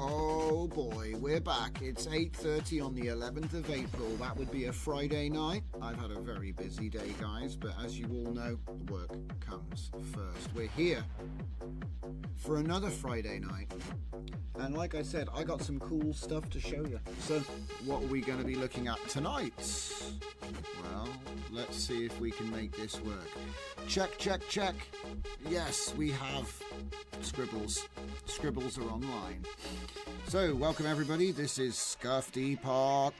Oh boy, we're back. It's 8:30 on the 11th of April. That would be a Friday night. I've had a very busy day, guys, but as you all know, work comes first. We're here for another Friday night. And like I said, I got some cool stuff to show you. So, what are we going to be looking at tonight? Well, let's see if we can make this work. Check, check, check. Yes, we have scribbles. Scribbles are online. So, welcome everybody. This is Scuffed Park,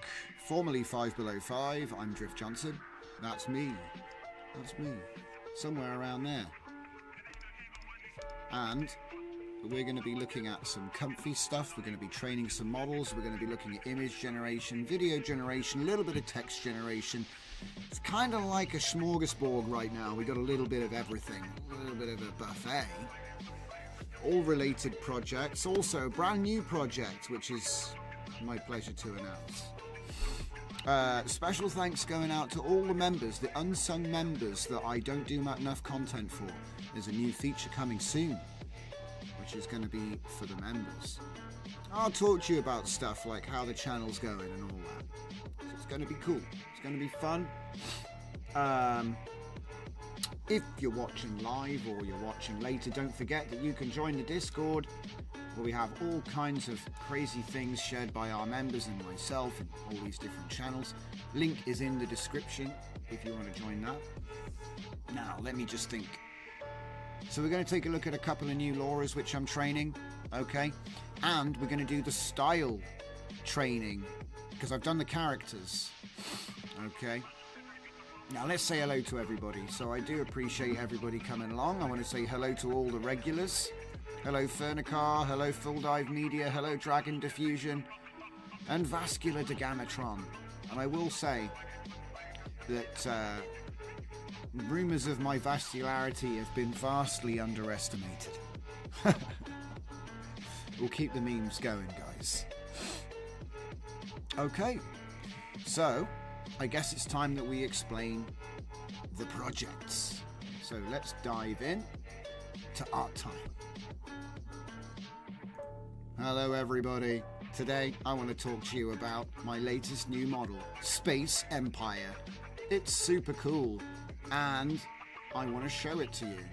formerly 5 Below 5. I'm Drift Johnson. That's me. That's me. Somewhere around there. And we're going to be looking at some comfy stuff. We're going to be training some models. We're going to be looking at image generation, video generation, a little bit of text generation. It's kind of like a smorgasbord right now. We got a little bit of everything, a little bit of a buffet. All related projects. Also a brand new project, which is my pleasure to announce. Special thanks going out to all the members, the unsung members that I don't do enough content for. There's a new feature coming soon, which is going to be for the members. I'll talk to you about stuff like how the channel's going and all that. So it's going to be cool. It's going to be fun. If you're watching live or you're watching later, don't forget that you can join the Discord, where we have all kinds of crazy things shared by our members and myself and all these different channels. Link is in the description if you want to join that. Now, let me just think. So we're going to take a look at a couple of new Lauras which I'm training, okay? And we're going to do the style training, because I've done the characters, okay? Now let's say hello to everybody. So I do appreciate everybody coming along. I want to say hello to all the regulars. Hello Fernicar, hello Full Dive Media, hello Dragon Diffusion, and Vascular Degamatron. And I will say that rumours of my vascularity have been vastly underestimated. We'll keep the memes going, guys. Okay, so I guess it's time that we explain the projects. So let's dive in to art time. Hello everybody. Today I want to talk to you about my latest new model, Space Empire. It's super cool and I want to show it to you.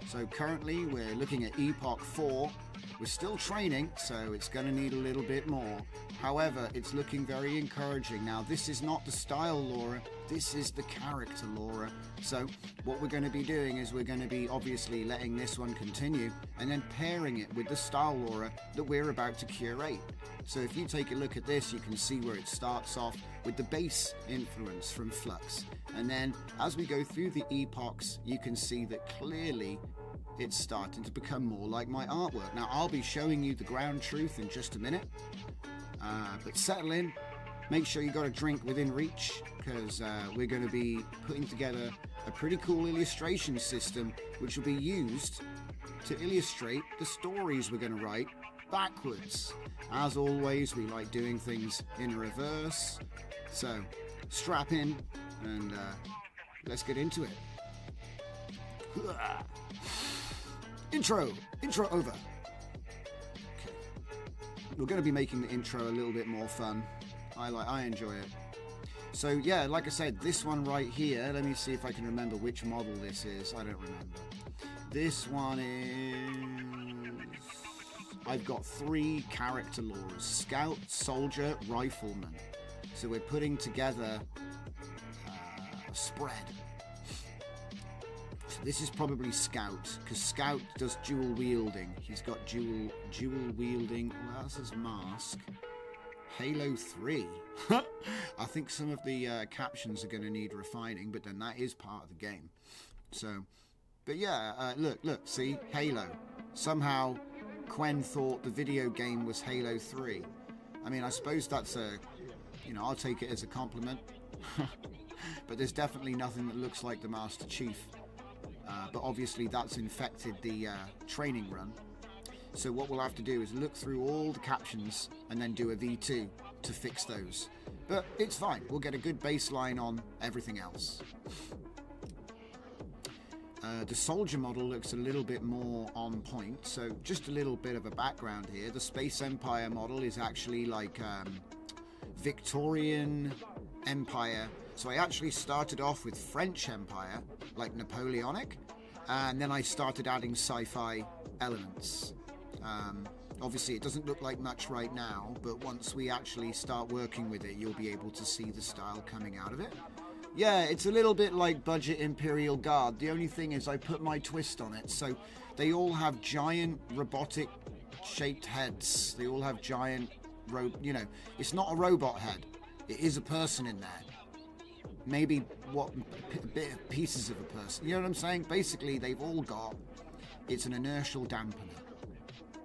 So currently we're looking at Epoch 4. We're still training, so it's going to need a little bit more. However, it's looking very encouraging. Now, this is not the style Laura, this is the character Laura. So what we're going to be doing is we're going to be obviously letting this one continue and then pairing it with the style Laura that we're about to curate. So if you take a look at this, you can see where it starts off with the base influence from Flux. And then as we go through the epochs, you can see that clearly it's starting to become more like my artwork. Now, I'll be showing you the ground truth in just a minute. But settle in, make sure you got a drink within reach, because we're going to be putting together a pretty cool illustration system which will be used to illustrate the stories we're going to write backwards. As always, we like doing things in reverse, so strap in and let's get into it. Intro over. We're going to be making the intro a little bit more fun. I enjoy it. So yeah, like I said, this one right here, let me see if I can remember which model this is. I don't remember. This one is... I've got 3 character Lauras: Scout, Soldier, Rifleman. So we're putting together a spread. So this is probably Scout, because Scout does dual wielding. He's got dual wielding. What else is mask? Halo 3. I think some of the captions are going to need refining, but then that is part of the game. So, but yeah, look, see, Halo. Somehow, Quen thought the video game was Halo 3. I mean, I suppose that's I'll take it as a compliment. But there's definitely nothing that looks like the Master Chief. But obviously that's infected the training run. So what we'll have to do is look through all the captions and then do a V2 to fix those. But it's fine, we'll get a good baseline on everything else. The soldier model looks a little bit more on point, so just a little bit of a background here. The Space Empire model is actually like Victorian Empire. So I actually started off with French Empire, like Napoleonic, and then I started adding sci-fi elements. Obviously it doesn't look like much right now, but once we actually start working with it, you'll be able to see the style coming out of it. Yeah, it's a little bit like Budget Imperial Guard. The only thing is I put my twist on it. So they all have giant robotic shaped heads. They all have giant, it's not a robot head. It is a person in there. Maybe pieces of a person. You know what I'm saying? Basically, they've all got, it's an inertial dampener,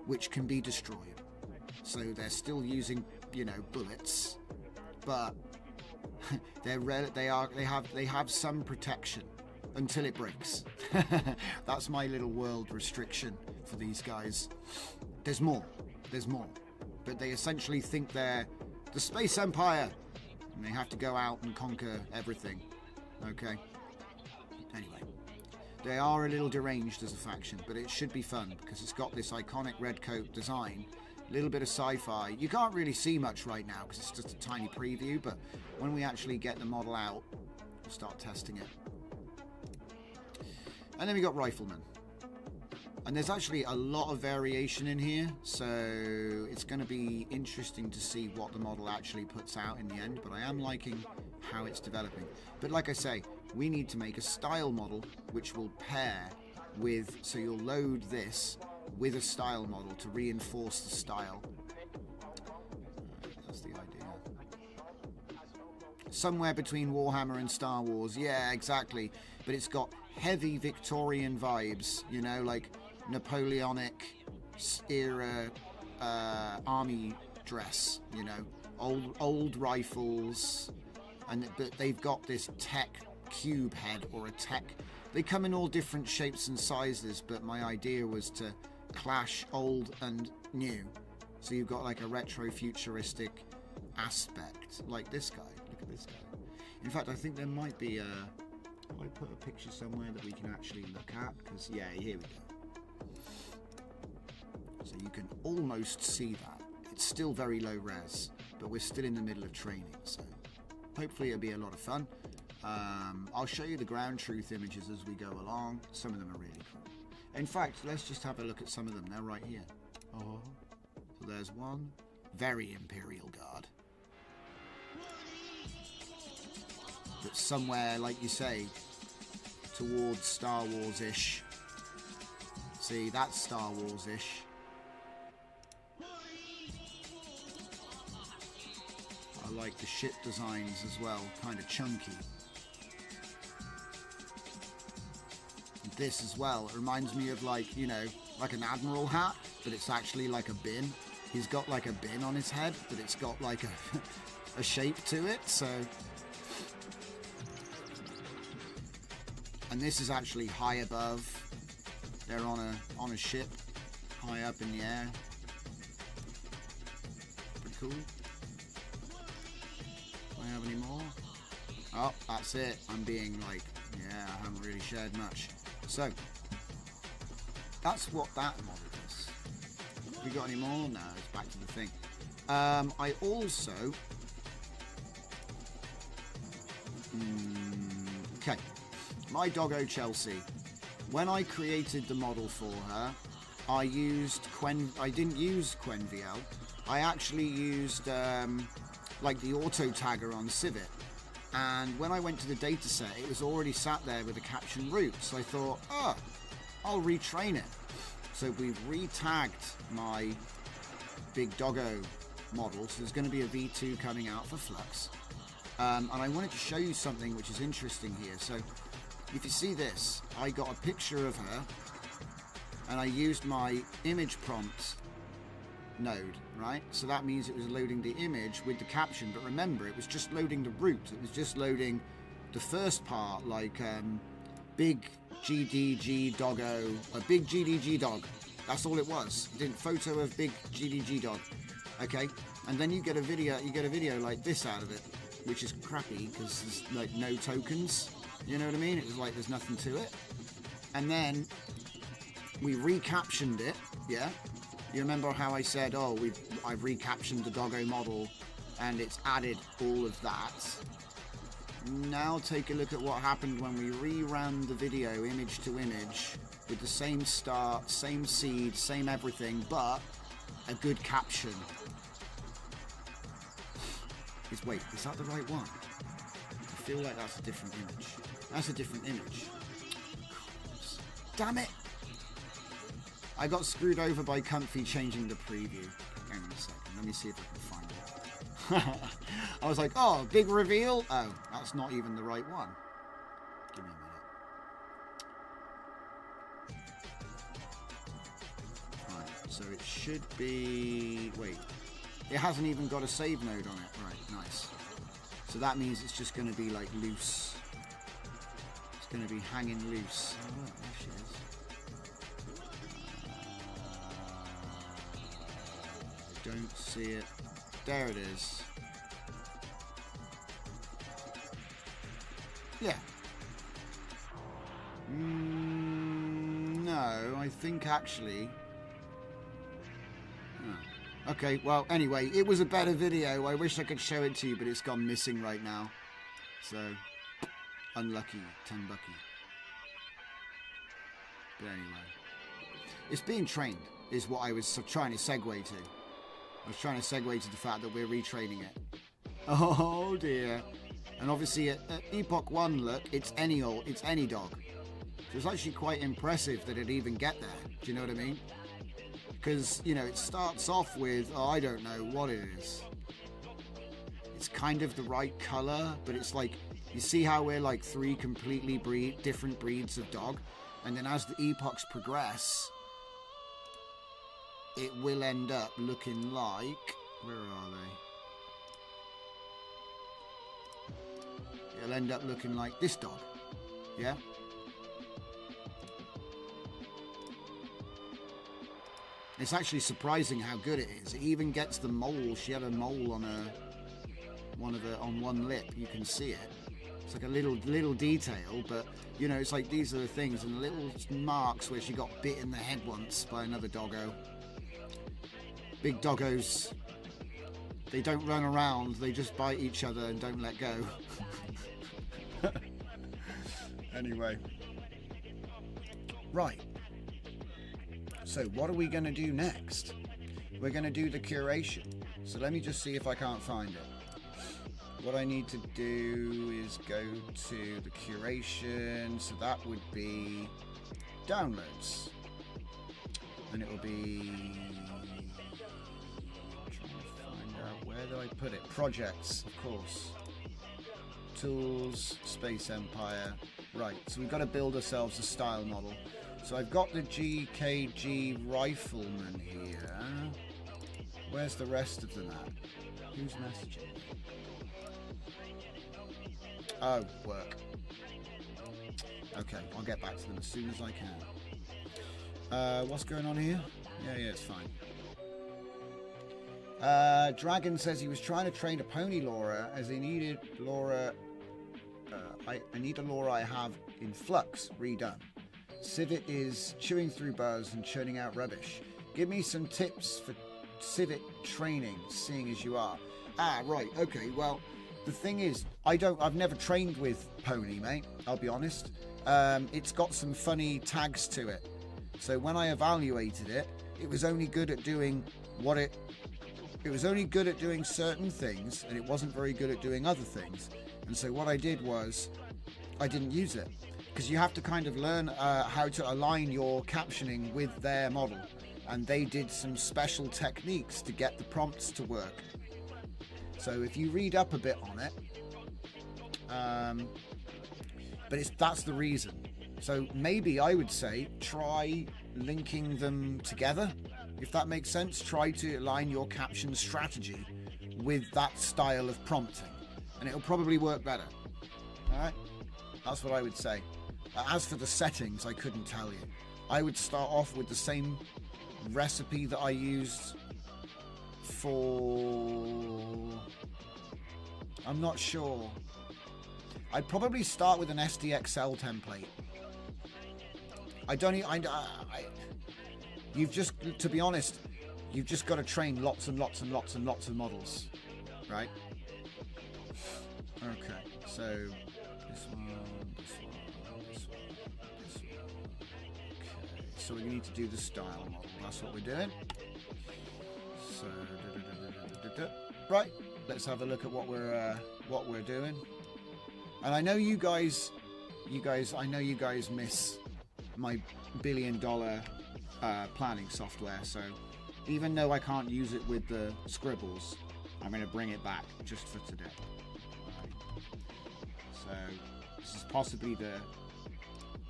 which can be destroyed. So they're still using, bullets, but they have some protection until it breaks. That's my little world restriction for these guys. There's more, but they essentially think they're the Space Empire, and they have to go out and conquer everything. Okay. Anyway, they are a little deranged as a faction, but it should be fun because it's got this iconic red coat design. A little bit of sci-fi. You can't really see much right now because it's just a tiny preview, but when we actually get the model out, we'll start testing it. And then we got riflemen. And there's actually a lot of variation in here, so it's going to be interesting to see what the model actually puts out in the end, but I am liking how it's developing. But like I say, we need to make a style model which will pair with, so you'll load this with a style model to reinforce the style. That's the idea. Somewhere between Warhammer and Star Wars, yeah, exactly. But it's got heavy Victorian vibes, you know, like Napoleonic era army dress, you know, old rifles, but they've got this tech cube head or a tech. They come in all different shapes and sizes, but my idea was to clash old and new. So you've got like a retro futuristic aspect, like this guy. Look at this guy. In fact, I think there might be I put a picture somewhere that we can actually look at, because yeah, here we go. So you can almost see that. It's still very low res, but we're still in the middle of training, so hopefully it'll be a lot of fun. I'll show you the ground truth images as we go along. Some of them are really cool. In fact, let's just have a look at some of them. They're right here. Oh, so there's one. Very Imperial Guard. But somewhere, like you say, towards Star Wars-ish. See, that's Star Wars-ish. I like the ship designs as well, kind of chunky. This as well, it reminds me of, like, you know, like an admiral hat, but it's actually like a bin. He's got like a bin on his head, but it's got like a shape to it, so. And this is actually high above. They're on a ship, high up in the air. Pretty cool. Do I have any more? Oh, that's it. I'm being like, yeah, I haven't really shared much. So, that's what that model is. Have we got any more? No, it's back to the thing. I also... okay. My doggo Chelsea. When I created the model for her, I didn't use QuenVL. I actually used like the auto tagger on Civet. And when I went to the dataset, it was already sat there with a caption root. So I thought, oh, I'll retrain it. So we've re-tagged my big doggo model. So there's going to be a V2 coming out for Flux. And I wanted to show you something which is interesting here. So if you see this, I got a picture of her and I used my image prompt node, right? So that means it was loading the image with the caption, but remember, it was just loading the root. It was just loading the first part, like big GDG doggo, a big GDG dog. That's all it was. It didn't photo of big GDG dog. Okay, and then you get a video like this out of it, which is crappy because there's like no tokens. You know what I mean? It was like there's nothing to it. And then we recaptioned it, yeah? You remember how I said, oh, I've recaptioned the doggo model and it's added all of that. Now take a look at what happened when we reran the video image to image with the same start, same seed, same everything, but a good caption. Wait, is that the right one? I feel like that's a different image. That's a different image. Damn it! I got screwed over by Comfy changing the preview. Hang on a second, let me see if I can find it. I was like, oh, big reveal? Oh, that's not even the right one. Give me a minute. Right, so it should be... Wait. It hasn't even got a save node on it. Right, nice. So that means it's just going to be like loose. It's going to be hanging loose. Oh, look, there she is. I don't see it. There it is. Yeah. No, I think actually... Okay, well, anyway, it was a better video. I wish I could show it to you, but it's gone missing right now. So, unlucky, 10 bucky. But anyway, it's being trained is what I was trying to segue to. I was trying to segue to the fact that we're retraining it. Oh dear. And obviously at Epoch 1, look, it's any dog. So it's actually quite impressive that it even get there. Do you know what I mean? Because, you know, it starts off with, oh, I don't know what it is. It's kind of the right colour, but it's like, you see how we're like 3 completely different breeds of dog? And then as the epochs progress, it will end up looking like, where are they? It'll end up looking like this dog, yeah? It's actually surprising how good it is. It even gets the mole. She had a mole on on one lip. You can see it. It's like a little detail, but you know, it's like these are the things, and the little marks where she got bit in the head once by another doggo. Big doggos, they don't run around. They just bite each other and don't let go. Anyway, right. So what are we going to do next? We're going to do the curation. So let me just see if I can't find it. What I need to do is go to the curation. So that would be downloads. And it will be... I'm trying to find out, where do I put it? Projects, of course. Tools, Space Empire. Right, so we've got to build ourselves a style model. So I've got the GKG Rifleman here. Where's the rest of the map? Who's messaging? Oh, work. Okay, I'll get back to them as soon as I can. What's going on here? Yeah, it's fine. Dragon says he was trying to train a pony Laura as he needed Laura. I need a Laura I have in flux redone. Civet is chewing through buzz and churning out rubbish. Give me some tips for Civet training, seeing as you are. Ah, right, okay, well, the thing is, I've never trained with Pony, mate, I'll be honest. It's got some funny tags to it. So when I evaluated it, it was only good at doing it was only good at doing certain things, and it wasn't very good at doing other things. And so what I did was, I didn't use it. Because you have to kind of learn how to align your captioning with their model. And they did some special techniques to get the prompts to work. So if you read up a bit on it, but that's the reason. So maybe I would say try linking them together, if that makes sense. Try to align your caption strategy with that style of prompting, and it'll probably work better. All right, that's what I would say. As for the settings, I couldn't tell you. I would start off with the same recipe that I used for... I'm not sure. I'd probably start with an SDXL template. You've just, to be honest, you've just got to train lots and lots and lots and lots of models, right? Okay, so this one. So we need to do the style model. That's what we're doing. So, right. Let's have a look at what we're doing. And I know you guys. I know you guys miss my $1 billion planning software. So even though I can't use it with the scribbles, I'm going to bring it back just for today. Right. So this is possibly the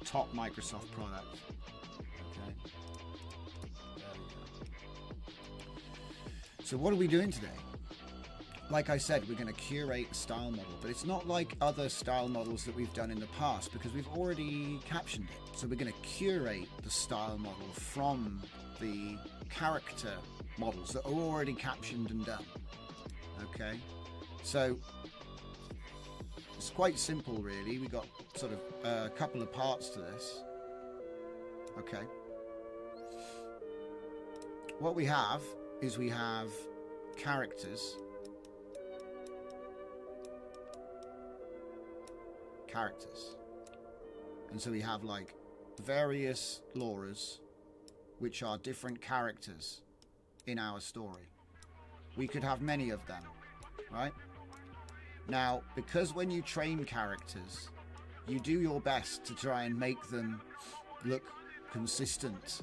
top Microsoft product. So what are we doing today? Like I said, we're going to curate a style model, but it's not like other style models that we've done in the past because we've already captioned it. So we're going to curate the style model from the character models that are already captioned and done. Okay, so it's quite simple really. We got sort of a couple of parts to this. Okay, what we have is we have characters, and so we have like various Lauras, which are different characters in our story. We could have many of them, right? Now, because when you train characters, you do your best to try and make them look consistent.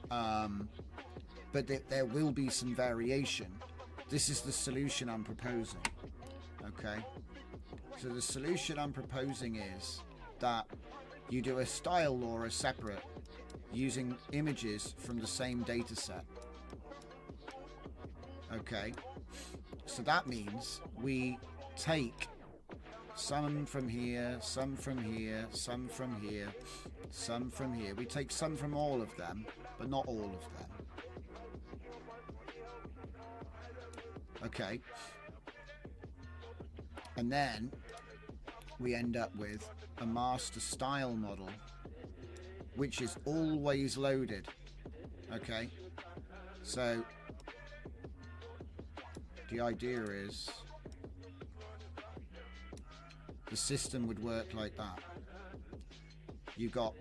But there will be some variation. This is the solution I'm proposing. Okay? So the solution I'm proposing is that you do a style Laura separate using images from the same data set. Okay? So that means we take some from here, some from here, some from here, some from here. We take some from all of them, but not all of them. Okay. And then we end up with a master style model, which is always loaded. Okay. So the idea is the system would work like that. You got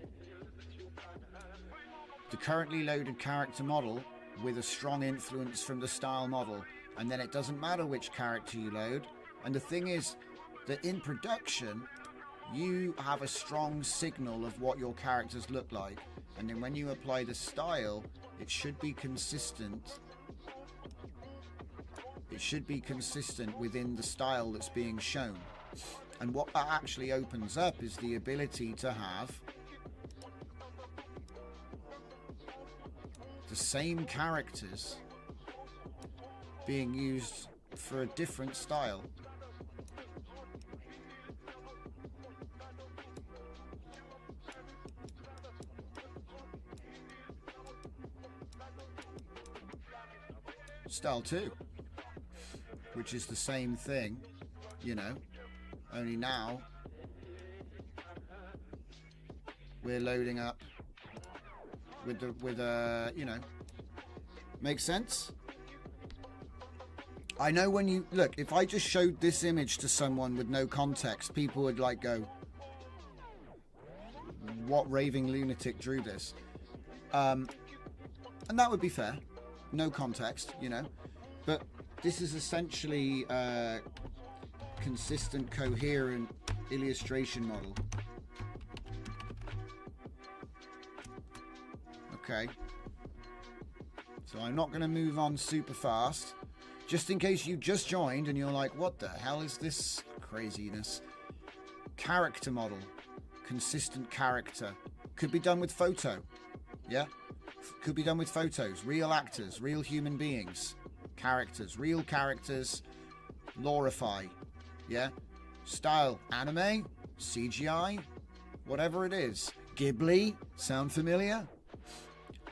the currently loaded character model with a strong influence from the style model, and then it doesn't matter which character you load. And the thing is that in production you have a strong signal of what your characters look like, and then when you apply the style, it should be consistent. It should be consistent within the style that's being shown. And what that actually opens up is the ability to have the same characters being used for a different style. Style 2, which is the same thing, you know, only now we're loading up with you know, makes sense? I know when you look, if I just showed this image to someone with no context, people would like go, what raving lunatic drew this? And that would be fair, no context, you know, but this is essentially consistent, coherent illustration model. Okay. So I'm not going to move on super fast. Just in case you just joined and you're like, what the hell is this craziness? Character model. Consistent character. Could be done with photo. Yeah? Could be done with photos. Real actors. Real human beings. Characters. Real characters. Laurify. Yeah? Style. Anime. CGI. Whatever it is. Ghibli. Sound familiar?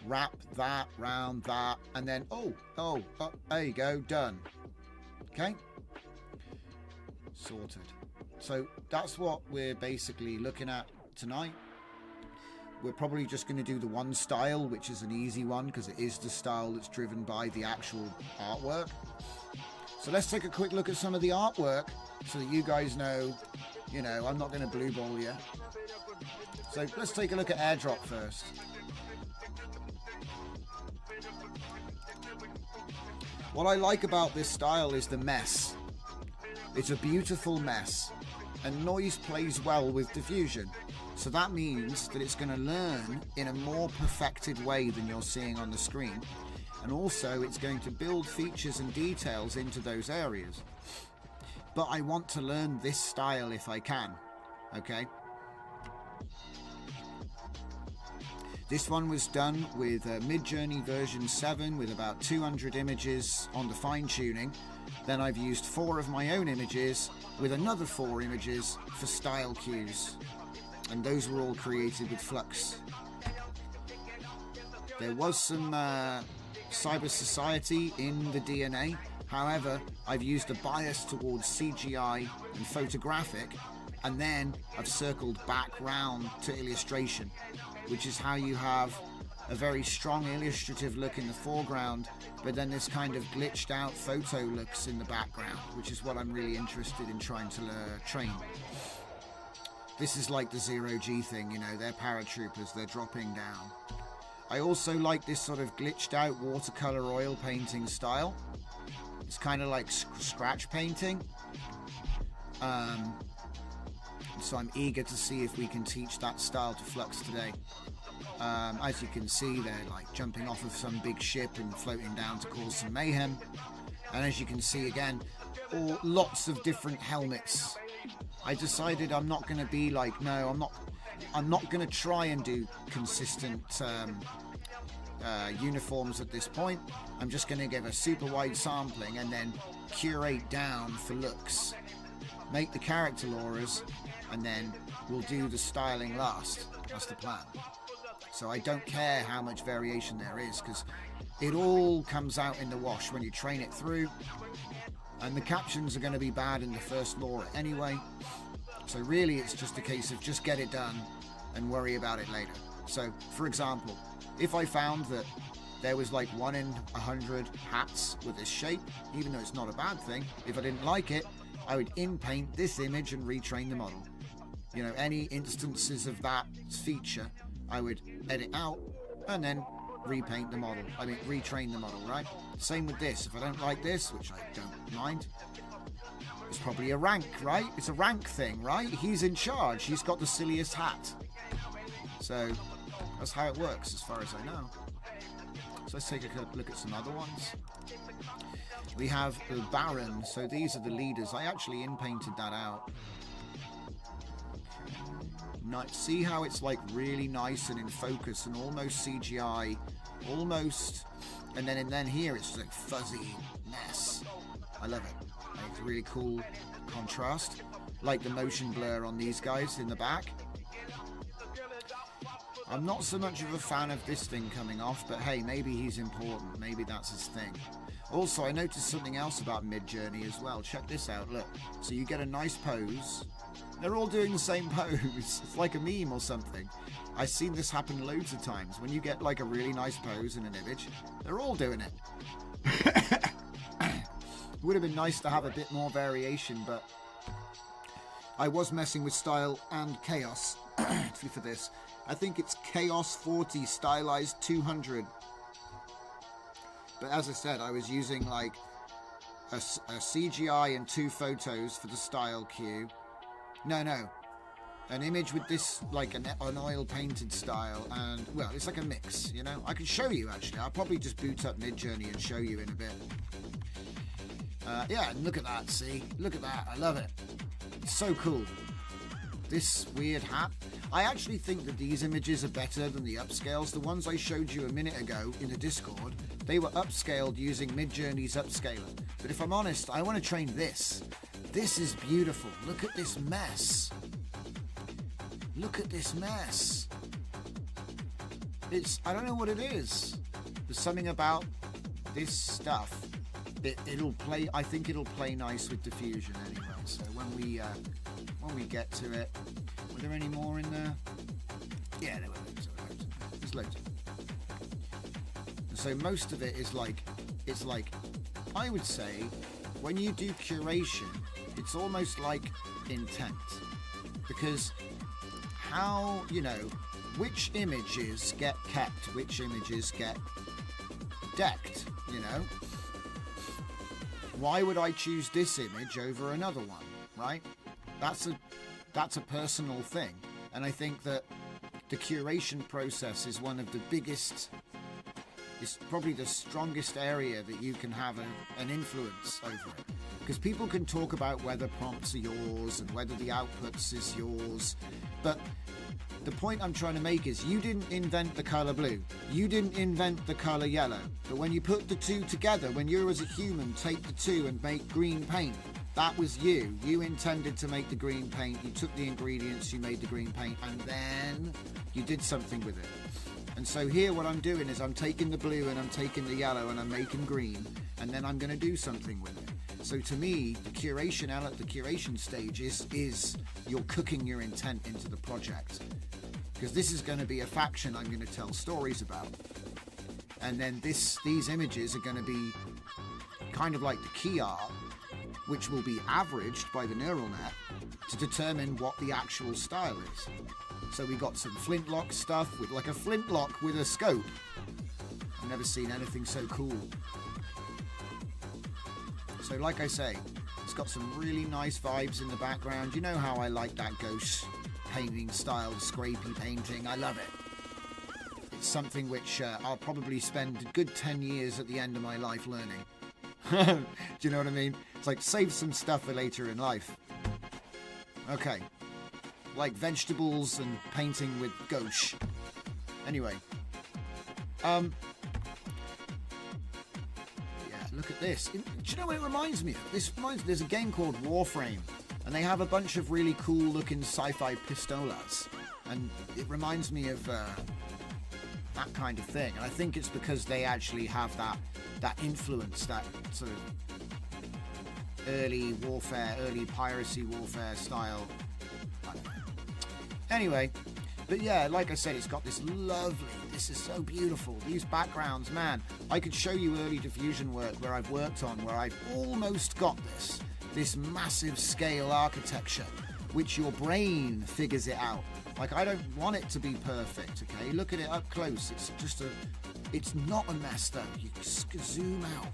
Wrap that round that, and then oh, there you go, done. Okay, sorted. So that's what we're basically looking at tonight. We're probably just going to do the one style, which is an easy one because it is the style that's driven by the actual artwork. So let's take a quick look at some of the artwork so that you guys know, you know, I'm not going to blue ball you. So let's take a look at airdrop first. What I like about this style is the mess. It's a beautiful mess, and noise plays well with diffusion. So that means that it's going to learn in a more perfected way than you're seeing on the screen. And also it's going to build features and details into those areas. But I want to learn this style if I can. Okay? This one was done with Midjourney version 7 with about 200 images on the fine-tuning. Then I've used 4 of my own images with another 4 images for style cues. And those were all created with Flux. There was some cyber society in the DNA. However, I've used a bias towards CGI and photographic, and then I've circled back round to illustration, which is how you have a very strong illustrative look in the foreground, but then this kind of glitched out photo looks in the background, which is what I'm really interested in trying to train. This is like the 0G thing, you know, they're paratroopers, they're dropping down. I also like this sort of glitched out watercolor oil painting style. It's kind of like scratch painting. So I'm eager to see if we can teach that style to Flux today. As you can see, they're like jumping off of some big ship and floating down to cause some mayhem. And as you can see again, lots of different helmets. I decided I'm not going to be like, no, I'm not going to try and do consistent uniforms at this point. I'm just going to give a super wide sampling and then curate down for looks. Make the character auras, and then we'll do the styling last. That's the plan. So I don't care how much variation there is, because it all comes out in the wash when you train it through. And the captions are going to be bad in the first Laura anyway. So really it's just a case of just get it done and worry about it later. So, for example, if I found that there was like 1 in 100 hats with this shape, even though it's not a bad thing, if I didn't like it, I would in-paint this image and retrain the model. You know, any instances of that feature, I would edit out and then repaint the model. I mean, retrain the model, right? Same with this. If I don't like this, which I don't mind, it's probably a rank, right? It's a rank thing, right? He's in charge. He's got the silliest hat. So that's how it works as far as I know. So let's take a look at some other ones. We have the Baron. So these are the leaders. I actually in-painted that out. Nice. See how it's like really nice and in focus and almost CGI, almost, and then here it's like fuzzy mess. I love it. It's a really cool contrast, like the motion blur on these guys in the back. I'm not so much of a fan of this thing coming off, but hey, maybe he's important. Maybe that's his thing. Also, I noticed something else about Midjourney as well. Check this out. Look. So you get a nice pose. They're all doing the same pose. It's like a meme or something. I've seen this happen loads of times. When you get like a really nice pose in an image, they're all doing it. It would have been nice to have a bit more variation, but I was messing with style and chaos for this. I think it's Chaos 40 stylized 200. But as I said, I was using like a CGI and 2 photos for the style cue. No. An image with this, like an oil painted style, and, well, it's like a mix, you know? I can show you, actually. I'll probably just boot up Midjourney and show you in a bit. Yeah, look at that, see? Look at that. I love it. It's so cool. This weird hat. I actually think that these images are better than the upscales. The ones I showed you a minute ago in the Discord, they were upscaled using Midjourney's upscaler. But if I'm honest, I want to train this. This is beautiful. Look at this mess. Look at this mess. I don't know what it is. There's something about this stuff. It'll play, I think it'll play nice with diffusion anyway. So when we get to it, were there any more in there? Yeah, there were loads. There's loads. And so most of it is like, it's like, I would say, when you do curation, it's almost like intent, because how, you know, which images get kept, which images get decked, you know? Why would I choose this image over another one, right? That's a personal thing, and I think that the curation process is one of the biggest, it's probably the strongest area that you can have an influence over it. Because people can talk about whether prompts are yours and whether the outputs is yours, but the point I'm trying to make is you didn't invent the color blue, you didn't invent the color yellow, but when you put the two together, when you as a human take the two and make green paint, that was you. You intended to make the green paint, you took the ingredients, you made the green paint, and then you did something with it. And so here what I'm doing is I'm taking the blue and I'm taking the yellow and I'm making green, and then I'm going to do something with it. So to me, the curation stage is you're cooking your intent into the project. Because this is going to be a faction I'm going to tell stories about. And then these images are going to be kind of like the key art, which will be averaged by the neural net to determine what the actual style is. So we got some flintlock stuff with like a flintlock with a scope. I've never seen anything so cool. So like I say, it's got some really nice vibes in the background. You know how I like that ghost painting style, scrapey painting. I love it. It's something which I'll probably spend a good 10 years at the end of my life learning. Do you know what I mean? It's like save some stuff for later in life. Okay. Like vegetables and painting with gouache. Anyway. Yeah, look at this. Do you know what it reminds me of? There's a game called Warframe. And they have a bunch of really cool looking sci-fi pistolas. And it reminds me of that kind of thing. And I think it's because they actually have that influence, that sort of early warfare, early piracy warfare style. Anyway, but yeah, like I said, it's got this this is so beautiful. These backgrounds, man, I could show you early diffusion work where I've worked on, where I've almost got this massive scale architecture, which your brain figures it out. Like, I don't want it to be perfect, okay? Look at it up close. It's not a mess though. You just zoom out.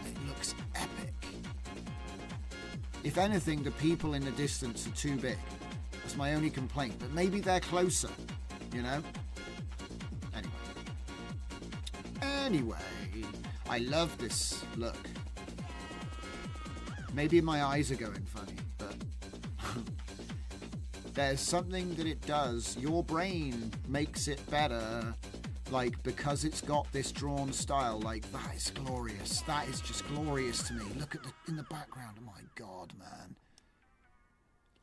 It looks epic. If anything, the people in the distance are too big. That's my only complaint. But maybe they're closer, you know? Anyway, I love this look. Maybe my eyes are going funny, but there's something that it does. Your brain makes it better, like, because it's got this drawn style. Like, that is glorious. That is just glorious to me. Look at in the background. Oh my God, man.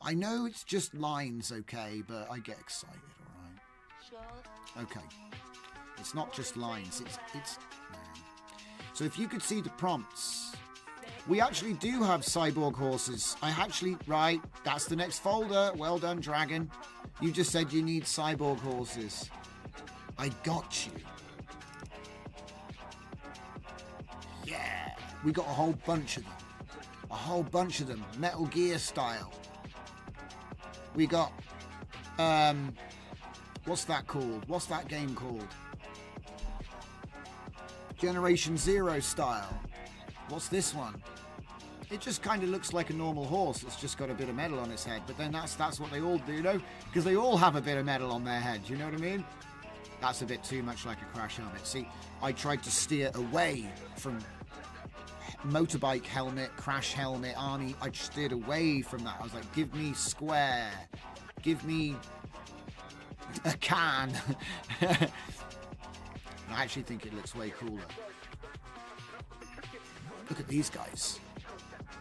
I know it's just lines, okay, but I get excited, all right? Okay. It's not just lines. It's. So if you could see the prompts. We actually do have cyborg horses. Right, that's the next folder. Well done, Dragon. You just said you need cyborg horses. I got you. Yeah, we got a whole bunch of them. A whole bunch of them, Metal Gear style. We got, what's that called? What's that game called? Generation Zero style. What's this one? It just kind of looks like a normal horse. It's just got a bit of metal on its head. But then that's what they all do, you know? Because they all have a bit of metal on their head. You know what I mean? That's a bit too much like a crash helmet. See, I tried to steer away from motorbike helmet, crash helmet, army. I steered away from that. I was like, give me square. Give me a can. I actually think it looks way cooler. Look at these guys.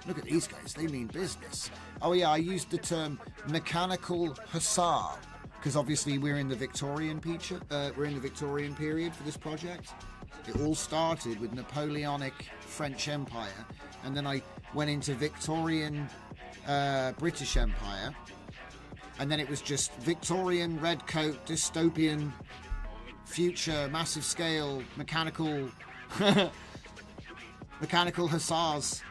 Look at these guys. They mean business. Oh yeah, I used the term mechanical hussar because obviously we're in the Victorian period for this project. It all started with Napoleonic French Empire, and then I went into Victorian British Empire, and then it was just Victorian red coat, dystopian future, massive scale, mechanical hussars.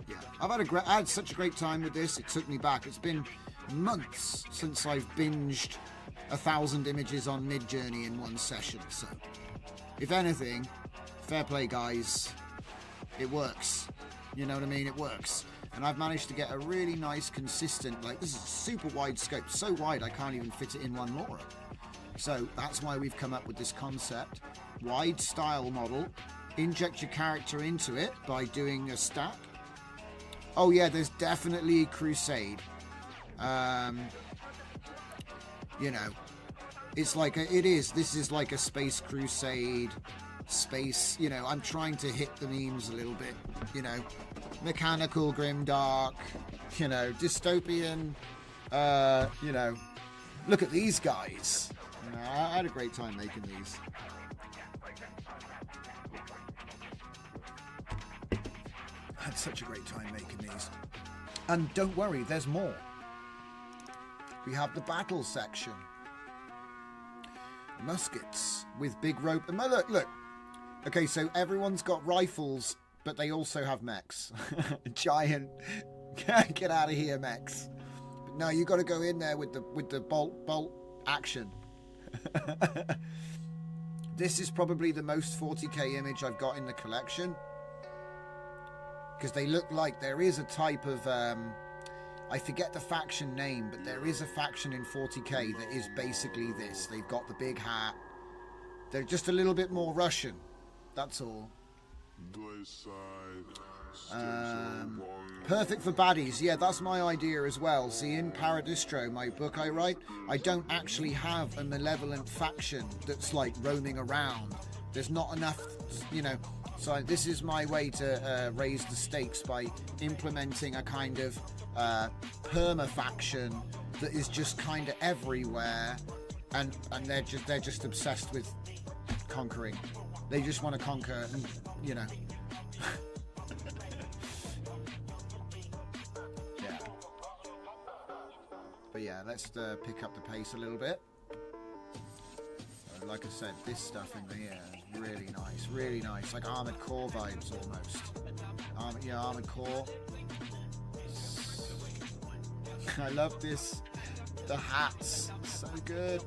Yeah, I had such a great time with this. It took me back. It's been months since I've binged 1,000 images on Midjourney in one session. So, if anything, fair play, guys. It works. You know what I mean? It works. And I've managed to get a really nice, consistent, like, this is a super wide scope. So wide I can't even fit it in one Laura. So that's why we've come up with this concept. Wide style model. Inject your character into it by doing a stack. Oh yeah, there's definitely Crusade. You know, it's like this is like a Space Crusade, space, you know, I'm trying to hit the memes a little bit, you know, mechanical grimdark, you know, dystopian, you know, look at these guys. You know, I had a great time making these. I had such a great time making these. And don't worry, there's more. We have the battle section. Muskets with big rope. And look. Okay, so everyone's got rifles but they also have mechs. Giant, get out of here, mechs. But no, you got to go in there with the bolt action. This is probably the most 40k image I've got in the collection, because they look like there is a type of I forget the faction name, but there is a faction in 40k that is basically this. They've got the big hat. They're just a little bit more Russian. That's all. Perfect for baddies. Yeah, that's my idea as well. See, in Paradistro, my book I write, I don't actually have a malevolent faction that's like roaming around. There's not enough, you know. So this is my way to raise the stakes by implementing a kind of perma faction that is just kind of everywhere, and they're just obsessed with conquering. They just want to conquer, and you know. Yeah. But yeah, let's pick up the pace a little bit. Like I said, this stuff in here is really nice, like Armored Core vibes almost. Armored Core. I love this. The hats, so good.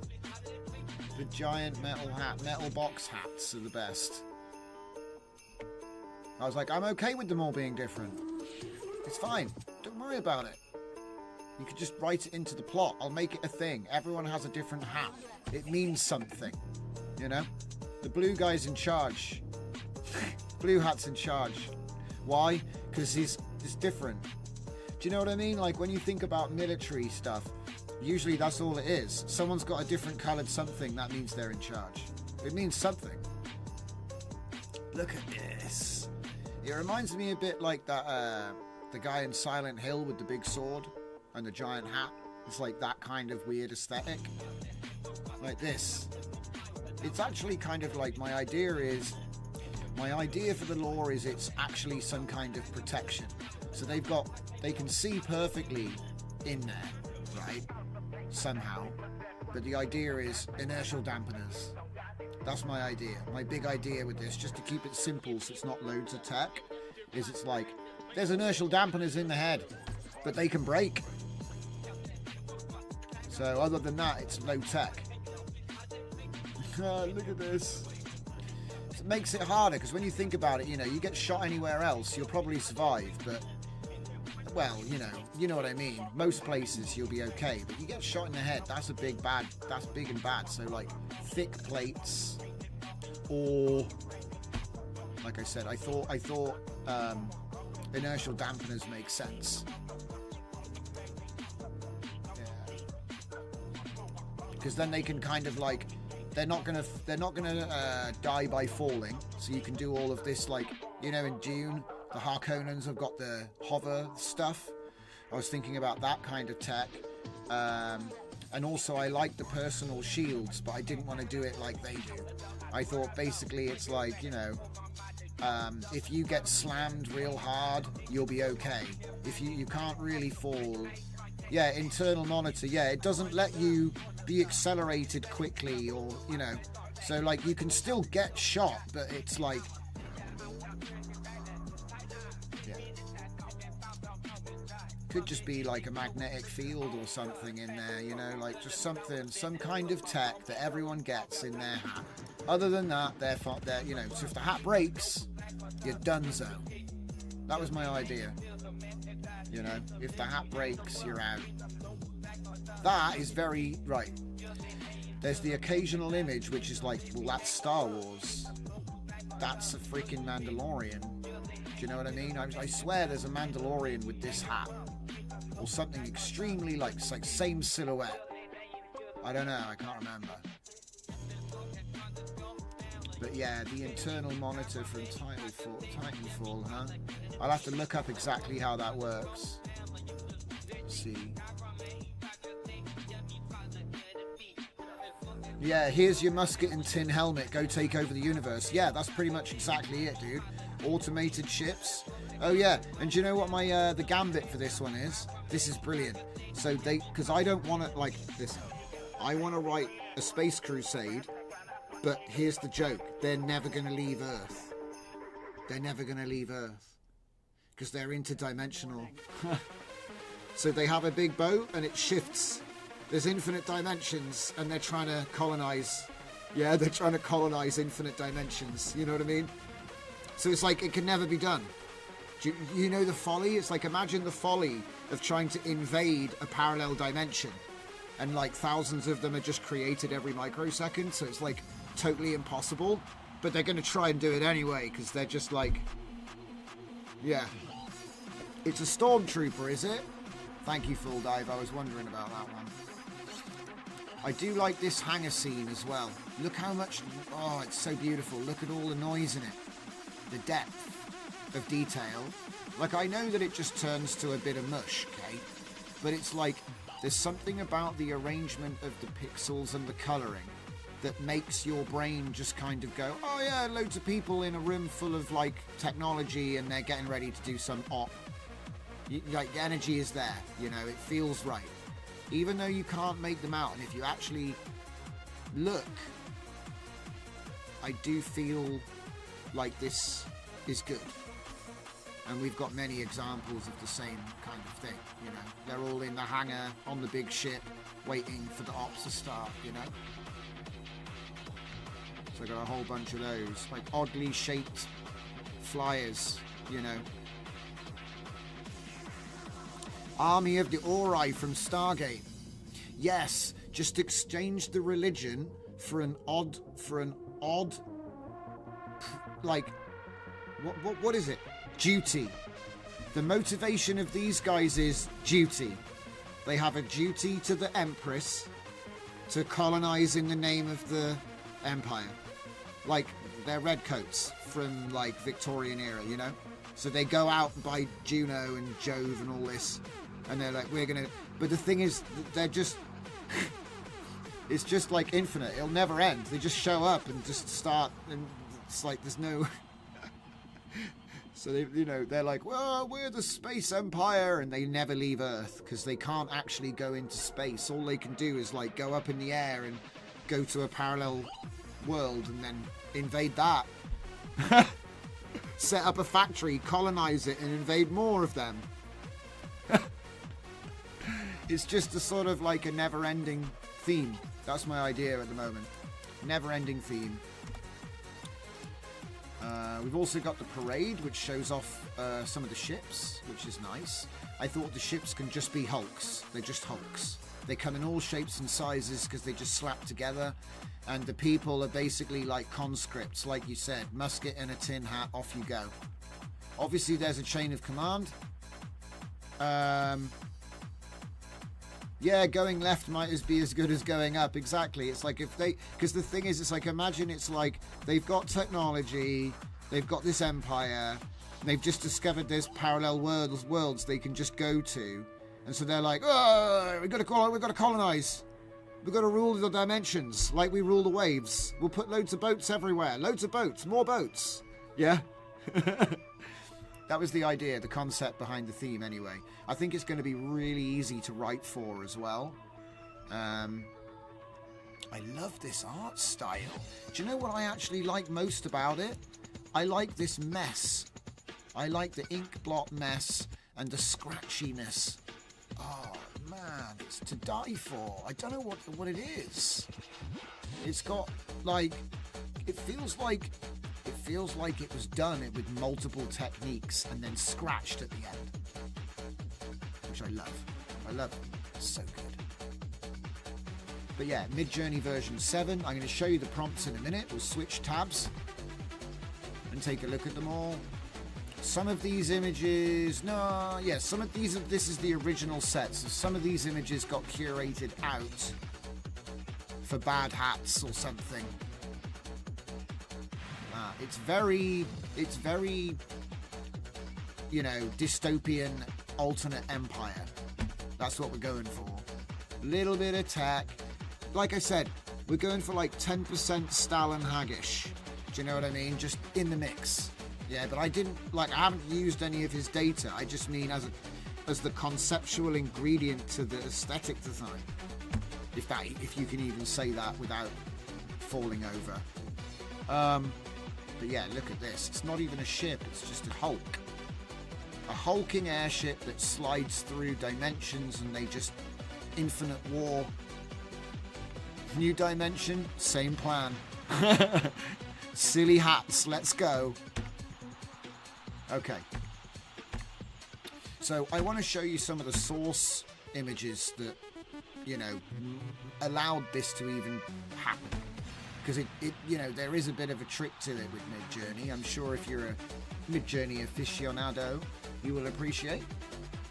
The giant metal box hats are the best. I was like, I'm okay with them all being different. It's fine. Don't worry about it. You could just write it into the plot. I'll make it a thing. Everyone has a different hat. It means something, you know? The blue guy's in charge. Blue hat's in charge. Why? Because he's different. Do you know what I mean? Like when you think about military stuff, usually that's all it is. Someone's got a different coloured something, that means they're in charge. It means something. Look at this. It reminds me a bit like that the guy in Silent Hill with the big sword and the giant hat. It's like that kind of weird aesthetic. Like this. It's actually kind of like my idea for the lore is it's actually some kind of protection. So they can see perfectly in there, right? Somehow. But the idea is inertial dampeners. That's my idea. My big idea with this, just to keep it simple so it's not loads of tech, is it's like, there's inertial dampeners in the head, but they can break. So other than that, it's low tech. Look at this. It makes it harder, because when you think about it, you know, you get shot anywhere else, you'll probably survive, but, well, you know what I mean. Most places you'll be okay, but you get shot in the head, that's big and bad. So like thick plates, or like I said, I thought inertial dampeners make sense. Yeah. Because then they can kind of like, they're not gonna die by falling, so you can do all of this, like, you know, in Dune the Harkonnens have got the hover stuff. I was thinking about that kind of tech, and also I like the personal shields, but I didn't want to do it like they do. I thought basically it's like, you know, if you get slammed real hard, you'll be okay. If you can't really fall. Yeah, internal monitor. Yeah, it doesn't let you be accelerated quickly, or, you know, so like you can still get shot, but it's like, yeah, could just be like a magnetic field or something in there, you know, like just something, some kind of tech that everyone gets in their hat. Other than that, they're you know, so if the hat breaks, you're donezo. That was my idea. You know, if the hat breaks, you're out. That is very right. There's the occasional image which is like, well, that's Star Wars. That's a freaking Mandalorian. Do you know what I mean? I swear there's a Mandalorian with this hat, or something extremely like, it's like same silhouette. I don't know. I can't remember. But yeah, the internal monitor from Titanfall, huh? I'll have to look up exactly how that works. Let's see. Yeah, here's your musket and tin helmet. Go take over the universe. Yeah, that's pretty much exactly it, dude. Automated ships. Oh yeah, and do you know what my the gambit for this one is? This is brilliant. So because I don't want to, like, this. I want to write a space crusade. But here's the joke, they're never going to leave Earth. They're never going to leave Earth because they're interdimensional. So they have a big boat and it shifts. There's infinite dimensions and they're trying to colonize. Yeah, they're trying to colonize infinite dimensions. You know what I mean? So it's like it can never be done. Do you know the folly? It's like, imagine the folly of trying to invade a parallel dimension. And like thousands of them are just created every microsecond. So it's like totally impossible. But they're going to try and do it anyway because they're just like... Yeah. It's a stormtrooper, is it? Thank you, Full Dive. I was wondering about that one. I do like this hangar scene as well. Look how much... Oh, it's so beautiful. Look at all the noise in it. The depth of detail. Like, I know that it just turns to a bit of mush, okay? But it's like, there's something about the arrangement of the pixels and the colouring that makes your brain just kind of go, oh yeah, loads of people in a room full of, like, technology and they're getting ready to do some op. Like, the energy is there, you know, it feels right. Even though you can't make them out, and if you actually look, I do feel like this is good. And we've got many examples of the same kind of thing, you know. They're all in the hangar on the big ship waiting for the ops to start, you know. So I got a whole bunch of those, like oddly shaped flyers, you know. Army of the Ori from Stargate. Yes, just exchange the religion for an odd, like, what is it? Duty. The motivation of these guys is duty. They have a duty to the Empress to colonize in the name of the Empire. Like, they're redcoats from, like, Victorian era, you know? So they go out and buy Juno and Jove and all this, and they're like, we're gonna... But the thing is, they're just... it's just, like, infinite. It'll never end. They just show up and just start, and it's like, there's no... So, they, you know, they're like, well, we're the space empire, and they never leave Earth, because they can't actually go into space. All they can do is, like, go up in the air and go to a parallel world and then invade that. Set up a factory, colonize it, and invade more of them. It's just a sort of like a never-ending theme. That's my idea at the moment. Never-ending theme. We've also got the parade, which shows off some of the ships, which is nice. I thought the ships can just be hulks. They're just hulks. They come in all shapes and sizes because they just slap together. And the people are basically like conscripts, like you said. Musket and a tin hat, off you go. Obviously, there's a chain of command. Yeah, going left might be as good as going up. Exactly. It's like if they... Because the thing is, it's like, imagine it's like they've got technology, they've got this empire, and they've just discovered there's parallel worlds they can just go to. And so they're like, oh, we've got to colonize. We've got to rule the dimensions like we rule the waves. We'll put loads of boats everywhere. Loads of boats. More boats. Yeah? That was the idea, the concept behind the theme anyway. I think it's going to be really easy to write for as well. I love this art style. Do you know what I actually like most about it? I like this mess. I like the ink blot mess and the scratchiness. Oh, man, it's to die for. I don't know what it is. It's got, like... It feels like it was done with multiple techniques and then scratched at the end. Which I love. I love it. It's so good. But yeah, Mid-Journey version 7. I'm going to show you the prompts in a minute. We'll switch tabs and take a look at them all. Some of these images... No, yeah, some of these... This is the original set. So some of these images got curated out for bad hats or something. It's very, you know, dystopian alternate empire. That's what we're going for. A little bit of tech. Like I said, we're going for like 10% Stalin Haggish. Do you know what I mean? Just in the mix. Yeah, but I haven't used any of his data. I just mean as the conceptual ingredient to the aesthetic design. If you can even say that without falling over. But yeah, look at this. It's not even a ship, it's just a hulk. A hulking airship that slides through dimensions and they just... Infinite war. New dimension, same plan. Silly hats, let's go. Okay. So I want to show you some of the source images that, you know, allowed this to even happen. Because it, you know, there is a bit of a trick to it with Midjourney. I'm sure if you're a Midjourney aficionado, you will appreciate.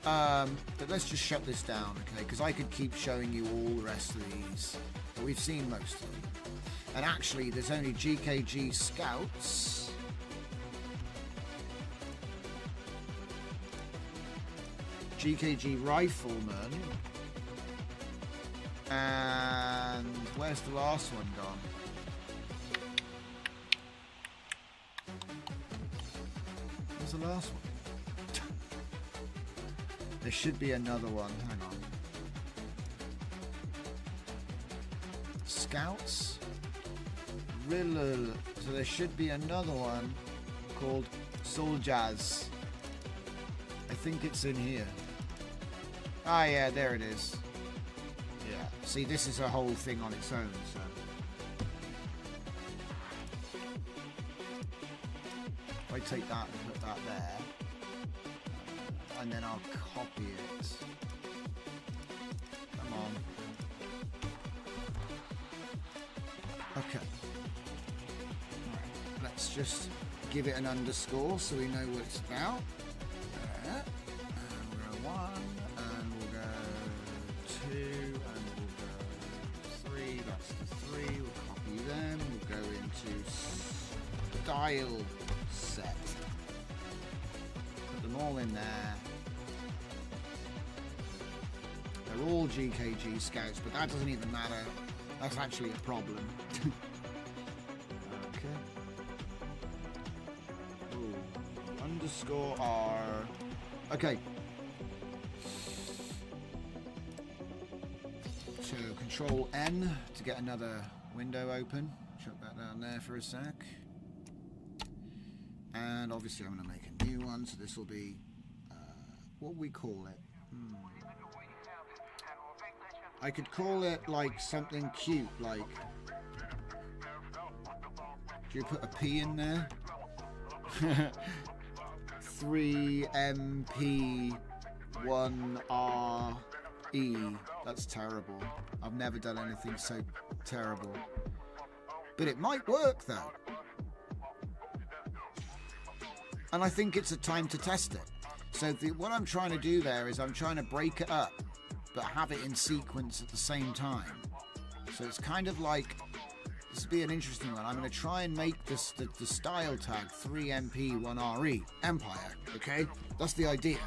But let's just shut this down, okay? Because I could keep showing you all the rest of these. But we've seen most of them. And actually, there's only GKG Scouts. GKG Rifleman. And where's the last one gone? Where's the last one? There should be another one. Hang on. Scouts. So there should be another one called Soldiers. I think it's in here. Ah, yeah, there it is. Yeah. See, this is a whole thing on its own, so. If I take that and put that there, and then I'll copy it. Come on. Okay. Let's just give it an underscore so we know what it's about. There. And we'll go 1, and we'll go 2, and we'll go 3. That's the 3. We'll copy them. We'll go into style set. Put them all in there. They're all GKG Scouts, but that doesn't even matter. That's actually a problem. Okay. Ooh. Underscore R. Okay. So Control N to get another window open. Chuck that down there for a sec. And obviously I'm going to make a new one, so this will be, what we call it? I could call it like something cute, like, do you put a P in there? 3MP1RE. That's terrible. I've never done anything so terrible. But it might work though. And I think it's a time to test it. So what I'm trying to do there is I'm trying to break it up, but have it in sequence at the same time. So it's kind of like, this would be an interesting one. I'm going to try and make this the style tag 3MP1RE, Empire, okay? That's the idea.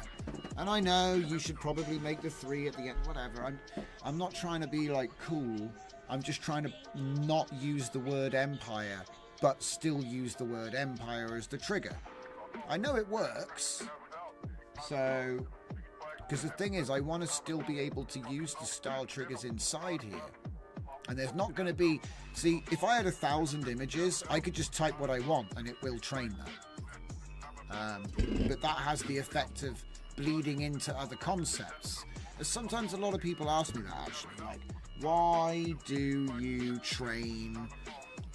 And I know you should probably make the 3 at the end, whatever. I'm not trying to be like cool. I'm just trying to not use the word Empire, but still use the word Empire as the trigger. I know it works, so... Because the thing is, I want to still be able to use the style triggers inside here. And there's not going to be... See, if I had 1,000 images, I could just type what I want and it will train that. But that has the effect of bleeding into other concepts. Sometimes a lot of people ask me that, actually. Like, why do you train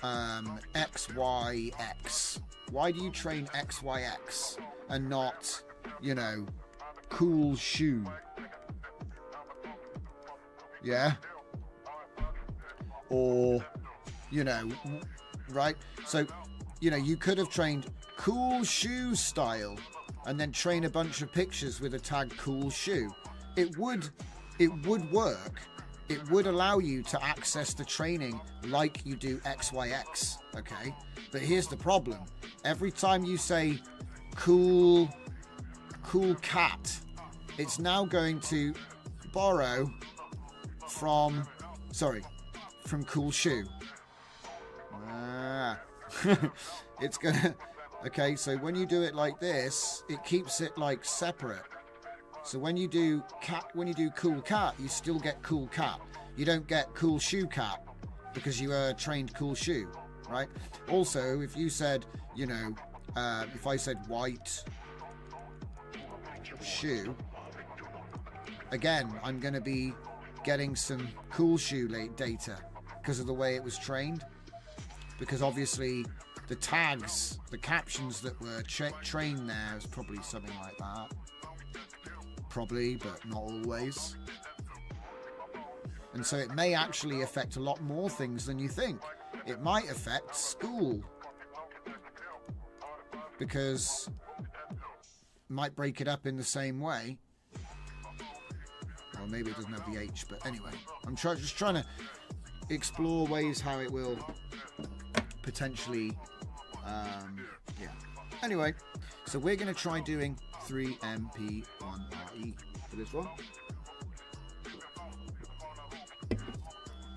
XYX? Why do you train XYX and not, you know... cool shoe? Yeah? Or, you know, right? So, you know, you could have trained cool shoe style and then train a bunch of pictures with a tag cool shoe. It would work. It would allow you to access the training like you do XYX, okay? But here's the problem. Every time you say cool cat, it's now going to borrow from cool shoe. It's gonna, okay, so when you do it like this, it keeps it like separate. So when you do cool cat, you still get cool cat. You don't get cool shoe cat because you trained cool shoe. right? Also, if you said, you know, if I said white shoe, again, I'm going to be getting some cool shoe data because of the way it was trained. Because obviously the tags, the captions that were trained there is probably something like that. Probably, but not always. And so it may actually affect a lot more things than you think. It might affect school. Because it might break it up in the same way. Well, maybe it doesn't have the H, but anyway. I'm just trying to explore ways how it will potentially, yeah. Anyway, so we're going to try doing 3MP1RE for this one.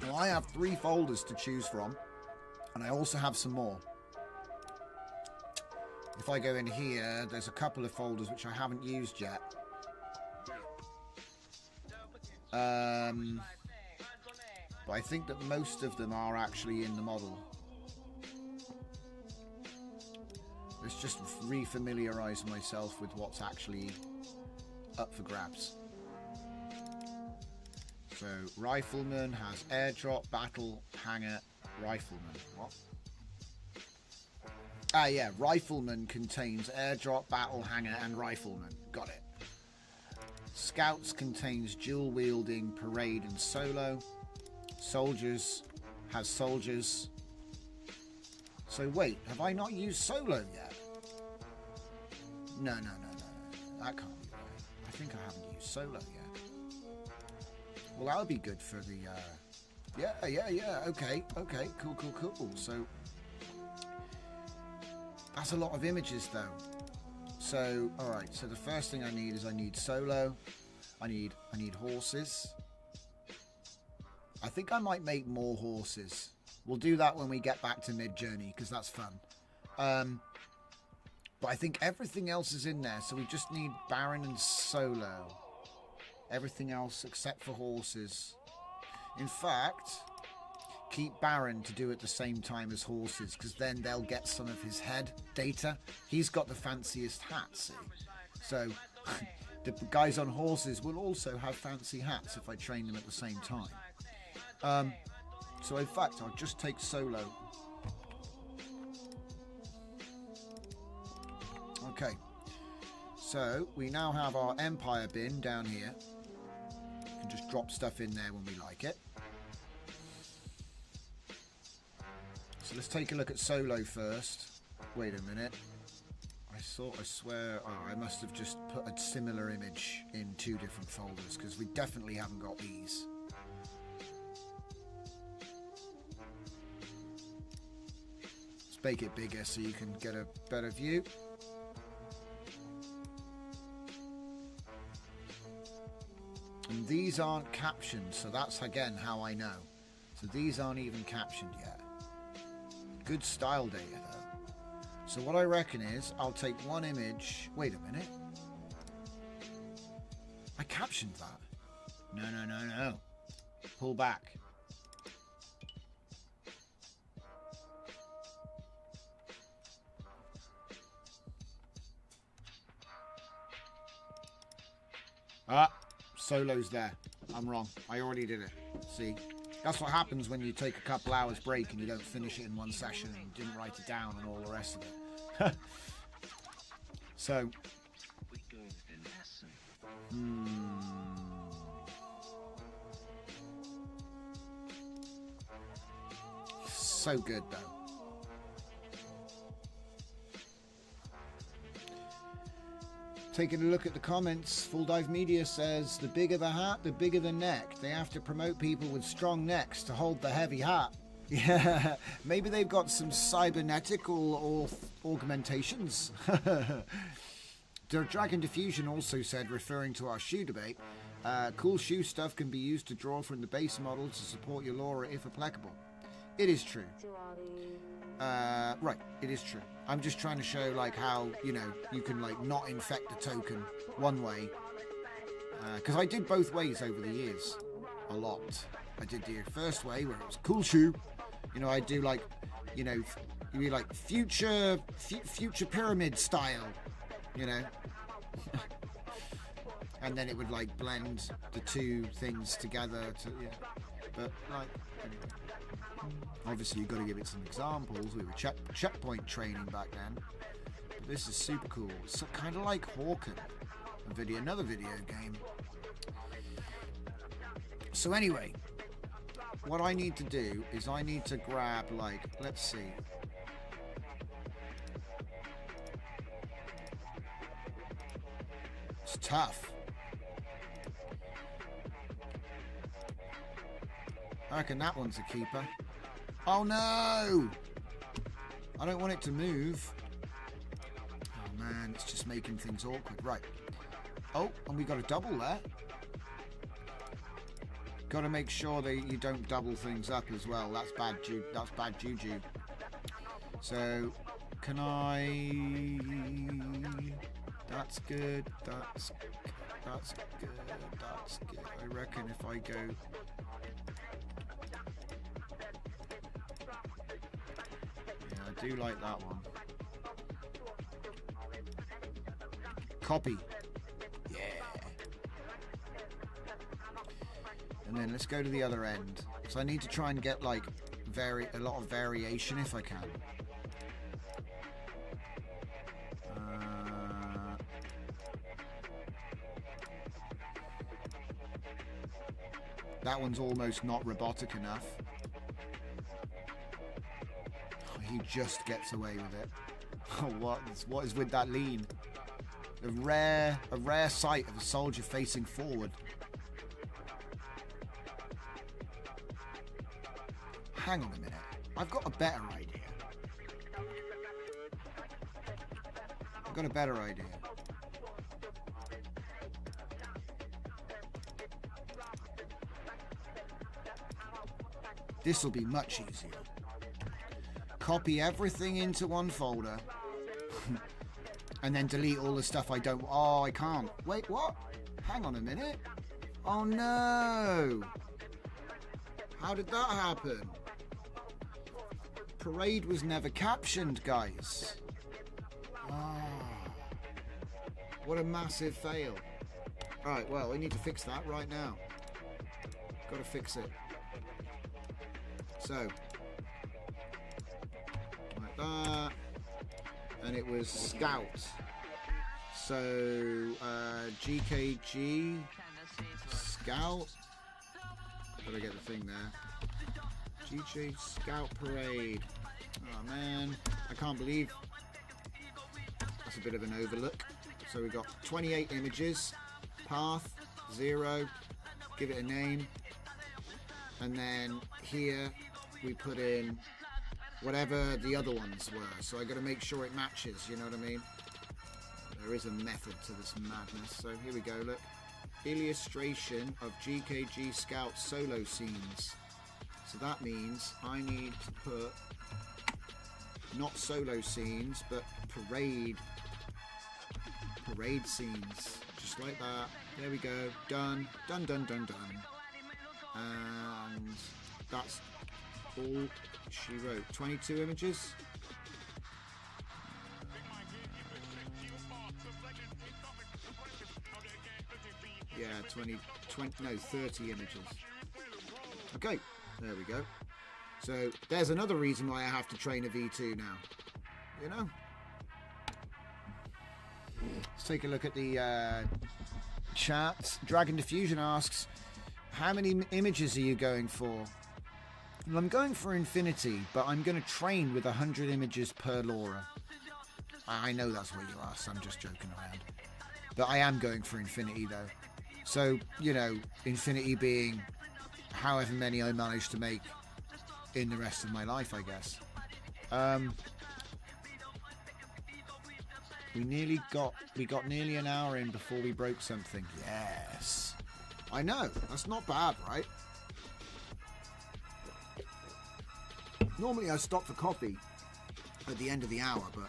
Now I have 3 folders to choose from, and I also have some more. If I go in here, there's a couple of folders which I haven't used yet. But I think that most of them are actually in the model. Let's just re-familiarise myself with what's actually up for grabs. So, Rifleman has airdrop, battle, hanger, Rifleman. What? Ah, yeah, Rifleman contains airdrop, battle, hanger, and Rifleman. Got it. Scouts contains dual wielding, parade, and solo. Soldiers has soldiers. So wait, have I not used solo yet? No. That can't be right. I think I haven't used solo yet. Well, that would be good for the, yeah. Okay. Cool. So, that's a lot of images, though. So, alright, so the first thing I need solo. I need horses. I think I might make more horses. We'll do that when we get back to mid-journey, because that's fun. But I think everything else is in there, so we just need Baron and solo. Everything else except for horses. In fact, keep Baron to do at the same time as horses, because then they'll get some of his head data. He's got the fanciest hats, see? So the guys on horses will also have fancy hats if I train them at the same time. So in fact, I'll just take solo. Okay. So we now have our Empire bin down here. We can just drop stuff in there when we like it. So let's take a look at solo first. Wait a minute. I swear, I must have just put a similar image in 2 different folders, because we definitely haven't got these. Let's make it bigger so you can get a better view. And these aren't captioned, so that's again how I know. So these aren't even captioned yet. Good style data though. So what I reckon is I'll take one image. Wait a minute. I captioned that. No. Pull back. Ah, solo's there. I'm wrong. I already did it. See? That's what happens when you take a couple hours break and you don't finish it in one session and you didn't write it down and all the rest of it. So. So good though. Taking a look at the comments, Full Dive Media says, the bigger the hat, the bigger the neck. They have to promote people with strong necks to hold the heavy hat. Yeah, maybe they've got some cybernetical or augmentations. Dragon Diffusion also said, referring to our shoe debate, cool shoe stuff can be used to draw from the base model to support your lore if applicable. It is true. Right, it is true. I'm just trying to show like how, you know, you can like not infect a token one way. Because I did both ways over the years. A lot. I did the first way where it was cool shoe. You know, I do like, you know, you'd be like future pyramid style, you know. And then it would like blend the two things together to, yeah. But like, obviously you've got to give it some examples. We were checkpoint training back then. But this is super cool. It's kind of like Hawken, another video game. So anyway, what I need to do is I need to grab, like, let's see. It's tough. I reckon that one's a keeper. Oh no! I don't want it to move. Oh man, it's just making things awkward. Right. Oh, and we got a double there. Got to make sure that you don't double things up as well. That's bad juju. So, can I? That's good. That's good. That's good. I reckon if I go. Yeah, I do like that one. Copy. Yeah. And then let's go to the other end. So I need to try and get like a lot of variation if I can. That one's almost not robotic enough. Oh, he just gets away with it. Oh, what is with that lean? A rare sight of a soldier facing forward. Hang on a minute. I've got a better idea. This will be much easier. Copy everything into one folder. And then delete all the stuff I don't... Oh, I can't. Wait, what? Hang on a minute. Oh, no. How did that happen? Parade was never captioned, guys. Oh, what a massive fail. Right, well, we need to fix that right now. Got to fix it. So, like that. And it was Scout. So, GKG, Scout. Gotta get the thing there. GK Scout Parade. Oh man, I can't believe that's a bit of an overlook. So we got 28 images, path, 0, give it a name. And then here we put in whatever the other ones were. So I got to make sure it matches, you know what I mean? There is a method to this madness. So here we go, look. Illustration of GKG Scout solo scenes. So that means I need to put not solo scenes, but parade scenes. Just like that. There we go. Done. Done, done, done, done. And that's all she wrote. 22 images. Yeah, 30 images. Okay, there we go. So there's another reason why I have to train a V2 now. You know? Let's take a look at the chat. Dragon Diffusion asks, how many images are you going for? Well, I'm going for infinity, but I'm going to train with 100 images per Laura. I know that's what you asked, I'm just joking around. But I am going for infinity though. So, you know, infinity being however many I manage to make in the rest of my life, I guess. We got nearly an hour in before we broke something. Yes. I know, that's not bad, right? Normally I stop for coffee at the end of the hour, but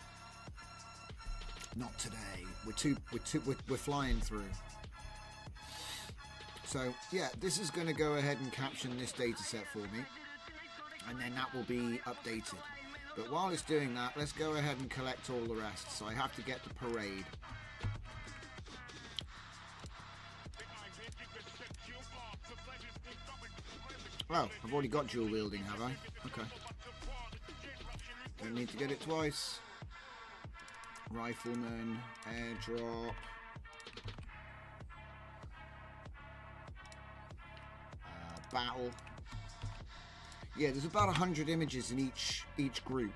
not today. We're flying through. So yeah, this is going to go ahead and caption this data set for me, and then that will be updated. But while it's doing that, let's go ahead and collect all the rest. So I have to get the parade. Oh, I've already got dual wielding, have I? Okay. Don't need to get it twice. Rifleman, airdrop. Battle. Yeah, there's about 100 images in each group.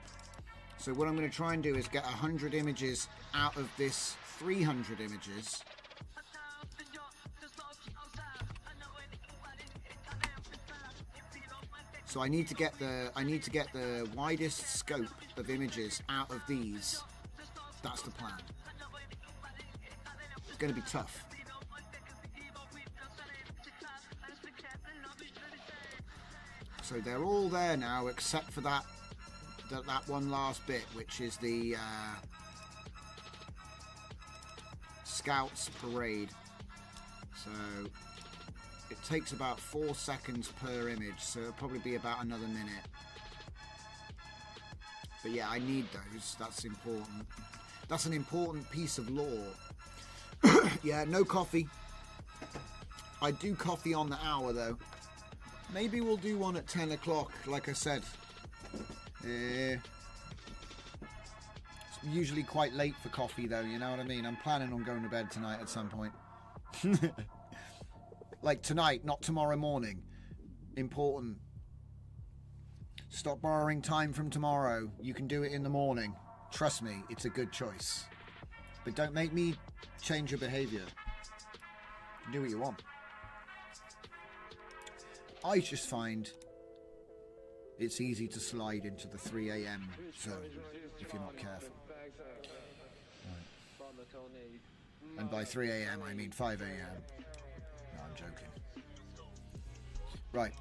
So what I'm going to try and do is get 100 images out of this 300 images. So I need to get the widest scope of images out of these. That's the plan. It's going to be tough. So they're all there now, except for that one last bit, which is the Scouts Parade. So it takes about 4 seconds per image, so it'll probably be about another minute. But yeah, I need those. That's important. That's an important piece of lore. Yeah, no coffee. I do coffee on the hour though. Maybe we'll do one at 10 o'clock, like I said. It's usually quite late for coffee though, you know what I mean? I'm planning on going to bed tonight at some point. Like tonight, not tomorrow morning. Important. Stop borrowing time from tomorrow. You can do it in the morning. Trust me, it's a good choice. But don't make me change your behaviour. Do what you want. I just find it's easy to slide into the 3 a.m. zone if you're not careful. Right. And by 3 a.m. I mean 5 a.m. No, I'm joking. Right.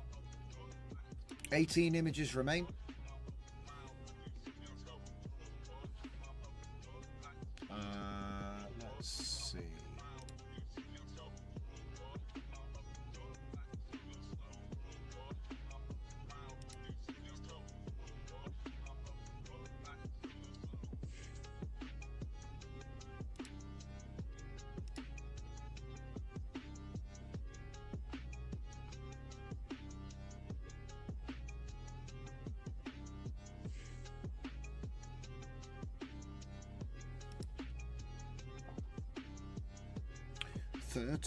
18 images remain. Let's see.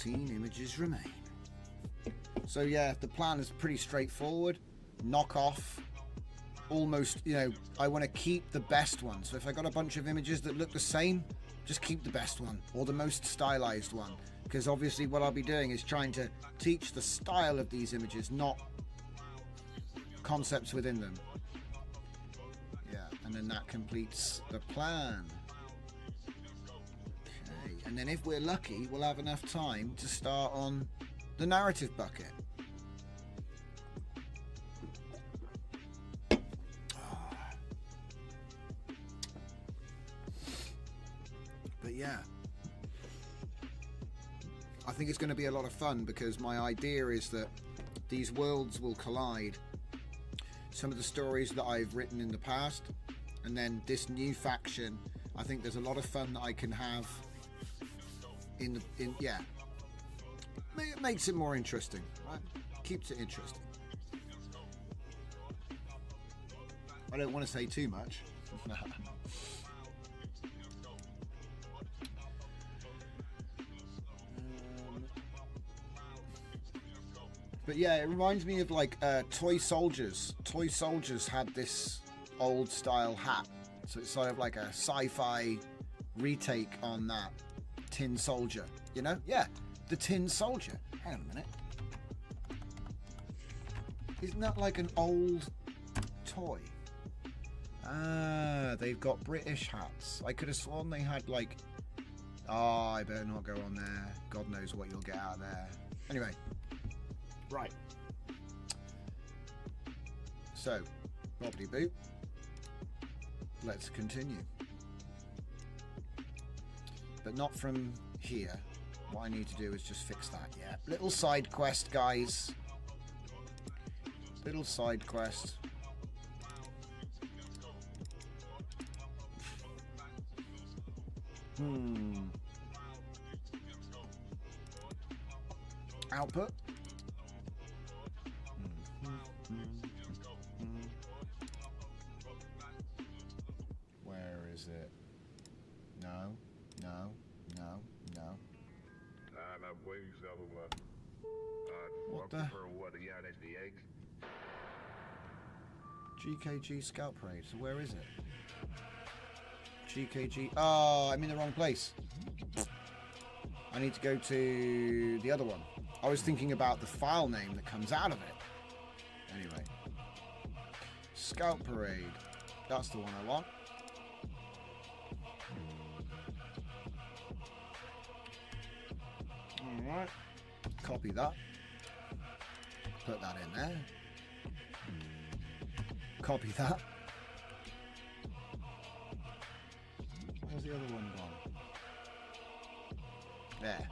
Images remain. So yeah, the plan is pretty straightforward. Knock off almost, you know, I want to keep the best one. So if I got a bunch of images that look the same, just keep the best one or the most stylized one, because obviously what I'll be doing is trying to teach the style of these images, not concepts within them. Yeah, and then that completes the plan. And then if we're lucky, we'll have enough time to start on the narrative bucket. But yeah, I think it's going to be a lot of fun because my idea is that these worlds will collide. Some of the stories that I've written in the past, and then this new faction, I think there's a lot of fun that I can have. Yeah, it makes it more interesting, right? Keeps it interesting. I don't want to say too much. But yeah, it reminds me of like Toy Soldiers. Toy Soldiers had this old style hat, so it's sort of like a sci-fi retake on that. Tin Soldier, you know? Yeah, the Tin Soldier. Hang on a minute. Isn't that like an old toy? Ah, they've got British hats. I could have sworn they had like... Oh, I better not go on there. God knows what you'll get out of there. Anyway. Right. So, bobbity boop. Let's continue. But not from here. What I need to do is just fix that. Yeah, little side quest, guys. Little side quest. Output. Where is it? No. What the? GKG Scout Parade. So where is it? GKG. Oh, I'm in the wrong place. I need to go to the other one. I was thinking about the file name that comes out of it. Anyway. Scout Parade. That's the one I want. Alright. Copy that. Put that in there. Copy that. Where's the other one gone? There.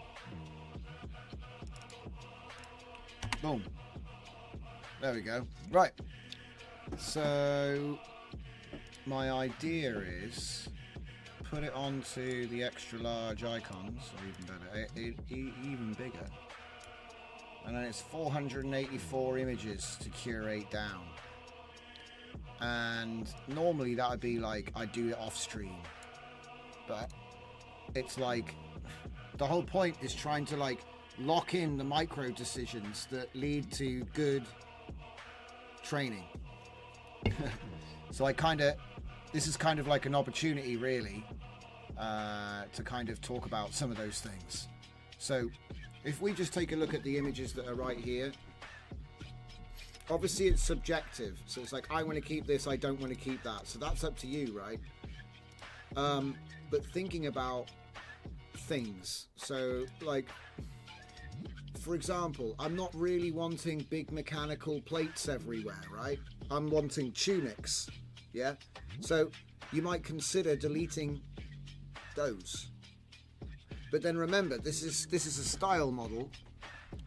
Boom. There we go. Right. So my idea is put it onto the extra large icons, or even better, even bigger. And then it's 484 images to curate down. And normally that would be like, I do it off stream. But it's like, the whole point is trying to like lock in the micro decisions that lead to good training. So this is kind of like an opportunity really to kind of talk about some of those things. So if we just take a look at the images that are right here, obviously it's subjective. So it's like, I want to keep this, I don't want to keep that. So that's up to you, right? But thinking about things. So like, for example, I'm not really wanting big mechanical plates everywhere, right? I'm wanting tunics, yeah? So you might consider deleting those. But then remember, this is a style model,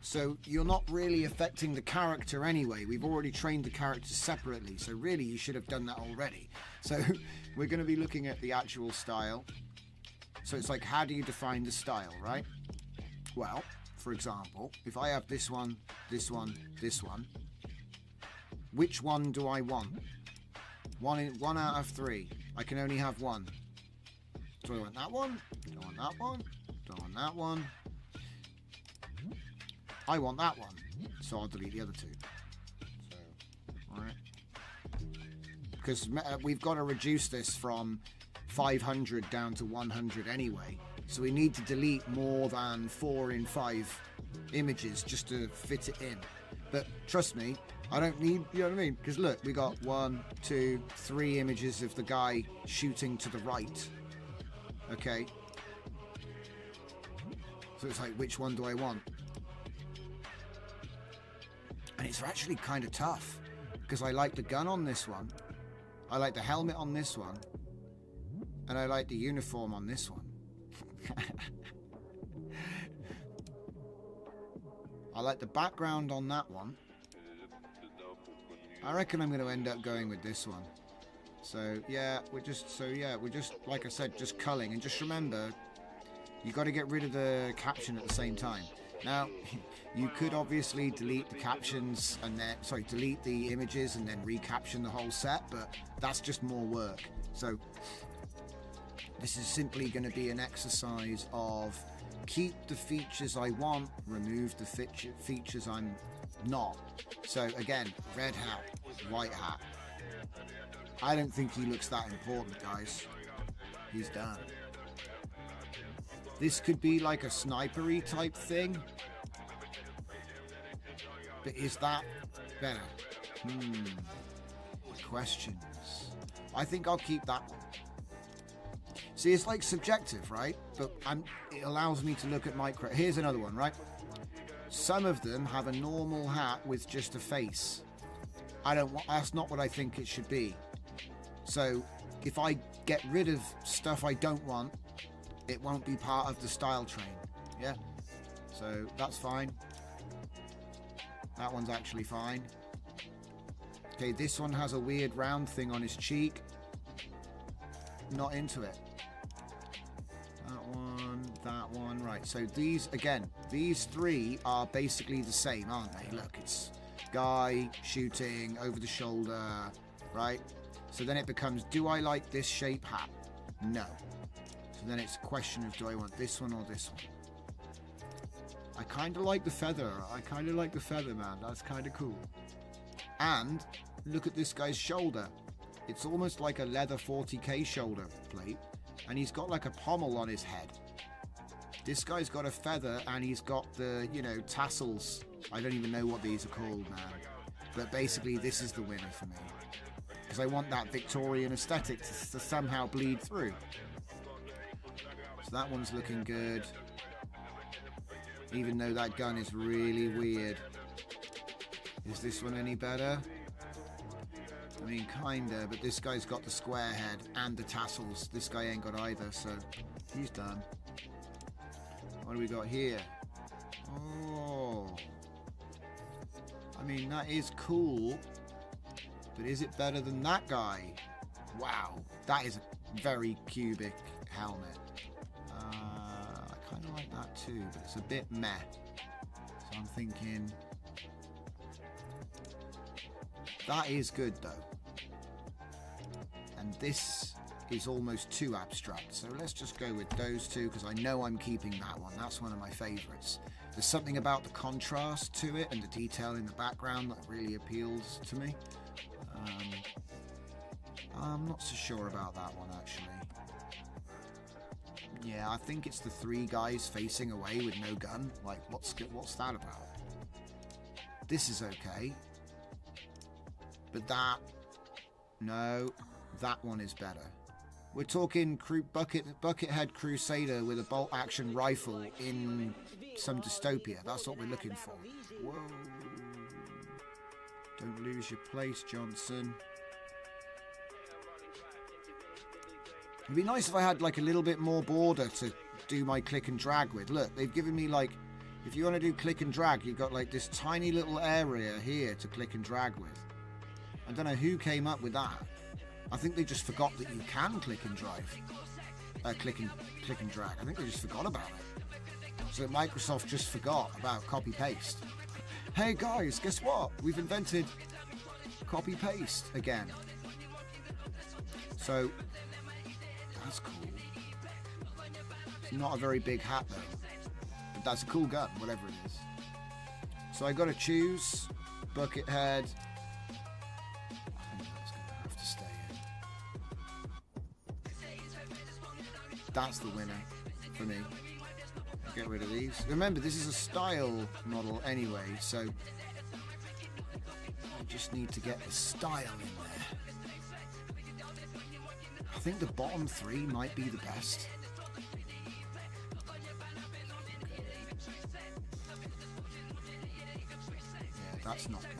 so you're not really affecting the character anyway. We've already trained the character separately, so really you should have done that already. So we're going to be looking at the actual style. So it's like, how do you define the style, right? Well, for example, if I have this one, this one, this one, which one do I want? One out of three. I can only have one. Do I want that one? Do I want that one? Do I want that one? I want that one. So I'll delete the other two. So, alright. Because we've got to reduce this from 500 down to 100 anyway. So we need to delete more than 4 in 5 images just to fit it in. But trust me, I don't need, you know what I mean? Because look, we got 1, 2, 3 images of the guy shooting to the right. Okay. So it's like, which one do I want? And it's actually kind of tough because I like the gun on this one. I like the helmet on this one. And I like the uniform on this one. I like the background on that one. I reckon I'm going to end up going with this one. So yeah, we're just like I said, just culling. And just remember, you got to get rid of the caption at the same time. Now, you could obviously delete the captions and then, delete the images and then recaption the whole set, but that's just more work. So this is simply going to be an exercise of keep the features I want, remove the features I'm not. So again, red hat, white hat. I don't think he looks that important, guys. He's done. This could be like a snipery type thing. But is that better? Questions. I think I'll keep that one. See, it's like subjective, right? But it allows me to look at micro. Here's another one, right? Some of them have a normal hat with just a face. That's not what I think it should be. So if I get rid of stuff I don't want, it won't be part of the style train. Yeah? So that's fine. That one's actually fine. Okay, this one has a weird round thing on his cheek. Not into it. right? So these, again, these three are basically the same, aren't they? Look, it's guy shooting over the shoulder, right? So then it becomes, do I like this shape hat? No. So then it's a question of, do I want this one or this one? I kind of like the feather. I kind of like the feather, man. That's kind of cool. And look at this guy's shoulder. It's almost like a leather 40k shoulder plate. And he's got like a pommel on his head. This guy's got a feather and he's got the, you know, tassels. I don't even know what these are called, man. But basically this is the winner for me. Because I want that Victorian aesthetic to somehow bleed through. So that one's looking good. Even though that gun is really weird. Is this one any better? I mean, kinda, but this guy's got the square head and the tassels. This guy ain't got either, so he's done. What do we got here? Oh. I mean, that is cool, but is it better than that guy? Wow, that is a very cubic helmet. I kind of like that too, but it's a bit meh. So I'm thinking... That is good though. And this is almost too abstract. So let's just go with those two because I know I'm keeping that one. That's one of my favorites. There's something about the contrast to it and the detail in the background that really appeals to me. I'm not so sure about that one actually. Yeah, I think it's the three guys facing away with no gun. Like, what's that about? This is okay. But that, no, that one is better. We're talking Buckethead Crusader with a bolt action rifle in some dystopia. That's what we're looking for. Whoa. Don't lose your place, Johnson. It'd be nice if I had like a little bit more border to do my click and drag with. Look, they've given me like, if you want to do click and drag, you've got like this tiny little area here to click and drag with. I don't know who came up with that. I think they just forgot that you can click and drive. Click and drag. I think they just forgot about it. So Microsoft just forgot about copy paste. Hey guys, guess what? We've invented copy paste again. So that's cool. It's not a very big hat though. But that's a cool gun, whatever it is. So I got to choose Buckethead. That's the winner for me. Get rid of these. Remember, this is a style model anyway, so I just need to get the style in there. I think the bottom three might be the best. Yeah, that's not good.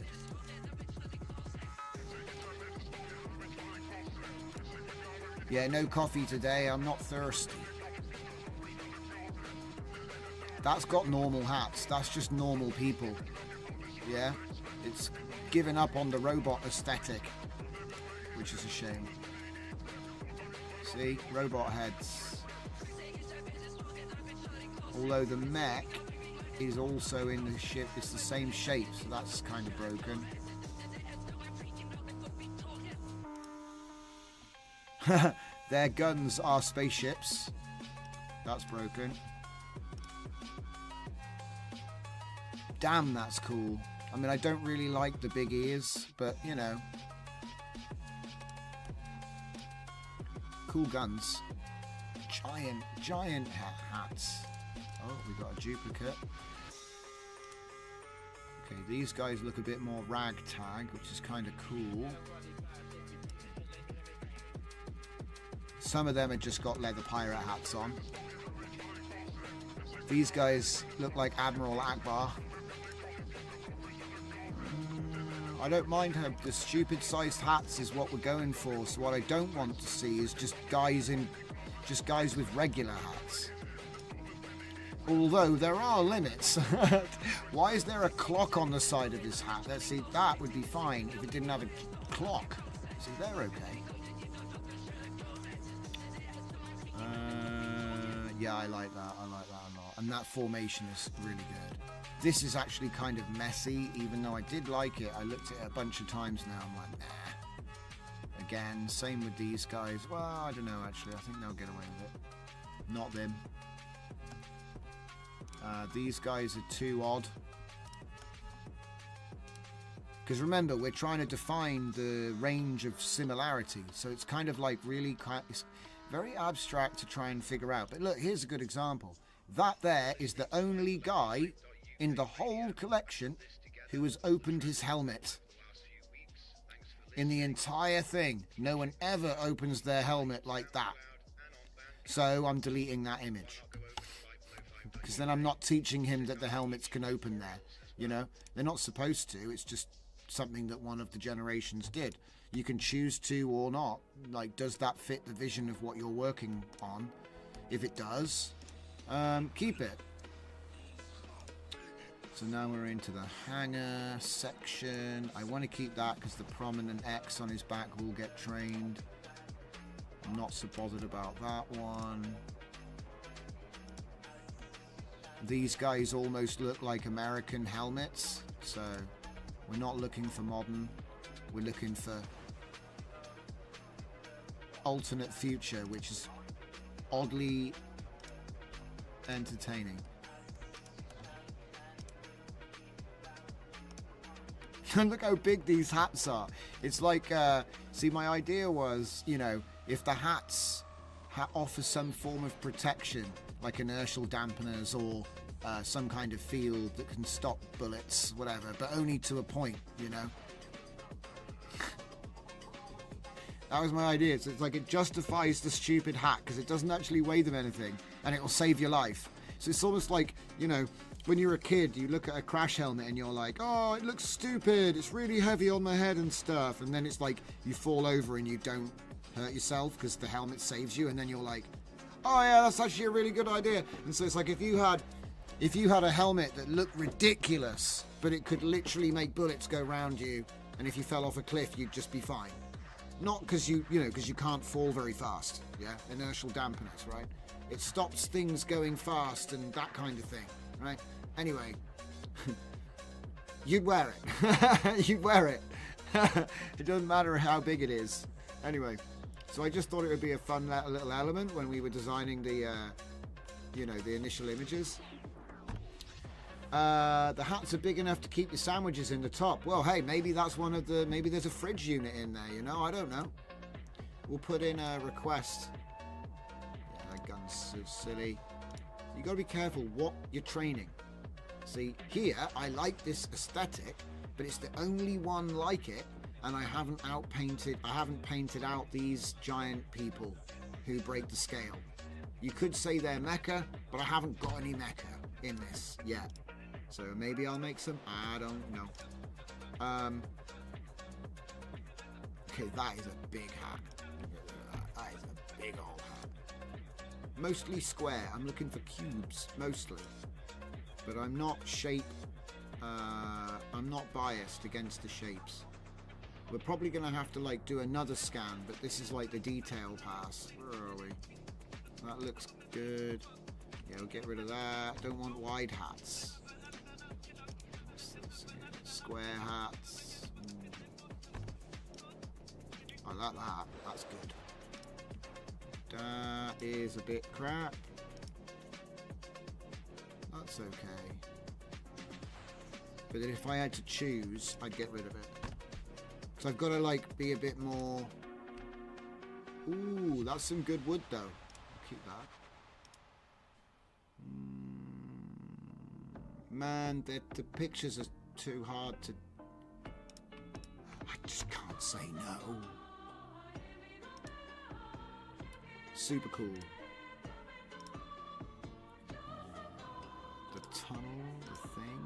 Yeah, no coffee today, I'm not thirsty. That's got normal hats, that's just normal people. Yeah, it's given up on the robot aesthetic, which is a shame. See, robot heads. Although the mech is also in the ship, it's the same shape, so that's kind of broken. Their guns are spaceships. That's broken. Damn, that's cool. I mean, I don't really like the big ears, but you know. Cool guns. Giant hats. Oh, we got a duplicate. Okay, these guys look a bit more ragtag, which is kind of cool. Some of them have just got leather pirate hats on. These guys look like Admiral Akbar. I don't mind how the stupid sized hats is what we're going for. So what I don't want to see is just guys with regular hats. Although there are limits. Why is there a clock on the side of this hat? Let's see, that would be fine if it didn't have a clock. See, they're okay. Yeah, I like that a lot. and that formation is really good. This is actually kind of messy, even though I did like it. I looked at it a bunch of times now. I'm like, nah. Again, same with these guys. Well, I don't know, actually. I think they'll get away with it. Not them. These guys are too odd. Because remember, we're trying to define the range of similarity. So it's kind of like really it's very abstract to try and figure out. But look, here's a good example. That there is the only guy in the whole collection who has opened his helmet. In the entire thing, no one ever opens their helmet like that. So I'm deleting that image. Because then I'm not teaching him that the helmets can open there. You know, they're not supposed to. It's just something that one of the generations did. You can choose to or not. Like, does that fit the vision of what you're working on? If it does, keep it. So now we're into the hangar section. I want to keep that because the prominent X on his back will get trained. I'm not so bothered about that one. These guys almost look like American helmets, so we're not looking for modern. We're looking for alternate future, which is oddly entertaining. And look how big these hats are. It's like, see, my idea was, you know, if the hats offer some form of protection, like inertial dampeners or some kind of field that can stop bullets, whatever, but only to a point, you know. That was my idea. So it's like it justifies the stupid hat because it doesn't actually weigh them anything and it will save your life. So it's almost like, you know, when you're a kid, you look at a crash helmet and you're like, oh, it looks stupid. It's really heavy on my head and stuff. And then it's like you fall over and you don't hurt yourself because the helmet saves you. And then you're like, oh yeah, that's actually a really good idea. And so it's like if you had a helmet that looked ridiculous, but it could literally make bullets go around you, and if you fell off a cliff, you'd just be fine. Not because you can't fall very fast. Yeah, inertial dampeners, right? It stops things going fast and that kind of thing, right? Anyway, you'd wear it. You'd wear it. It doesn't matter how big it is. Anyway, so I just thought it would be a fun little element when we were designing the, the initial images. The hats are big enough to keep your sandwiches in the top. Well, hey, maybe that's maybe there's a fridge unit in there, you know? I don't know. We'll put in a request. Yeah, that gun's so silly. You gotta be careful what you're training. See, here, I like this aesthetic, but it's the only one like it, and I haven't painted out these giant people who break the scale. You could say they're mecha, but I haven't got any mecha in this yet. So maybe I'll make some, I don't know. Okay, that is a big hat. That is a big old hat. Mostly square, I'm looking for cubes, mostly. But I'm not I'm not biased against the shapes. We're probably going to have to like do another scan, but this is like the detail pass. Where are we? That looks good. Yeah, we'll get rid of that. Don't want wide hats. Square hats. I like that. That's good. That is a bit crap. That's okay. But then if I had to choose, I'd get rid of it. So I've got to like be a bit more. Ooh, that's some good wood though. I'll keep that. Man, the pictures are too hard to. I just can't say no. Super cool. The tunnel, the thing.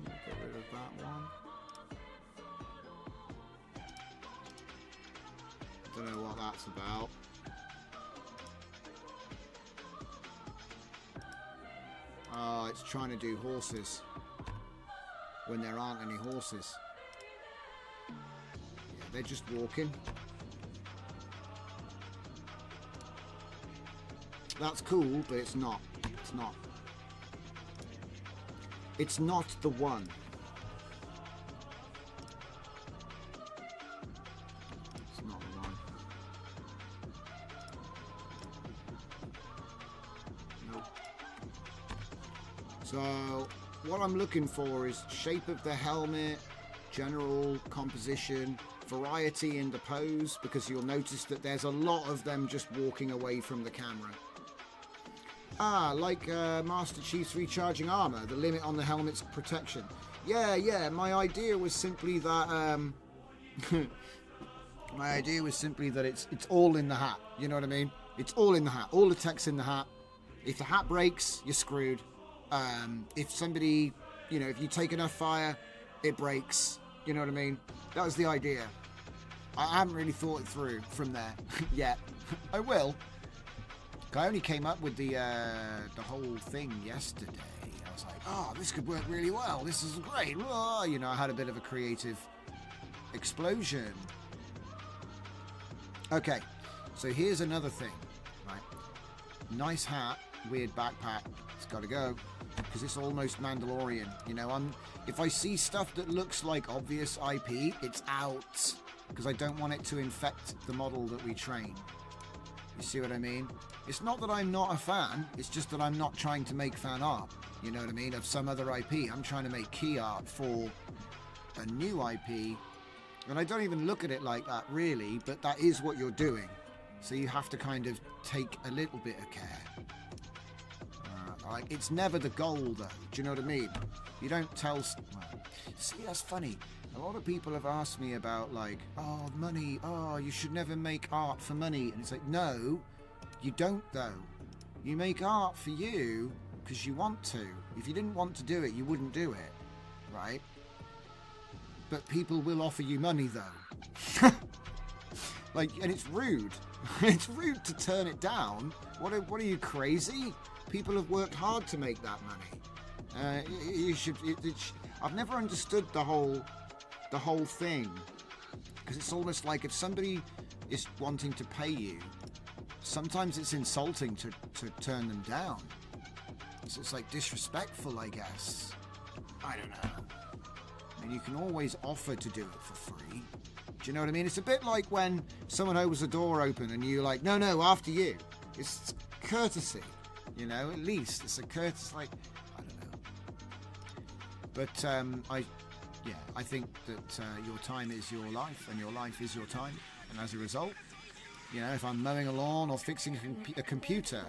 Get rid of that one. Don't know what that's about. Oh, it's trying to do horses when there aren't any horses. Yeah, they're just walking. That's cool, but it's not. It's not. It's not the one. It's not the one. Nope. So what I'm looking for is shape of the helmet, general composition, variety in the pose, because you'll notice that there's a lot of them just walking away from the camera. Ah, like Master Chief's recharging armor, the limit on the helmet's protection. Yeah, my idea was simply that it's all in the hat. You know what I mean? It's all in the hat. All the tech's in the hat. If the hat breaks, you're screwed. If somebody, if you take enough fire, it breaks. You know what I mean? That was the idea. I haven't really thought it through from there yet. I will. I only came up with the whole thing yesterday. I was like, oh, this could work really well. This is great. Oh, I had a bit of a creative explosion. Okay, so here's another thing. Right, nice hat, weird backpack. It's got to go because it's almost Mandalorian. If I see stuff that looks like obvious IP, it's out because I don't want it to infect the model that we train. You see what I mean? It's not that I'm not a fan, it's just that I'm not trying to make fan art, you know what I mean, of some other IP. I'm trying to make key art for a new IP, and I don't even look at it like that really, but that is what you're doing. So you have to kind of take a little bit of care. It's never the goal though, do you know what I mean? You don't tell... Well, see, that's funny. A lot of people have asked me about money, you should never make art for money. And it's like, no, you don't though. You make art for you because you want to. If you didn't want to do it, you wouldn't do it, right? But people will offer you money though. And it's rude. It's rude to turn it down. What are you, crazy? People have worked hard to make that money. I've never understood the whole thing, because it's almost like if somebody is wanting to pay you, sometimes it's insulting to turn them down. So it's like disrespectful, I guess. I don't know. I mean, you can always offer to do it for free. Do you know what I mean? It's a bit like when someone opens a door open and you're like, no, after you. It's courtesy, at least it's a courtesy. I don't know. But I think that your time is your life and your life is your time. And as a result, if I'm mowing a lawn or fixing a computer,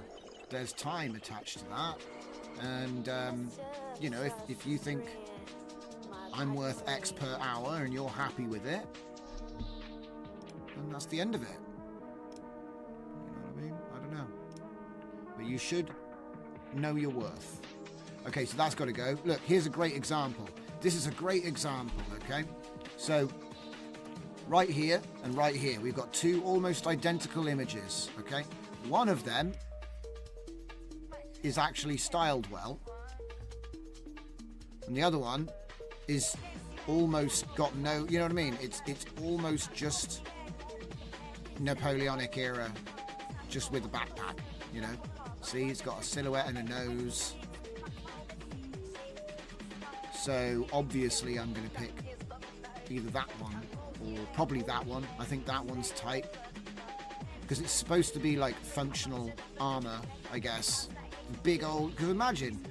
there's time attached to that. And, if you think I'm worth X per hour and you're happy with it, then that's the end of it. You know what I mean? I don't know. But you should know your worth. Okay, so that's got to go. Look, here's a great example. This is a great example, okay? So, right here and right here, we've got two almost identical images, okay? One of them is actually styled well, and the other one is almost got no, you know what I mean? It's almost just Napoleonic era, just with a backpack, See, it's got a silhouette and a nose. So obviously I'm going to pick either that one or probably that one. I think that one's tight because it's supposed to be like functional armor, I guess. Big old, because imagine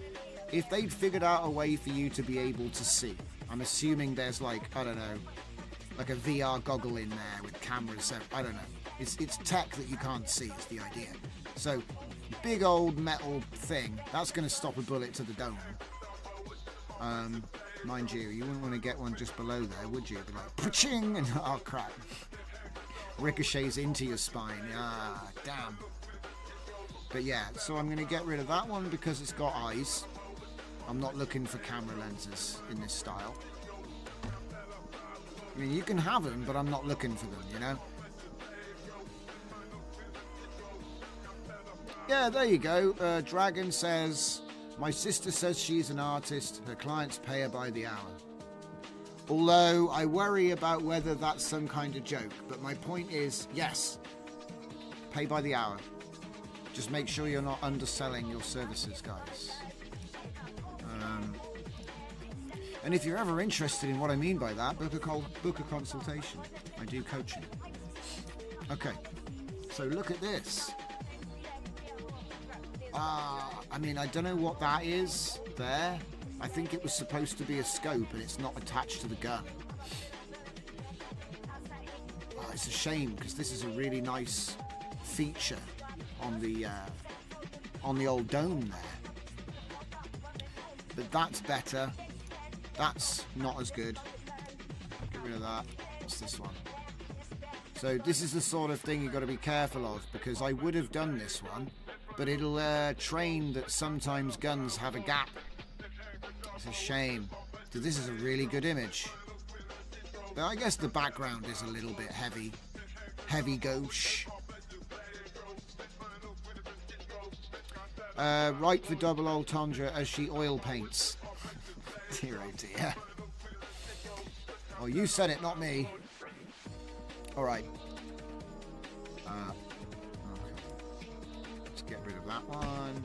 if they'd figured out a way for you to be able to see. I'm assuming there's like a VR goggle in there with cameras. I don't know. It's tech that you can't see is the idea. So big old metal thing that's going to stop a bullet to the dome. Mind you wouldn't want to get one just below there, would you? Be like, pa-ching, and oh crap, ricochets into your spine. Ah, damn. But yeah, so I'm going to get rid of that one because it's got eyes. I'm not looking for camera lenses in this style. I mean, you can have them, but I'm not looking for them, Yeah, there you go. Dragon says, my sister says she's an artist. Her clients pay her by the hour. Although I worry about whether that's some kind of joke. But my point is, yes, pay by the hour. Just make sure you're not underselling your services, guys. And if you're ever interested in what I mean by that, book a consultation. I do coaching. Okay, so look at this. I mean, I don't know what that is there. I think it was supposed to be a scope and it's not attached to the gun. Oh, it's a shame because this is a really nice feature on the old dome there. But that's better. That's not as good. Get rid of that. What's this one? So this is the sort of thing you've got to be careful of, because I would have done this one, but it'll train that sometimes guns have a gap. It's a shame. So this is a really good image. But I guess the background is a little bit heavy. Heavy gauche. Right for double entendre as she oil paints. Dear oh dear. Oh, you said it, not me. Alright. Okay. Let's get rid of that one.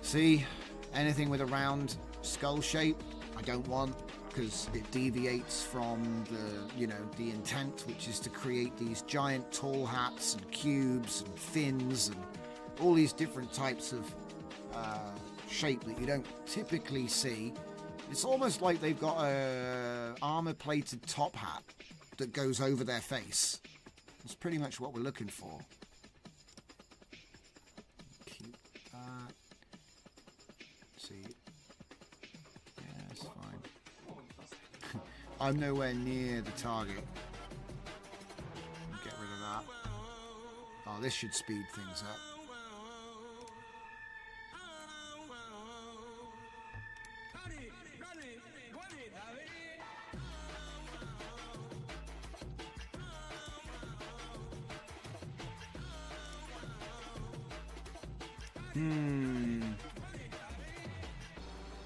See? Anything with a round skull shape, I don't want, because it deviates from the intent, which is to create these giant tall hats and cubes and fins and all these different types of shape that you don't typically see. It's almost like they've got a armor-plated top hat that goes over their face. That's pretty much what we're looking for. Keep that. See. Yeah, it's fine. I'm nowhere near the target. Get rid of that. Oh, this should speed things up.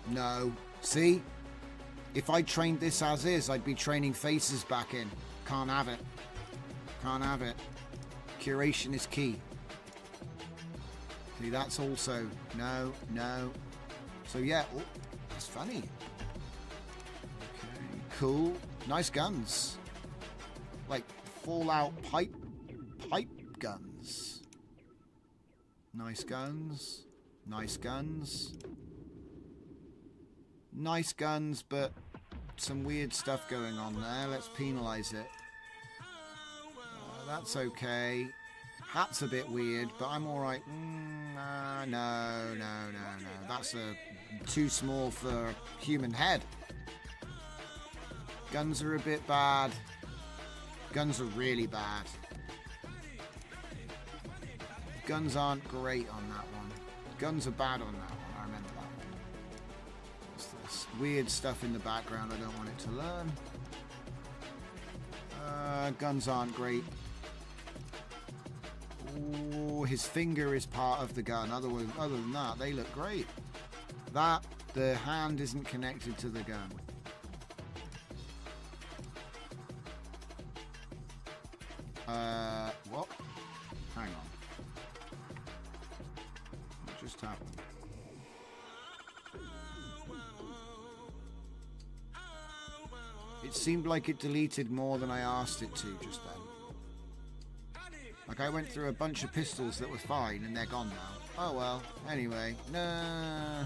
No. See? If I trained this as is, I'd be training faces back in. Can't have it. Can't have it. Curation is key. See, that's also... No, no. So, yeah. Oh, that's funny. Okay, cool. Nice guns. Like, Fallout pipe guns. Nice guns. Nice guns. Nice guns, but some weird stuff going on there. Let's penalise it. That's okay. Hat's a bit weird, but I'm alright. No. That's too small for a human head. Guns are a bit bad. Guns are really bad. Guns aren't great on that one. Guns are bad on that one. I remember that one. What's this? Weird stuff in the background I don't want it to learn. Guns aren't great. Ooh, his finger is part of the gun. Other than that, they look great. The hand isn't connected to the gun. What? Hang on. What just happened? It seemed like it deleted more than I asked it to just then. Like I went through a bunch of pistols that were fine and they're gone now. Oh well, anyway. No.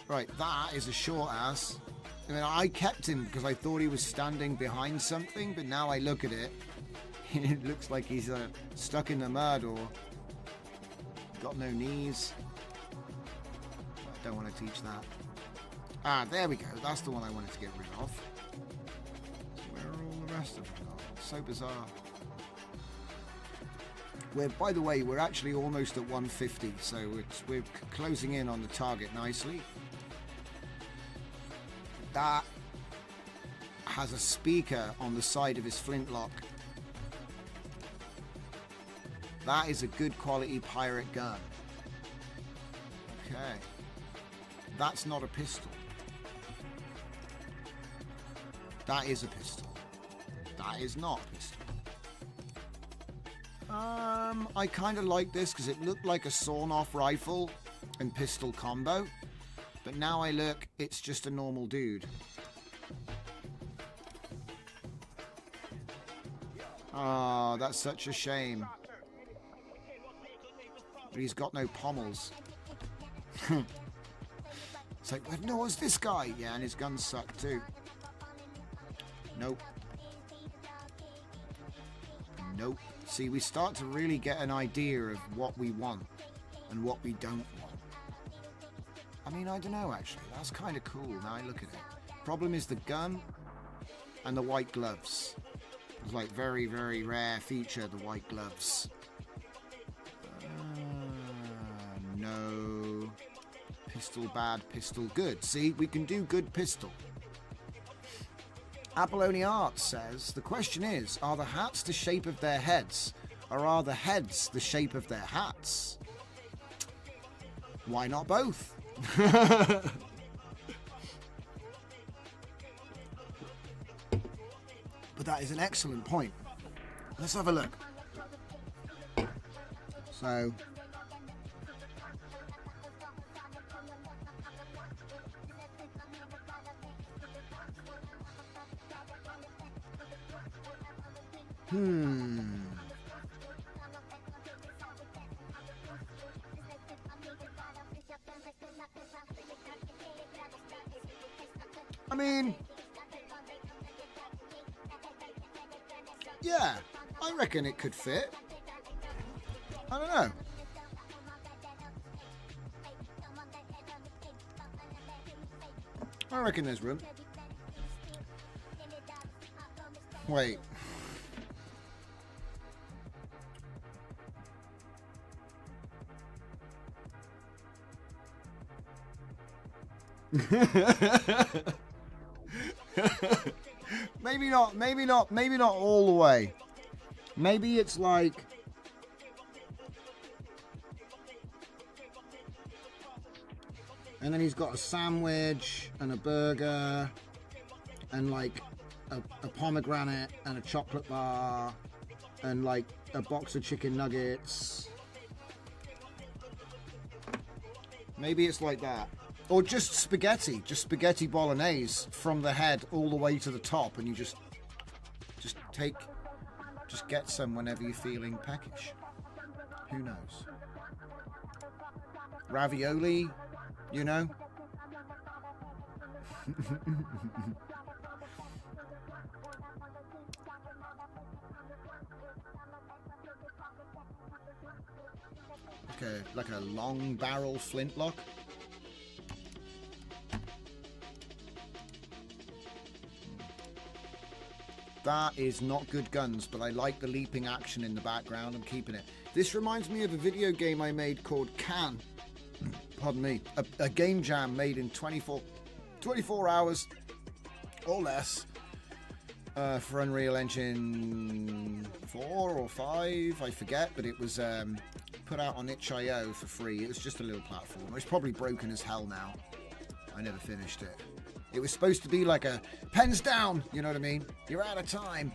Right, that is a short ass. I mean, I kept him because I thought he was standing behind something, but now I look at it, it looks like he's stuck in the mud or got no knees. I don't want to teach that. Ah, there we go. That's the one I wanted to get rid of. So where are all the rest of them gone? So bizarre. By the way, we're actually almost at 150, so we're closing in on the target nicely. That has a speaker on the side of his flintlock. That is a good quality pirate gun. Okay. That's not a pistol. That is a pistol. That is not a pistol. I kind of like this because it looked like a sawn-off rifle and pistol combo. But now I look, it's just a normal dude. Oh, that's such a shame. But he's got no pommels. It's like, no, what's this guy? Yeah, and his guns suck too. Nope. Nope. See, we start to really get an idea of what we want and what we don't want. I mean, I don't know, actually. That's kind of cool now I look at it. Problem is the gun and the white gloves. It's like very, very rare feature, the white gloves. No. Pistol bad, pistol good. See, we can do good pistol. Apolloni Art says, the question is, are the hats the shape of their heads? Or are the heads the shape of their hats? Why not both? But that is an excellent point. Let's have a look. So, I mean, yeah, I reckon it could fit. I don't know. I reckon there's room. Wait. maybe not all the way. Maybe it's like and then he's got a sandwich and a burger and like a pomegranate and a chocolate bar and like a box of chicken nuggets. Maybe it's like that. Or just spaghetti bolognese from the head all the way to the top, and you just get some whenever you're feeling peckish. Who knows? Ravioli, you know? like a long barrel flintlock. That is not good guns, but I like the leaping action in the background. I'm keeping it. This reminds me of a video game I made called Can. Pardon me. A game jam made in 24 hours or less for Unreal Engine 4 or 5, I forget, but it was put out on itch.io for free. It was just a little platform. It's probably broken as hell now. I never finished it. It was supposed to be like a pens down, you know what I mean? You're out of time.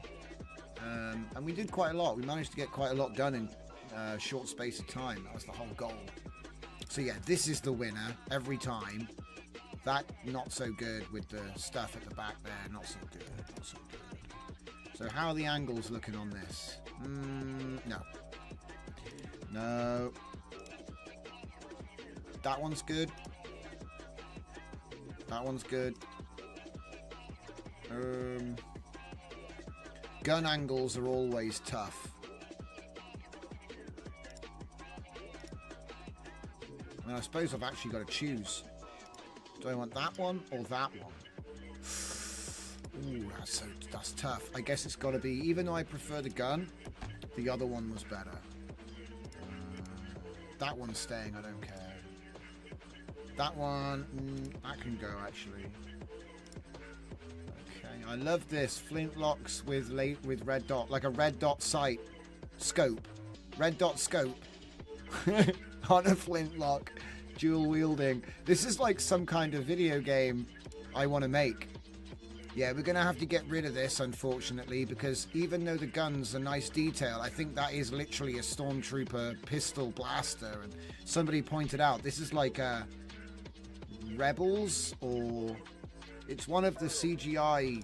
And we did quite a lot. We managed to get quite a lot done in a short space of time. That was the whole goal. So yeah, this is the winner every time. That not so good with the stuff at the back there. Not so good. Not so good. So how are the angles looking on this? No. No. That one's good. That one's good. Gun angles are always tough. I mean, I suppose I've actually got to choose. Do I want that one or that one? Ooh, that's tough. I guess it's got to be, even though I prefer the gun, the other one was better. That one's staying, I don't care. That one, that can go actually. Okay, I love this flintlocks with red dot, like a red dot sight scope, red dot scope on a flintlock, dual wielding. This is like some kind of video game I want to make. Yeah, we're gonna have to get rid of this unfortunately, because even though the gun's a nice detail, I think that is literally a stormtrooper pistol blaster. And somebody pointed out this is like a Rebels, or it's one of the CGI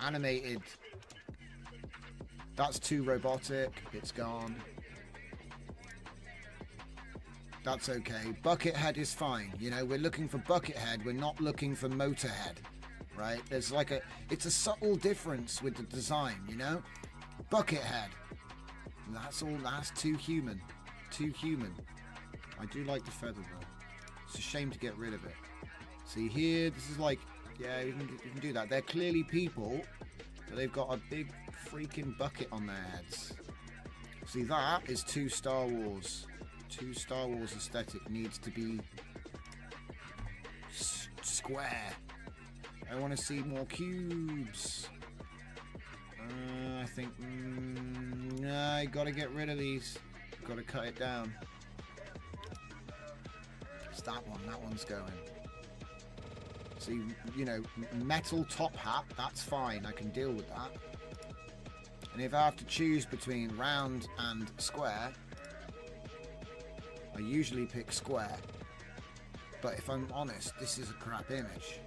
animated. That's too robotic. It's gone. That's okay. Buckethead is fine. You know, we're looking for Buckethead. We're not looking for Motorhead, right? There's like it's a subtle difference with the design, you know? Buckethead. That's all. That's too human. Too human. I do like the feather though. It's a shame to get rid of it. See here, this is like, yeah, you can do that. They're clearly people, but they've got a big freaking bucket on their heads. See, that is too Star Wars. Too Star Wars aesthetic. Needs to be square. I want to see more cubes. I think I gotta get rid of these. Gotta cut it down. It's that one. That one's going. See, you know, metal top hat. That's fine. I can deal with that. And if I have to choose between round and square, I usually pick square. But if I'm honest, this is a crap image.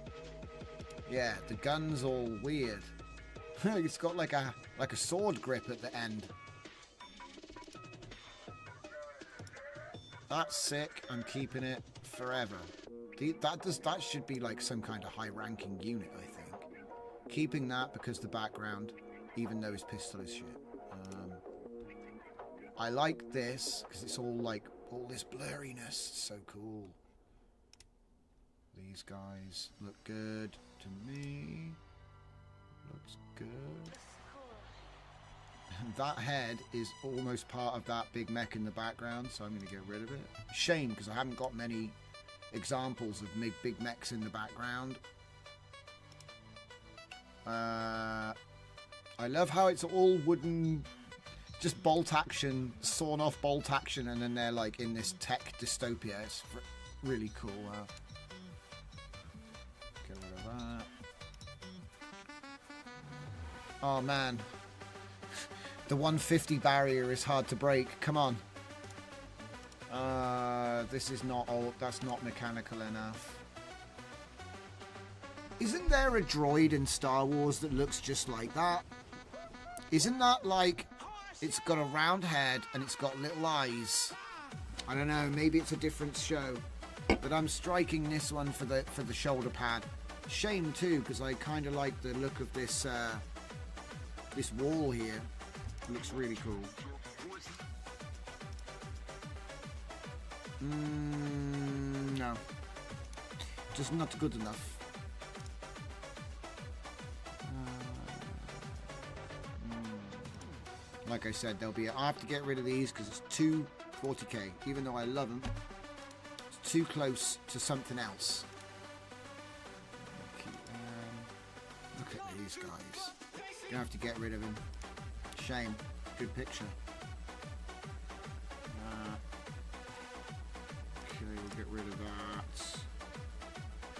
Yeah, the gun's all weird. It's got like a sword grip at the end. That's sick. I'm keeping it forever. That should be like some kind of high-ranking unit, I think. Keeping that because the background, even though his pistol is shit. I like this because it's all like all this blurriness. It's so cool. These guys look good to me. Looks good. And that head is almost part of that big mech in the background, so I'm going to get rid of it. Shame, because I haven't got many examples of big mechs in the background. I love how it's all wooden, just bolt action, sawn off bolt action, and then they're like in this tech dystopia. It's really cool. Get rid of that. Oh man, the 150 barrier is hard to break. Come on. This is not old. That's not mechanical enough. Isn't there a droid in Star Wars that looks just like that? Isn't that like, it's got a round head and it's got little eyes? I don't know. Maybe it's a different show, but I'm striking this one for the shoulder pad. Shame too, because I kind of like the look of this this wall here. It looks really cool. No, just not good enough. Like I said, there'll be. I have to get rid of these because it's too 40k. Even though I love them, it's too close to something else. Look at these guys. You have to get rid of him. Shame. Good picture. Okay, we'll get rid of that,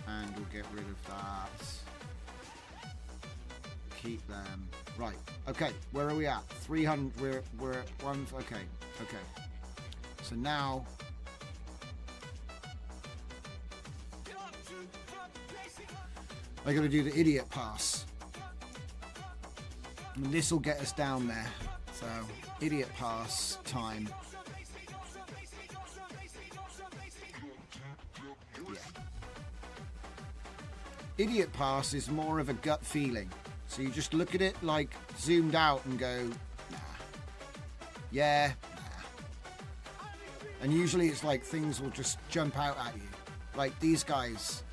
and we'll get rid of that. Keep them. Right. Okay. Where are we at? 300. We're at one. Okay. Okay. So now. I got to do the idiot pass. And this will get us down there. So, idiot pass time. Yeah. Idiot pass is more of a gut feeling. So you just look at it like zoomed out and go, nah. Yeah, nah. And usually it's like things will just jump out at you. Like these guys.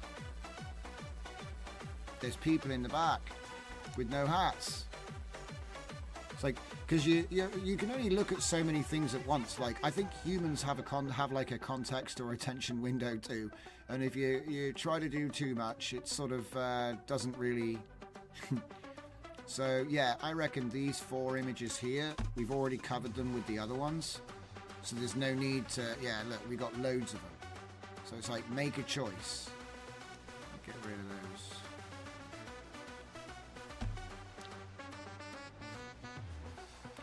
There's people in the back with no hats. It's like, because you can only look at so many things at once. Like I think humans have like a context or attention window too, and if you try to do too much, it sort of doesn't really. So yeah, I reckon these 4 images here, we've already covered them with the other ones, so there's no need to. Yeah, look, we got loads of them. So it's like make a choice. Get rid of those.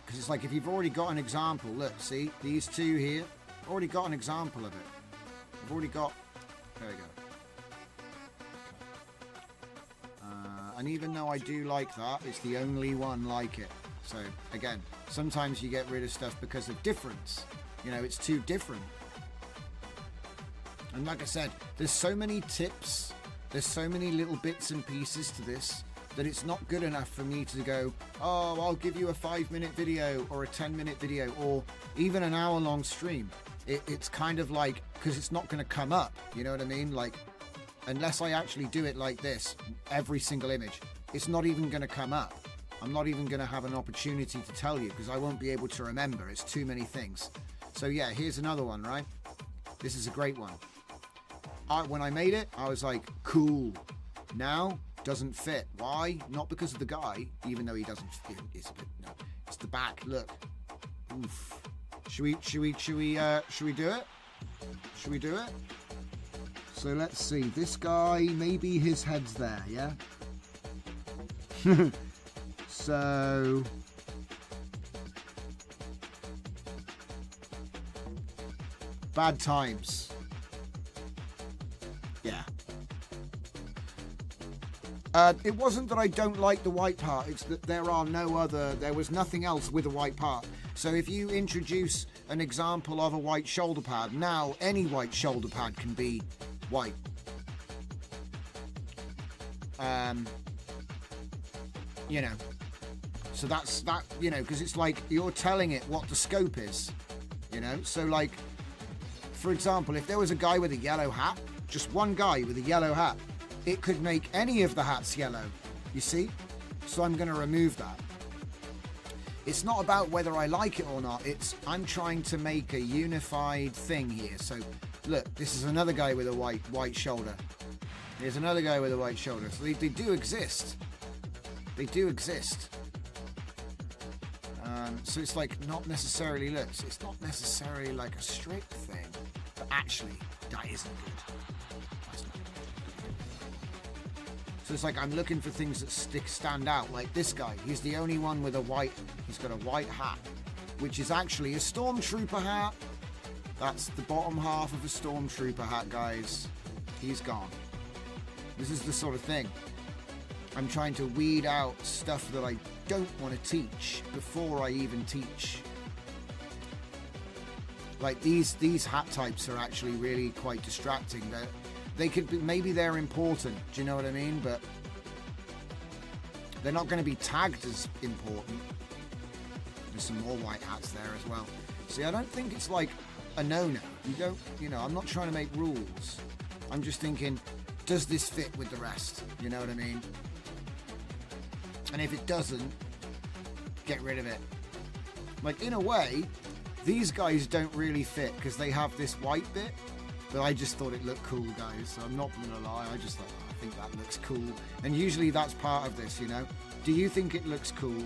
Because it's like if you've already got an example, look, see these 2 here, already got an example of it. I've already got, there we go. And even though I do like that, it's the only one like it. So again, sometimes you get rid of stuff because of difference. You know, it's too different. And like I said, there's so many tips, there's so many little bits and pieces to this that it's not good enough for me to go, oh, I'll give you a 5-minute video or a 10-minute video or even an hour-long stream. It's kind of like, because it's not going to come up, you know what I mean? Like, unless I actually do it like this, every single image, it's not even going to come up. I'm not even going to have an opportunity to tell you because I won't be able to remember. It's too many things. So yeah, here's another one, right? This is a great one. When I made it, I was like, cool. Now, doesn't fit. Why? Not because of the guy, even though he doesn't fit. It's a bit, no. It's the back. Look. Oof. Should we do it? Should we do it? So let's see. This guy, maybe his head's there, yeah? So bad times. Yeah. It wasn't that I don't like the white part, it's that there was nothing else with a white part. So if you introduce an example of a white shoulder pad, now any white shoulder pad can be white. You know, so that's that, you know, because it's like you're telling it what the scope is, you know. So like, for example, if there was a guy with a yellow hat, just one guy with a yellow hat, it could make any of the hats yellow, you see? So I'm going to remove that. It's not about whether I like it or not, it's I'm trying to make a unified thing here. So look, this is another guy with a white shoulder. Here's another guy with a white shoulder. So they do exist. They do exist. So it's like not necessarily looks. It's not necessarily like a strict thing, but actually that isn't good. That's not good. So it's like I'm looking for things that stand out. Like this guy, he's the only one with a white. He's got a white hat, which is actually a stormtrooper hat. That's the bottom half of a stormtrooper hat, guys. He's gone. This is the sort of thing. I'm trying to weed out stuff that I don't want to teach before I even teach. Like these hat types are actually really quite distracting. They could be, maybe they're important, do you know what I mean? But they're not going to be tagged as important. There's some more white hats there as well. See, I don't think it's like a no-no. You know, I'm not trying to make rules. I'm just thinking, does this fit with the rest? You know what I mean? And if it doesn't, get rid of it. Like, in a way, these guys don't really fit because they have this white bit, but I just thought it looked cool, guys. So I'm not gonna lie, I just thought, oh, I think that looks cool. And usually that's part of this, you know? Do you think it looks cool?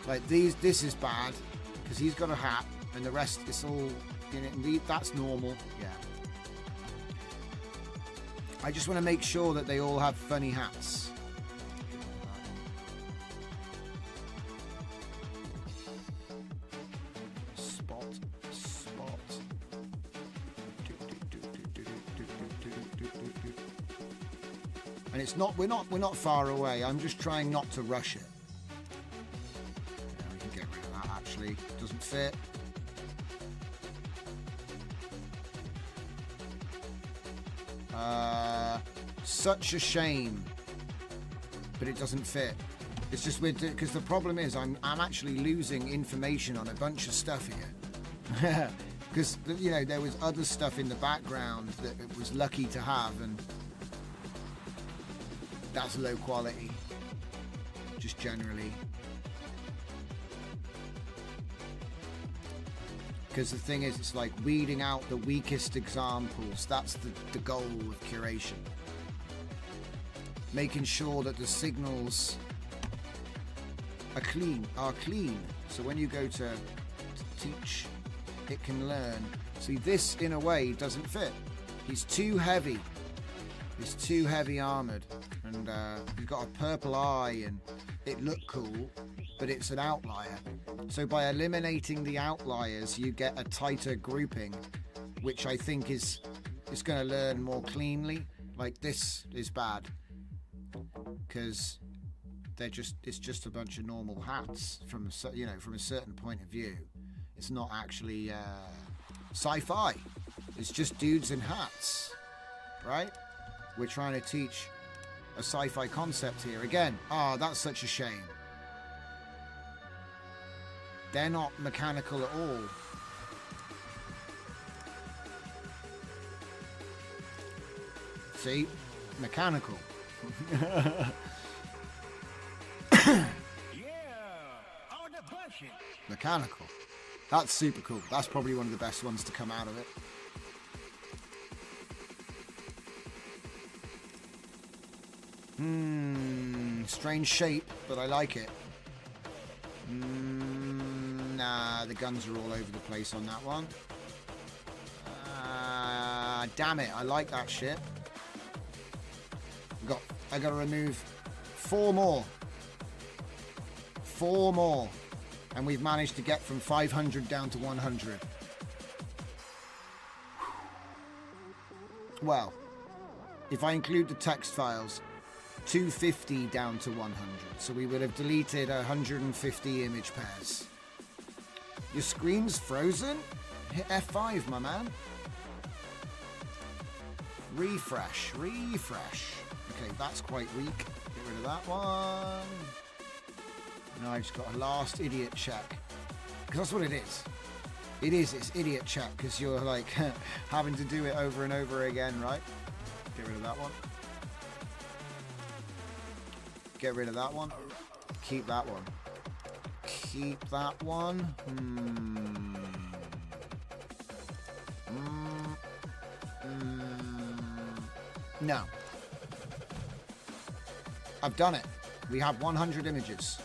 Like this is bad because he's got a hat and the rest is all in it. And that's normal, yeah. I just want to make sure that they all have funny hats. And it's not, we're not far away. I'm just trying not to rush it. Yeah, we can get rid of that actually. It doesn't fit. Such a shame. But it doesn't fit. It's just weird because the problem is I'm actually losing information on a bunch of stuff here. Because, you know, there was other stuff in the background that it was lucky to have, and that's low quality, just generally. Because the thing is, it's like weeding out the weakest examples. That's the goal of curation. Making sure that the signals are clean. So when you go to teach, it can learn. See, this in a way doesn't fit. He's too heavy. He's too heavy armored. And he's got a purple eye and it looked cool, but it's an outlier. So by eliminating the outliers, you get a tighter grouping, which I think is going to learn more cleanly. Like this is bad. because it's just a bunch of normal hats from from a certain point of view. It's not actually sci-fi. It's just dudes in hats, right? We're trying to teach a sci-fi concept here. Again, that's such a shame. They're not mechanical at all. See? Mechanical. Mechanical. That's super cool. That's probably one of the best ones to come out of it. Strange shape, but I like it. Nah, the guns are all over the place on that one. Damn it, I like that shit. I got to remove 4 more. 4 more. And we've managed to get from 500 down to 100. Well, if I include the text files, 250 down to 100. So we would have deleted 150 image pairs. Your screen's frozen? Hit F5, my man. Refresh. Okay, that's quite weak. Get rid of that one. Now I've just got a last idiot check. Because that's what it is. It's idiot check, because you're like having to do it over and over again, right? Get rid of that one. Get rid of that one. Keep that one. Keep that one. No. I've done it. We have 100 images.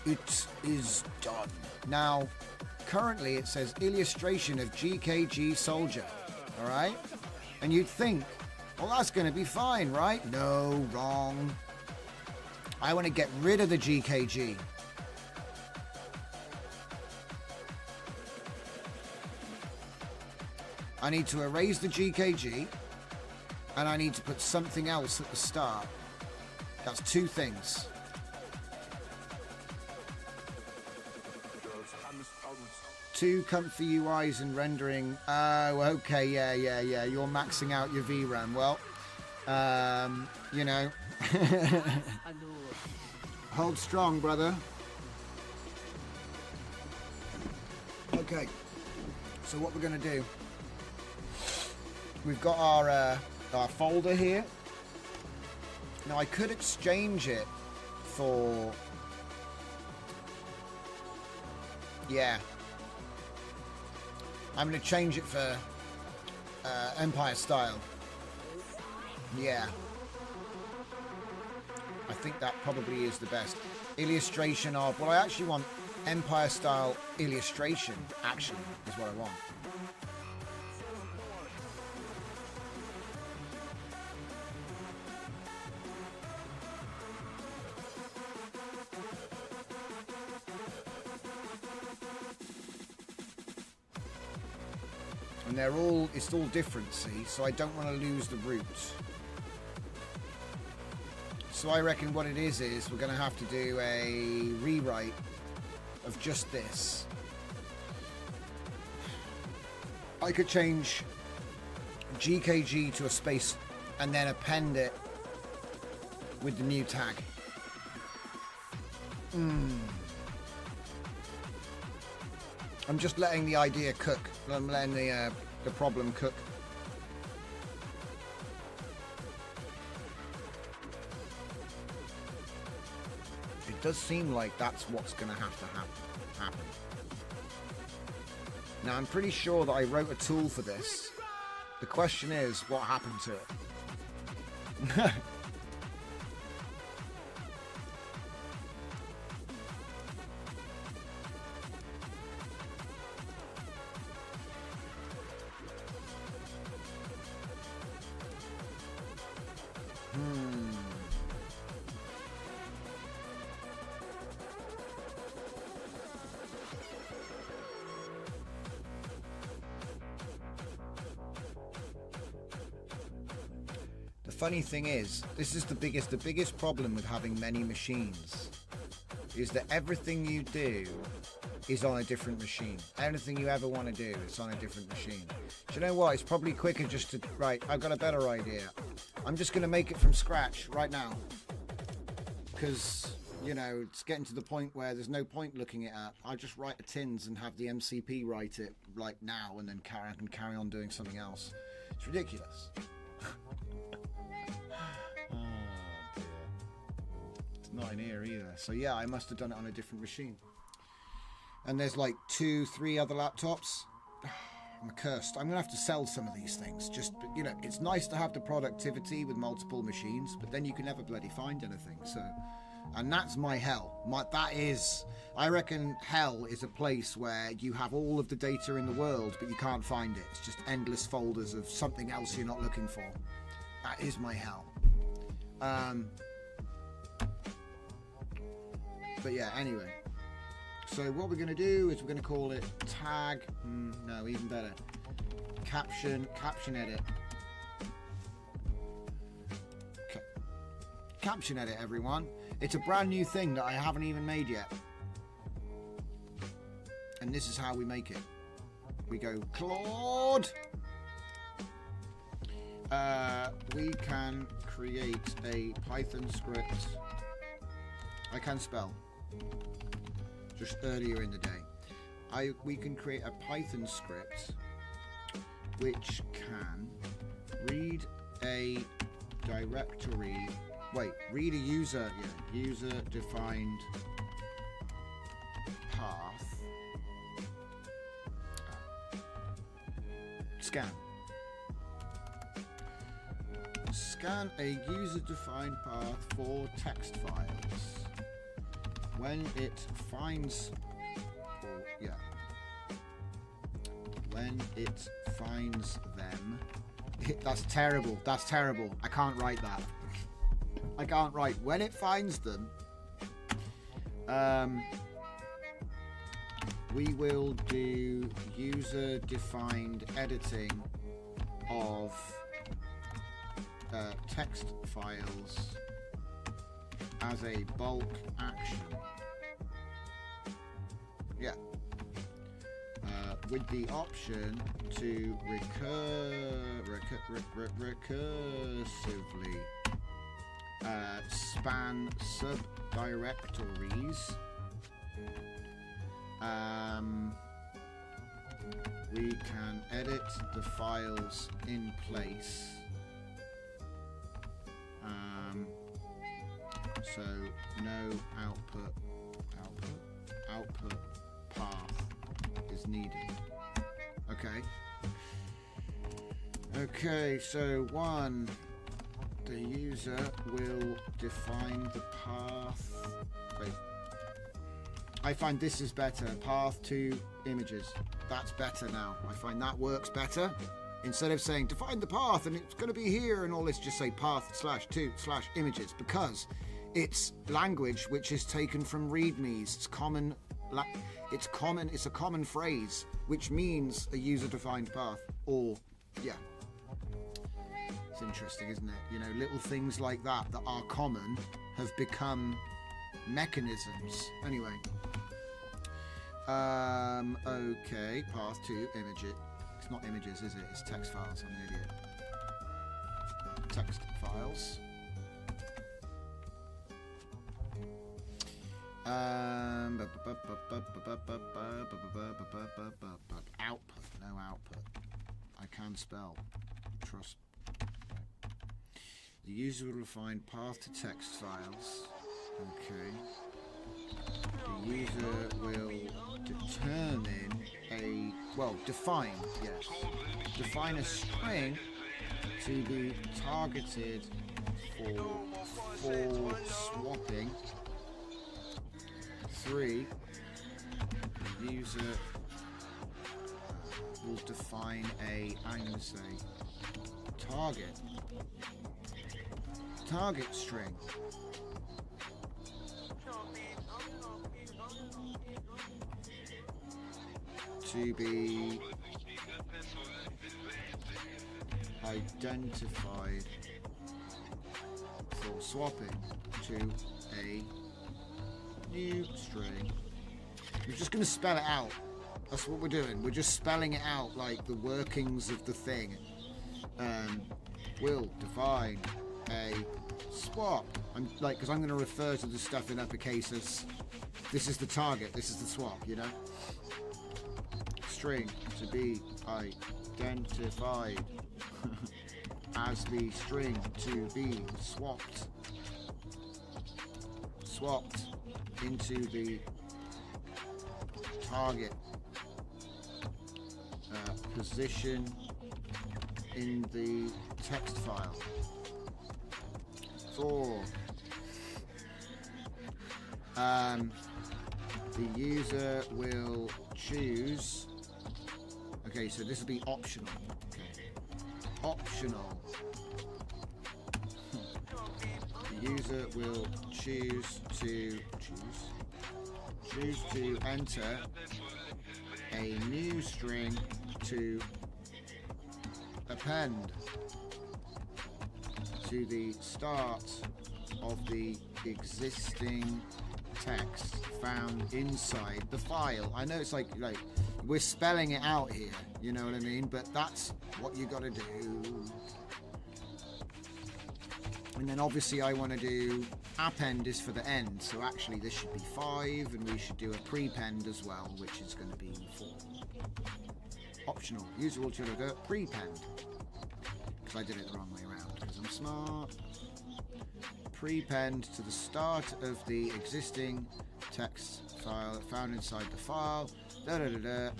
It is done. Now, currently it says illustration of GKG soldier. Alright? And you'd think, well, that's going to be fine, right? No, wrong. I want to get rid of the GKG. I need to erase the GKG, and I need to put something else at the start. That's 2 things. Two comfy UIs and rendering. Oh, okay, yeah. You're maxing out your VRAM. Well, you know. Hold strong, brother. Okay, so what we're going to do, we've got our folder here. Now, I could exchange it for... Yeah. I'm going to change it for Empire style. Yeah. I think that probably is the best. Illustration of... Well, I actually want Empire style illustration, actually, is what I want. And they're all, it's all different, see, so I don't want to lose the roots. So I reckon what it is we're going to have to do a rewrite of just this. I could change GKG to a space and then append it with the new tag. I'm just letting the idea cook. I'm letting the problem cook. It does seem like that's what's going to have to happen. Now, I'm pretty sure that I wrote a tool for this. The question is, what happened to it? The funny thing is, this is the biggest problem with having many machines, is that everything you do is on a different machine. Anything you ever want to do is on a different machine. Do you know what? It's probably quicker just to, right, I've got a better idea. I'm just going to make it from scratch right now. Because, you know, it's getting to the point where there's no point looking it at. I just write a tins and have the MCP write it like now and then carry on doing something else. It's ridiculous. Oh dear. It's not in here either. So yeah, I must have done it on a different machine. And there's like 2-3 other laptops. I'm cursed. I'm gonna have to sell some of these things. Just, you know, it's nice to have the productivity with multiple machines, but then you can never bloody find anything. So, and that's my hell. That is, I reckon hell is a place where you have all of the data in the world, but you can't find it. It's just endless folders of something else you're not looking for. That is my hell. But yeah, anyway. So what we're going to do is we're going to call it tag, no, even better, caption edit. Caption edit, everyone. It's a brand new thing that I haven't even made yet. And this is how we make it. We go Claude. We can create a Python script. I can spell. Just earlier in the day, we can create a Python script which can read a directory. Wait, read a user-defined path. Scan a user-defined path for text files. When it finds, when it finds them, that's terrible. That's terrible. I can't write that. I can't write. When it finds them, we will do user-defined editing of text files as a bulk action. Yeah. With the option to recursively span subdirectories. We can edit the files in place. So no output path is needed. Okay, so the user will define the path. Wait, I find this is better. Path to images. That's better now. I find that works better. Instead of saying define the path and it's going to be here and all this, just say path/to/images, because it's language which is taken from readmes. It's a common phrase which means a user-defined path. Or yeah, it's interesting, isn't it? You know, little things like that are common have become mechanisms. Anyway, okay, path to images. It's not images, is it? It's text files. I'm an idiot. Text files. Output. No output. I can spell. Trust. The user will find path to text files. Okay. The user will define a string to be targeted for swapping. 3, the user will define I'm going to say target string. To be identified for swapping to a new string. We're just going to spell it out. That's what we're doing. We're just spelling it out, like the workings of the thing. Will define a swap. Because I'm going to refer to the stuff in uppercase as this is the target, this is the swap, you know? String to be identified as the string to be swapped into the target position in the text file. 4. The user will choose. Okay, so this will be optional. Okay. Optional. The user will choose to enter a new string to append to the start of the existing text found inside the file. I know it's like we're spelling it out here, you know what I mean? But that's what you gotta do. And then obviously I want to do append is for the end, so actually this should be 5, and we should do a prepend as well, which is going to be 4. Optional. User will do a prepend. Because I did it the wrong way around, because I'm smart. Prepend to the start of the existing text file found inside the file.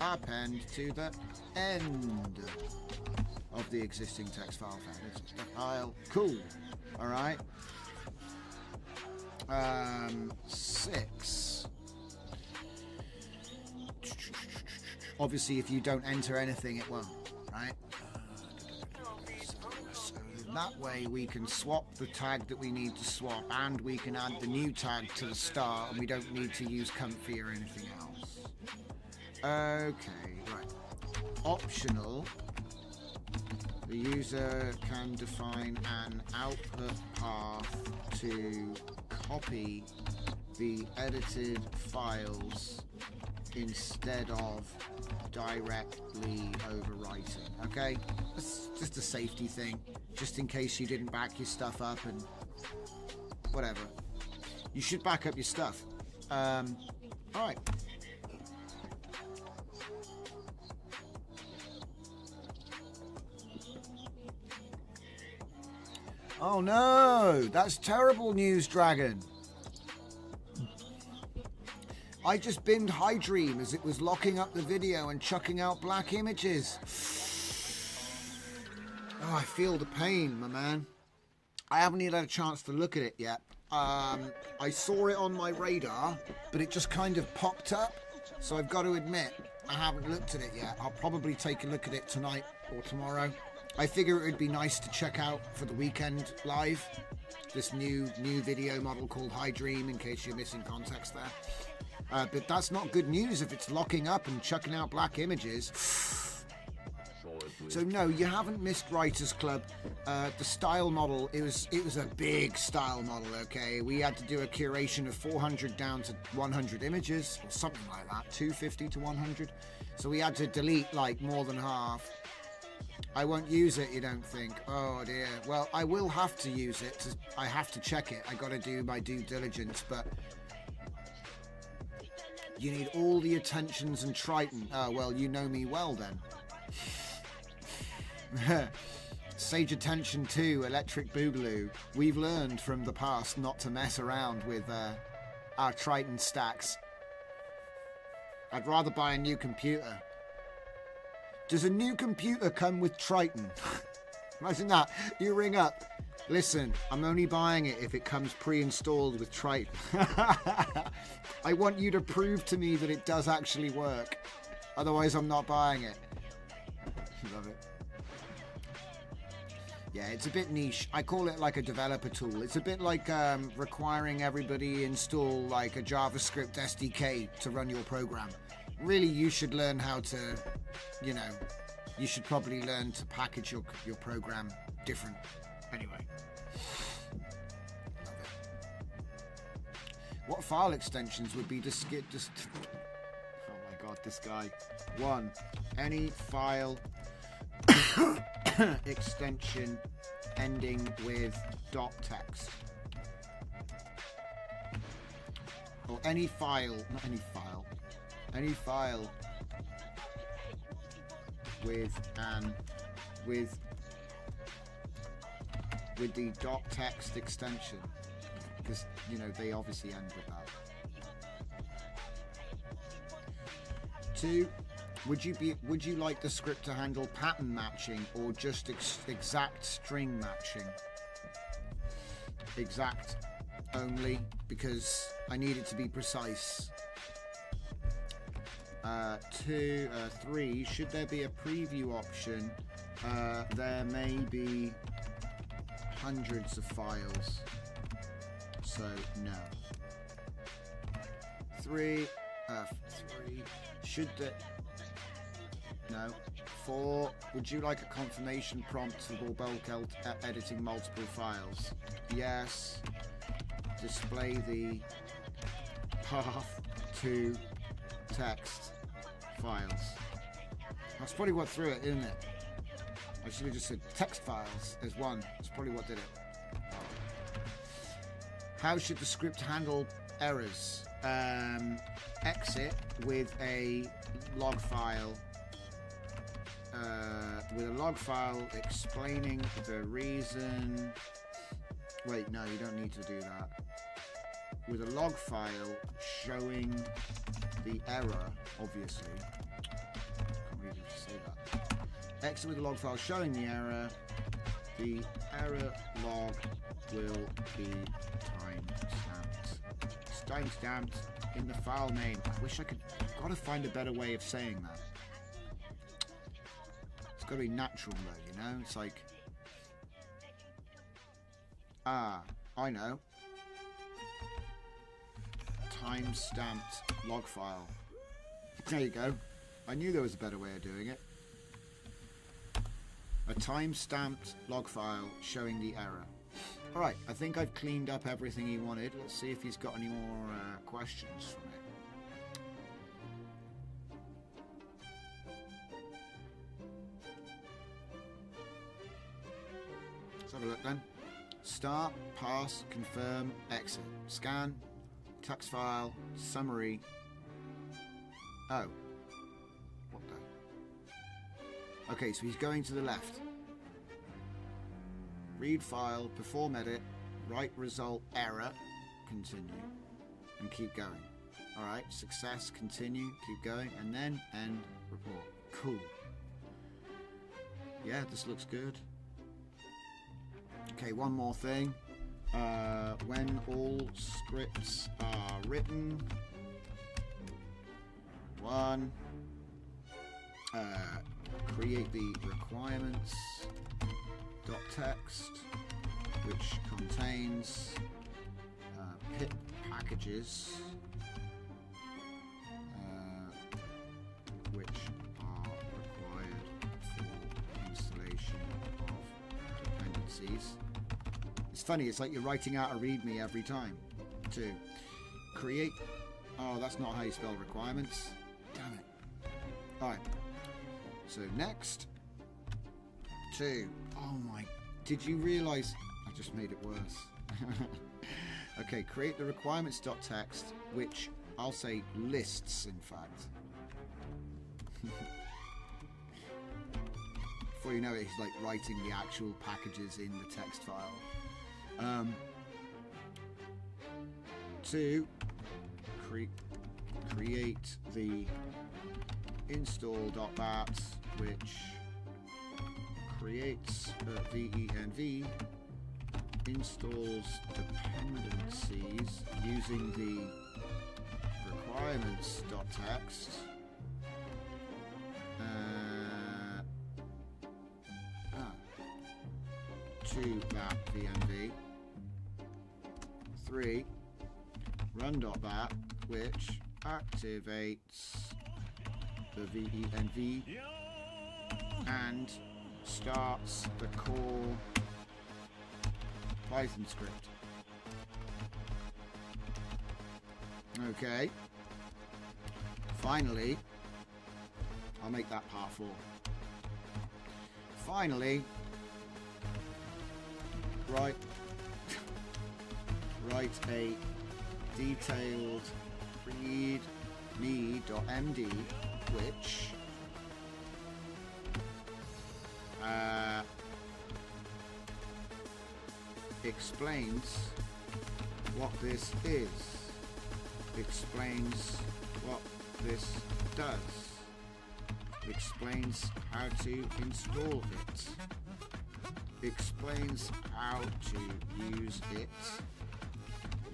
Append to the end of the existing text file found inside the file. Cool. All right. 6. Obviously, if you don't enter anything, it won't, right? So that way we can swap the tag that we need to swap, and we can add the new tag to the start, and we don't need to use comfy or anything else. Okay, right. Optional. The user can define an output path to copy the edited files instead of directly overwriting. Okay, that's just a safety thing, just in case you didn't back your stuff up and whatever. You should back up your stuff. All right. Oh no, that's terrible news, Dragon. I just binned Hydream as it was locking up the video and chucking out black images. Oh, I feel the pain, my man. I haven't even had a chance to look at it yet. I saw it on my radar, but it just kind of popped up. So I've got to admit, I haven't looked at it yet. I'll probably take a look at it tonight or tomorrow. I figure it would be nice to check out for the weekend live. This new video model called Hydream, in case you're missing context there. But that's not good news if it's locking up and chucking out black images. So no, you haven't missed Writers Club. The style model, it was a big style model, okay? We had to do a curation of 400 down to 100 images, or something like that, 250 to 100. So we had to delete like more than half. I won't use it, you don't think? Oh dear. Well, I will have to use it. I have to check it. I got to do my due diligence, but you need all the attentions and Triton. Oh, well, you know me well then. Sage attention to Electric Boogaloo. We've learned from the past not to mess around with our Triton stacks. I'd rather buy a new computer. Does a new computer come with Triton? Imagine that. You ring up. Listen, I'm only buying it if it comes pre-installed with Triton. I want you to prove to me that it does actually work. Otherwise, I'm not buying it. Love it. Yeah, it's a bit niche. I call it like a developer tool. It's a bit like requiring everybody install like a JavaScript SDK to run your program. Really, you should learn how to, you know, you should probably learn to package your program different. Anyway. What file extensions would be just oh my god, this guy. 1. Any file extension ending with .text. Or any file, not any file. Any file with the .text extension, because you know they obviously end with that. 2, would you like the script to handle pattern matching or just exact string matching? Exact only, because I need it to be precise. 3, should there be a preview option? There may be hundreds of files, so no. 3, should the... No. 4, would you like a confirmation prompt for bulk editing multiple files? Yes. Display the path to text files. That's probably what threw it, isn't it? I should have just said text files as 1. That's probably what did it. How should the script handle errors? Exit with a log file. With a log file explaining the reason. Wait, no, you don't need to do that. With a log file showing the error, obviously. Can't really say that. Exit with a log file showing the error. The error log will be timestamped. It's timestamped in the file name. I wish I could. I've got to find a better way of saying that. It's got to be natural though, you know? It's like... Ah, I know. Time-stamped log file. There you go. I knew there was a better way of doing it. A time-stamped log file showing the error. Alright, I think I've cleaned up everything he wanted. Let's see if he's got any more questions from it. Let's have a look then. Start, pass, confirm, exit. Scan, text file, summary. Oh. What the? Okay, so he's going to the left. Read file, perform edit, write result, error, continue. And keep going. Alright, success, continue, keep going, and then end report. Cool. Yeah, this looks good. Okay, one more thing. When all scripts are written, 1, create the requirements .text, which contains pip packages, which are required for installation of dependencies. It's funny, it's like you're writing out a README every time. 2, create... Oh, that's not how you spell requirements. Damn it. Alright. So next. 2. Oh my... Did you realise... I just made it worse. Okay, create the requirements.txt, which I'll say lists, in fact. Before you know it, he's like writing the actual packages in the text file. 2, create the install.bat, which creates venv, installs dependencies using the requirements.txt, to that venv. 3, run.bat, which activates the venv and starts the core Python script. Okay. Finally, I'll make that part 4. Finally, write a detailed readme.md which explains what this is, explains what this does, explains how to install it, explains how to use it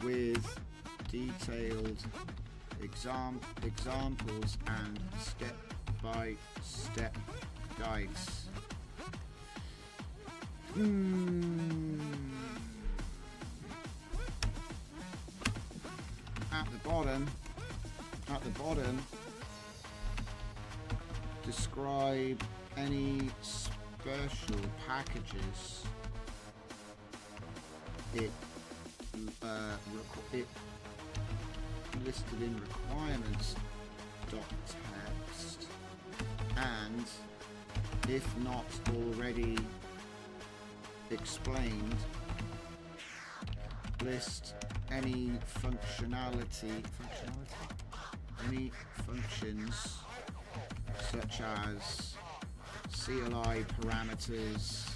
with detailed examples and step-by-step guides. At the bottom, describe any special packages it listed in requirements.txt, and if not already explained, list any any functions such as CLI parameters,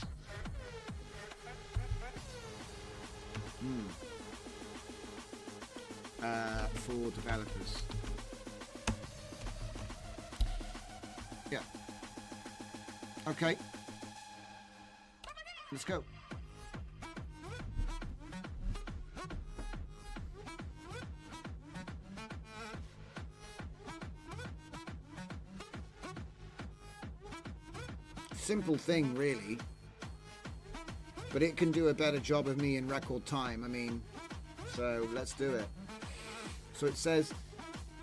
for developers. Yeah. Okay. Let's go. Simple thing, really, but it can do a better job of me in record time. I mean, so let's do it. So it says,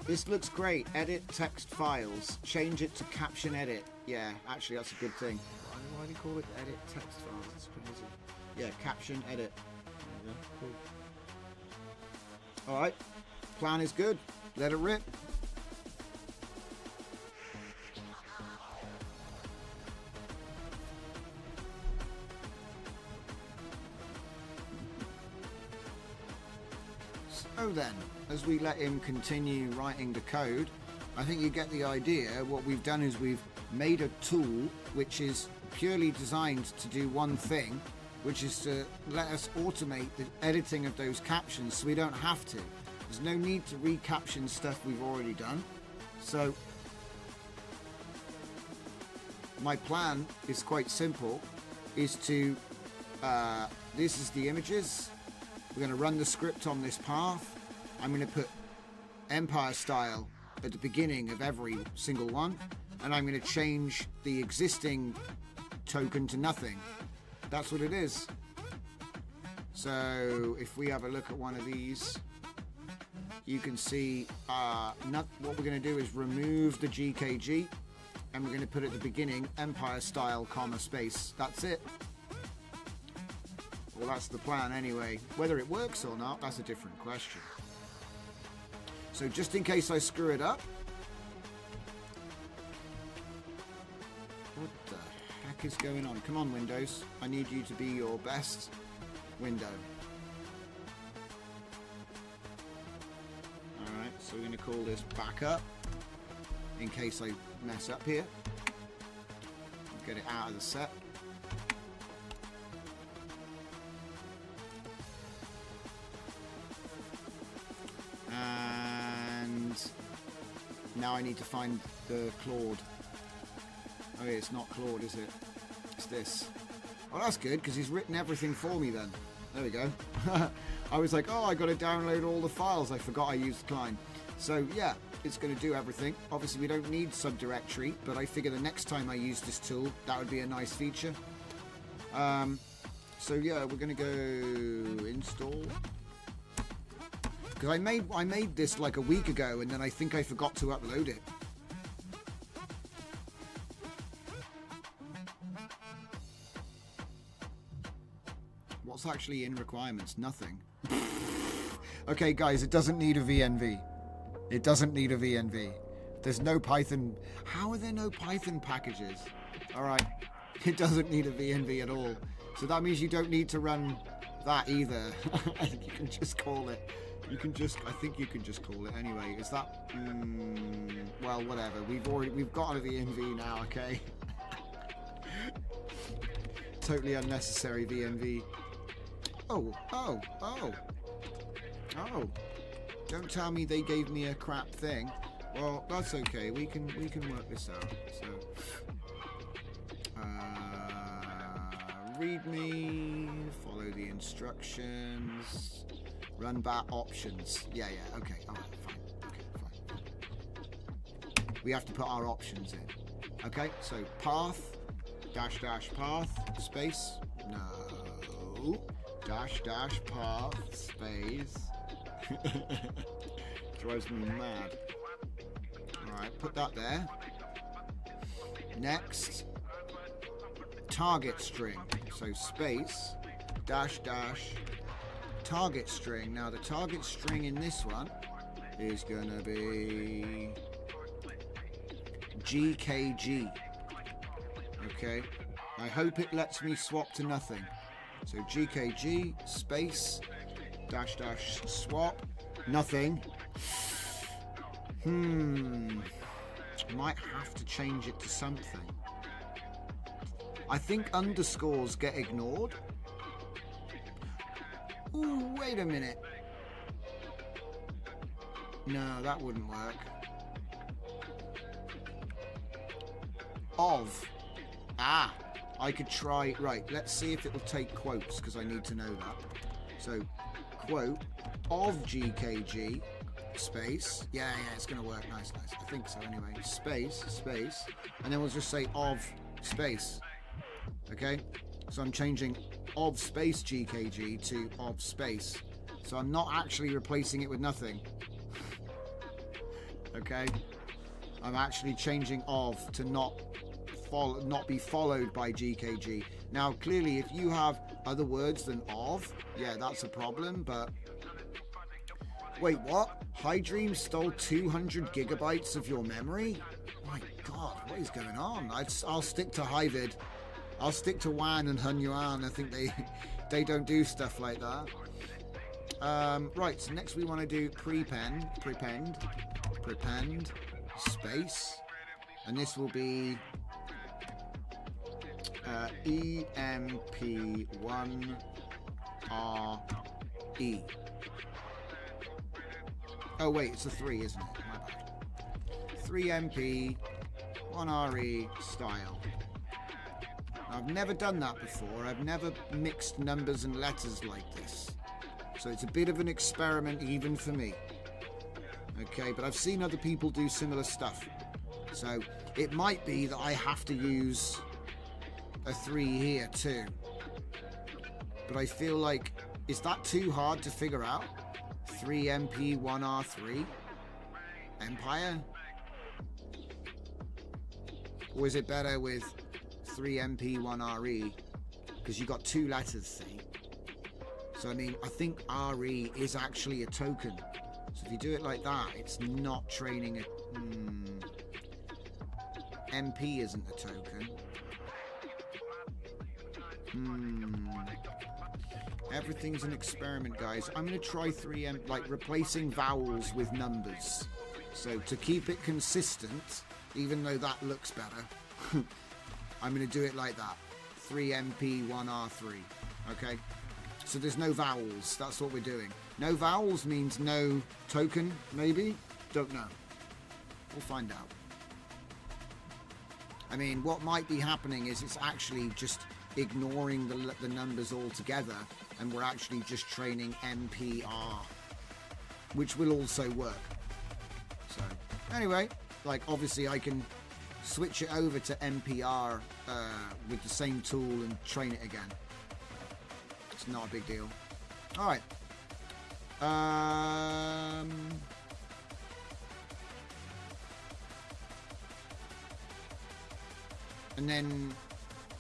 this looks great. Edit text files. Change it to caption edit. Yeah, actually, that's a good thing. Why do you call it edit text files? It's crazy. Yeah, caption edit. There you go. Cool. All right. Plan is good. Let it rip. So then, as we let him continue writing the code, I think you get the idea. What we've done is we've made a tool which is purely designed to do one thing, which is to let us automate the editing of those captions so we don't have to. There's no need to recaption stuff we've already done. So my plan is quite simple, is to, this is the images. We're going to run the script on this path. I'm going to put Empire style at the beginning of every single one, and I'm going to change the existing token to nothing. That's what it is. So if we have a look at one of these, you can see what we're going to do is remove the GKG, and we're going to put at the beginning Empire style, comma, space. That's it. Well, that's the plan anyway. Whether it works or not, that's a different question. So just in case I screw it up. What the heck is going on? Come on, Windows. I need you to be your best window. Alright, so we're going to call this backup in case I mess up here. Get it out of the set. And now I need to find the Claude. Oh yeah, it's not Claude, is it? It's this. Oh, that's good, because he's written everything for me then. There we go. I was like, oh, I got to download all the files. I forgot I used Klein. So yeah, it's going to do everything. Obviously, we don't need subdirectory, but I figure the next time I use this tool, that would be a nice feature. So yeah, we're going to go install. Because I made this like a week ago, and then I think I forgot to upload it. What's actually in requirements? Nothing. Okay, guys, it doesn't need a VNV. It doesn't need a VNV. There's no Python. How are there no Python packages? All right. It doesn't need a VNV at all. So that means you don't need to run that either. You can just call it. I think you can just call it anyway. Is that, well, whatever. We've got a VNV now, okay? Totally unnecessary VNV. Oh. Don't tell me they gave me a crap thing. Well, that's okay. We can work this out. So, read me, follow the instructions, run bat options. Yeah, okay. All right, fine. Okay, fine. We have to put our options in. Okay, so path, --path, space. No. --path, space. Drives me mad. Alright, put that there. Next, target string. So space, --, target string. Now the target string in this one is gonna be GKG. Okay, I hope it lets me swap to nothing. So GKG, space, --, swap, nothing. Might have to change it to something. I think underscores get ignored. Ooh, wait a minute. No, that wouldn't work. Of. I could try. Right, let's see if it'll take quotes, because I need to know that. So, quote, of GKG, space. Yeah, it's going to work. Nice. I think so anyway. Space. And then we'll just say of space. Okay? So I'm changing of space GKG to of space. So I'm not actually replacing it with nothing. Okay? I'm actually changing of to not be followed by GKG. Now, clearly, if you have other words than of, yeah, that's a problem, but... Wait, what? Hydream stole 200 gigabytes of your memory? My God, what is going on? I'll stick to Hyvid. I'll stick to Wan and Hun Yuan. I think they don't do stuff like that. Right, so next we want to do prepend, space, and this will be EMP1RE. Oh wait, it's a 3, isn't it? My bad. 3MP, 1RE style. I've never done that before. I've never mixed numbers and letters like this. So it's a bit of an experiment even for me. Okay, but I've seen other people do similar stuff. So it might be that I have to use a 3 here too. But I feel like, is that too hard to figure out? 3MP1R3 Empire? Or is it better with 3MP1RE? Because you got 2 letters, see? So I mean, I think RE is actually a token. So if you do it like that, it's not training a... MP isn't a token. Everything's an experiment, guys. I'm going to try 3M, like replacing vowels with numbers. So to keep it consistent, even though that looks better, I'm going to do it like that. 3MP1R3. Okay? So there's no vowels. That's what we're doing. No vowels means no token, maybe? Don't know. We'll find out. I mean, what might be happening is it's actually just ignoring the numbers altogether, and we're actually just training MPR, which will also work. So anyway, like obviously I can switch it over to MPR with the same tool and train it again. It's not a big deal. All right. And then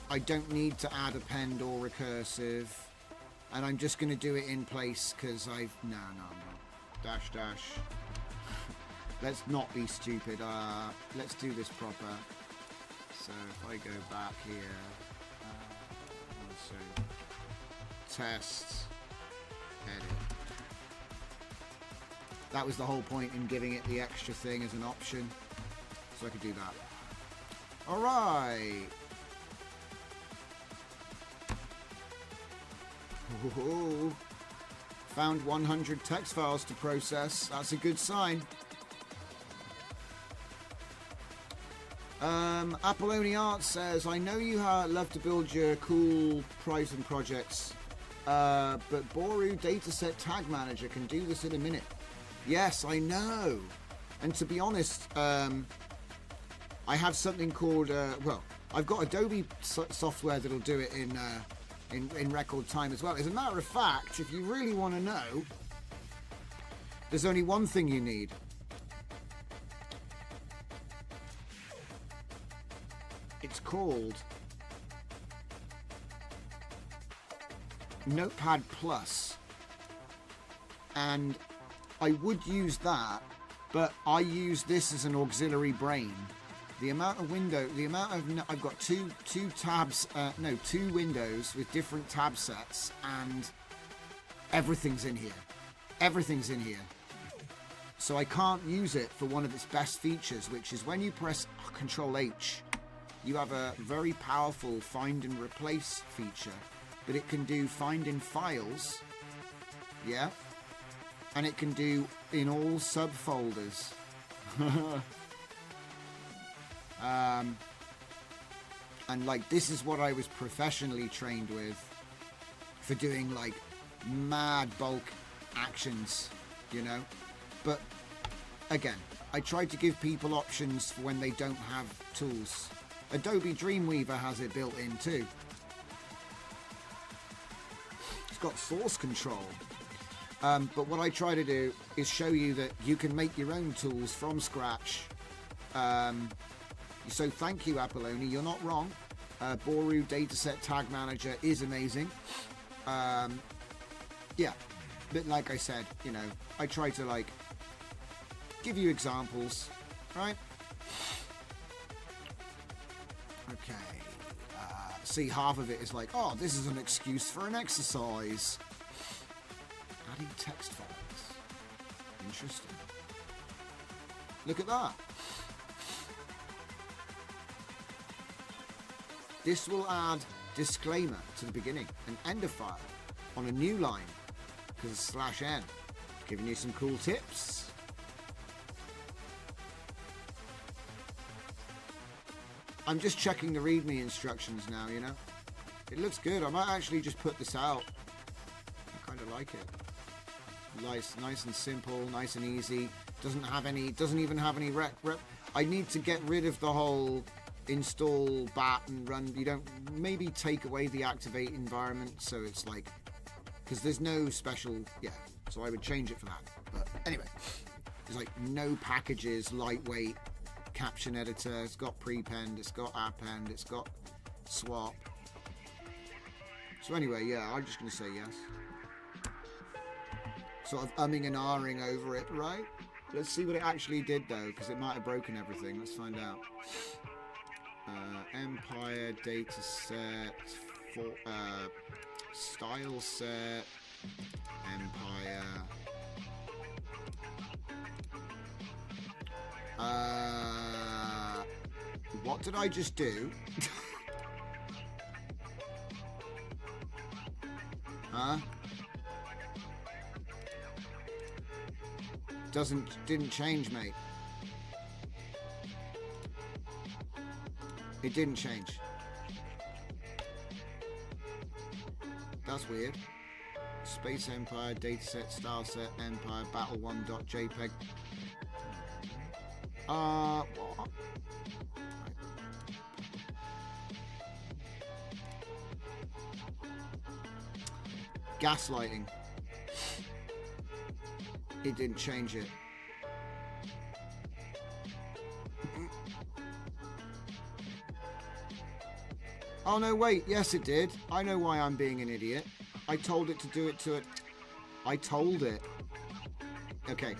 I don't need to add append or recursive, and I'm just going to do it in place because no. Dash. Let's not be stupid. Let's do this proper. So if I go back here, so test, edit. That was the whole point in giving it the extra thing as an option. So I could do that. All right. Ooh. Found 100 text files to process. That's a good sign. Apolloni Art says, I know you love to build your cool Python projects, but Boru Dataset Tag Manager can do this in a minute. Yes, I know. And to be honest, I have something called, well, I've got Adobe software that'll do it in record time as well. As a matter of fact, if you really want to know, there's only one thing you need. It's called Notepad Plus, and I would use that, but I use this as an auxiliary brain. The amount of I've got two windows with different tab sets, and everything's in here. Everything's in here. So I can't use it for one of its best features, which is when you press Control H, you have a very powerful find and replace feature, but it can do find in files, yeah, and it can do in all subfolders. And like, this is what I was professionally trained with for doing like mad bulk actions, you know. But again, I tried to give people options for when they don't have tools. Adobe Dreamweaver has it built in too. It's got source control. But what I try to do is show you that you can make your own tools from scratch. So thank you, Apolloni. You're not wrong. Boru Dataset Tag Manager is amazing. Yeah, but like I said, you know, I try to like give you examples, right? Okay. See, half of it is like, oh, this is an excuse for an exercise. Adding text files. Interesting. Look at that. This will add disclaimer to the beginning and end of file on a new line because it's /n. Giving you some cool tips. I'm just checking the README instructions now, you know. It looks good. I might actually just put this out. I kind of like it. Nice and simple, nice and easy. Doesn't even have any rep. I need to get rid of the whole install bat and run. You don't, maybe take away the activate environment so it's like, because there's no special, yeah, so I would change it for that. But anyway, there's like no packages, lightweight caption editor. It's got prepend, it's got append, it's got swap. So anyway, yeah, I'm just gonna say yes. Sort of umming and ahhing over it, right? Let's see what it actually did though, because it might have broken everything. Let's find out. Empire data set for style set Empire. What did I just do? Huh? Didn't change, mate. It didn't change. That's weird. Space Empire, dataset, style set, Empire, battle1.jpg. What? Gaslighting. It didn't change it. Oh no, wait, yes it did. I know why I'm being an idiot. I told it to do it to it. I told it. Okay.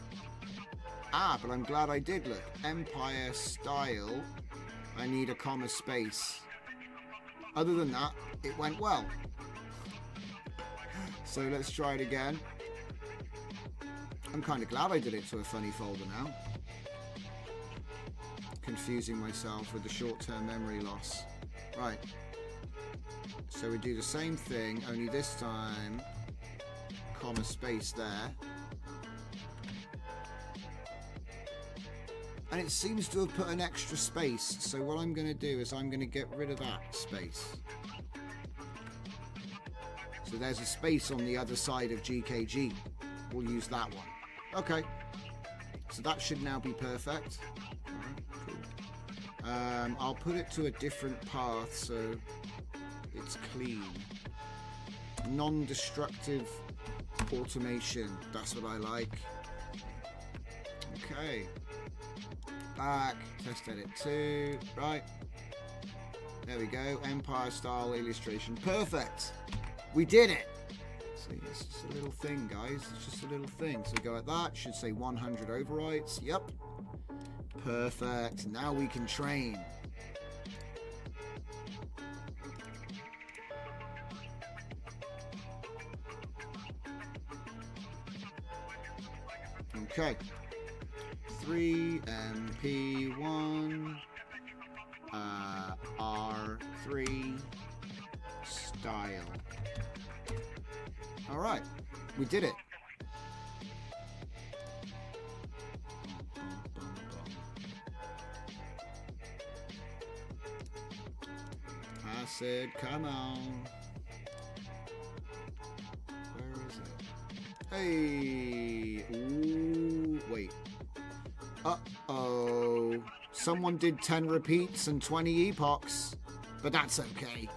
But I'm glad I did look. Empire style. I need a comma space. Other than that, it went well. So let's try it again. I'm kind of glad I did it to a funny folder now. Confusing myself with the short-term memory loss. Right. So we do the same thing, only this time, comma space there. And it seems to have put an extra space. So what I'm going to do is I'm going to get rid of that space. So there's a space on the other side of GKG. We'll use that one. Okay. So that should now be perfect. All right, cool. I'll put it to a different path so it's clean. Non-destructive automation. That's what I like. Okay. Back, test edit 2, right, there we go, Empire style illustration, perfect, we did it. See, it's just a little thing, guys, it's just a little thing. So we go like that, should say 100 overwrites, yep, perfect, now we can train. Okay. 3MP1 R3 style. All right, we did it. I said, come on. Where is it? Hey, ooh, wait. Uh-oh. Someone did 10 repeats and 20 epochs, but that's okay.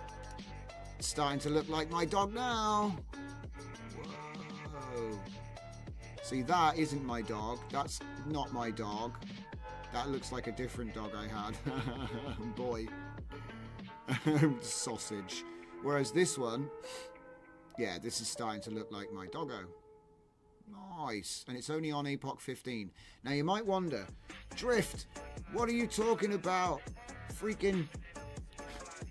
It's starting to look like my dog now. Whoa. See, that isn't my dog. That's not my dog. That looks like a different dog I had. Boy. Sausage. Whereas this one, yeah, this is starting to look like my doggo. Nice. And it's only on epoch 15. Now you might wonder, Drift, what are you talking about? Freaking,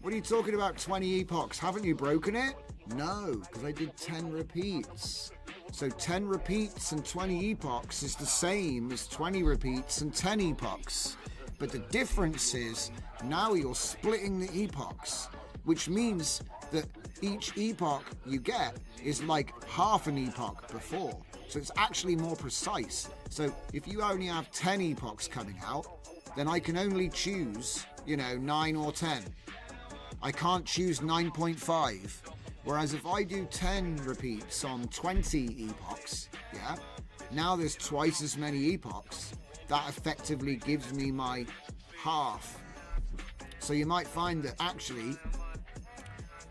what are you talking about 20 epochs? Haven't you broken it? No, because I did 10 repeats. So 10 repeats and 20 epochs is the same as 20 repeats and 10 epochs. But the difference is now you're splitting the epochs, which means that each epoch you get is like half an epoch before. So it's actually more precise. So if you only have 10 epochs coming out, then I can only choose, 9 or 10. I can't choose 9.5. Whereas if I do 10 repeats on 20 epochs, yeah, now there's twice as many epochs. That effectively gives me my half. So you might find that actually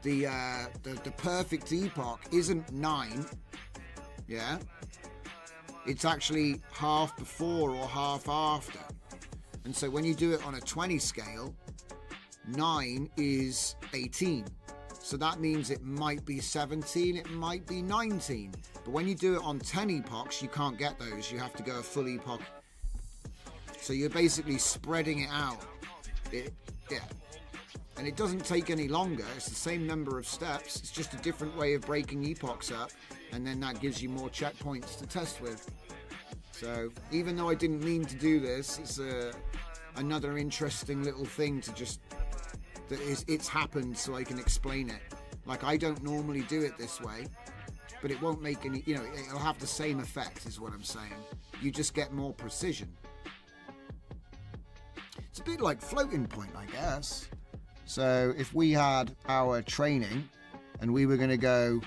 the perfect epoch isn't 9, yeah, it's actually half before or half after. And so when you do it on a 20 scale, 9 is 18. So that means it might be 17, it might be 19. But when you do it on 10 epochs, you can't get those. You have to go a full epoch. So you're basically spreading it out. Yeah. And it doesn't take any longer. It's the same number of steps. It's just a different way of breaking epochs up. And then that gives you more checkpoints to test with. So even though I didn't mean to do this, it's another interesting little thing to just... it's happened so I can explain it. Like, I don't normally do it this way, but it won't make any, it'll have the same effect is what I'm saying. You just get more precision. It's a bit like floating point, I guess. So if we had our training and we were going to go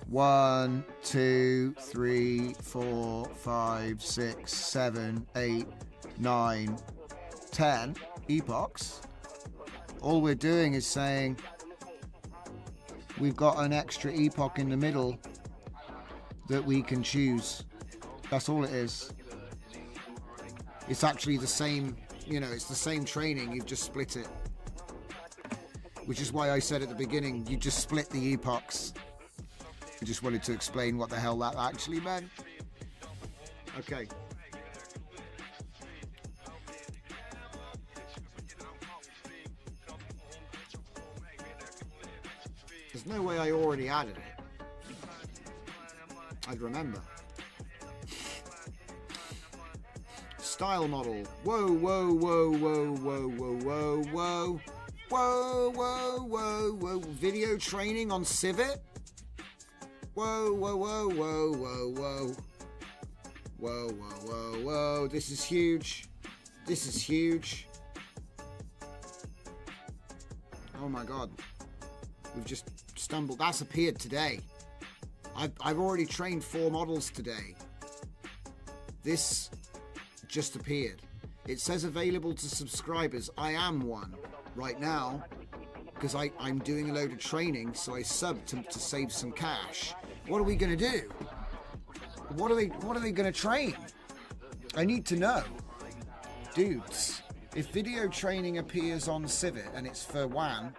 1, 2, 3, 4, 5, 6, 7, 8, 9, 10 epochs, all we're doing is saying we've got an extra epoch in the middle that we can choose. That's all it is. It's actually the same, it's the same training, you've just split it. Which is why I said at the beginning, you just split the epochs. I just wanted to explain what the hell that actually meant. Okay. no way I already added it. I'd remember. Style model. Whoa, whoa, whoa, whoa, whoa, whoa, whoa, whoa. Whoa, whoa, whoa, whoa. Video training on Civet? Whoa, whoa, whoa, whoa, whoa, whoa. Whoa, whoa, whoa, whoa. This is huge. This is huge. Oh my god. We've just stumbled. That's appeared today. I've already trained 4 models today. This just appeared. It says available to subscribers. I am one right now because I'm doing a load of training, so I subbed to save some cash. What are we going to do? What are they going to train? I need to know. Dudes, if video training appears on Civet and it's for WAN,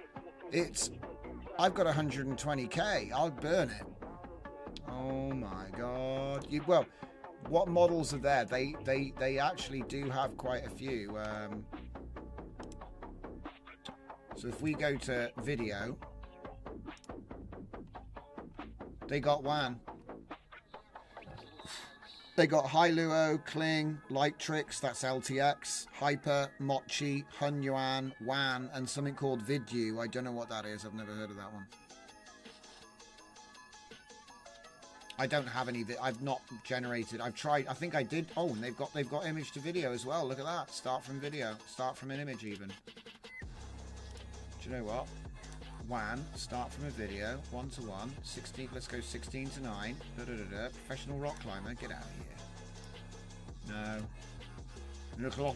I've got 120k. I'll burn it. Oh my god. Well, what models are there? They actually do have quite a few. So if we go to video, they got WAN. They got Hailuo, Kling, Lightrix, that's LTX, Hyper, Mochi, Hunyuan, WAN, and something called Vidu. I don't know what that is. I've never heard of that one. I don't have any. I've not generated. I've tried. I think I did. Oh, and they've got image to video as well. Look at that. Start from video. Start from an image even. Do you know what? WAN. Start from a video. 1-to-1. 16. Let's go 16 to 9. Professional rock climber. Get out of here. No. Look a lot.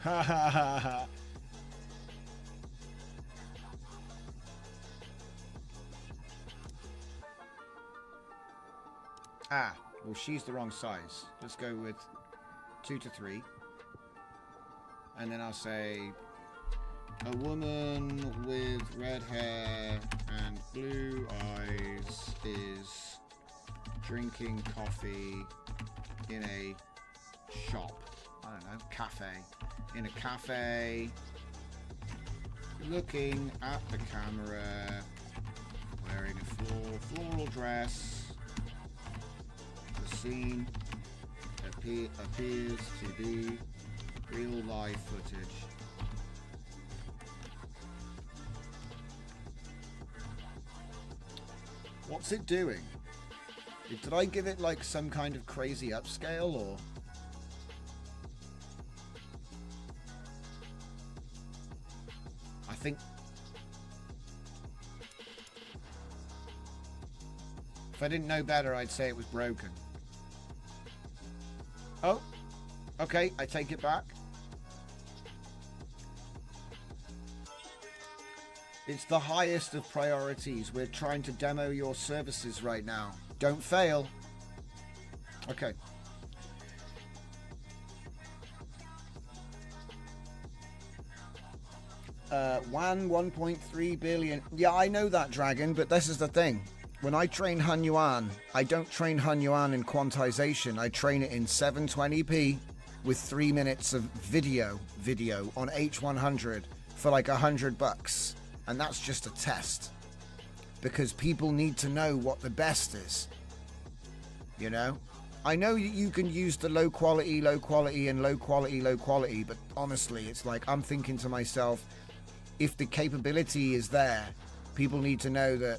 Ha ha ha ha. Ah, well, she's the wrong size. Let's go with 2 to 3. And then I'll say a woman with red hair and blue eyes is drinking coffee in a shop. I don't know, cafe. In a cafe, looking at the camera, wearing a floral dress. The scene appears to be real life footage. What's it doing? Did I give it like some kind of crazy upscale or? I think if I didn't know better, I'd say it was broken. Oh, okay, I take it back. It's the highest of priorities. We're trying to demo your services right now. Don't fail. Okay. WAN 1.3 billion. Yeah, I know that, Dragon, but this is the thing. When I train Hunyuan, I don't train Hunyuan in quantization. I train it in 720p with 3 minutes of video on H100 for like $100. And that's just a test. Because people need to know what the best is. You know? I know you can use the low quality, and low quality, but honestly, it's like I'm thinking to myself, if the capability is there, people need to know that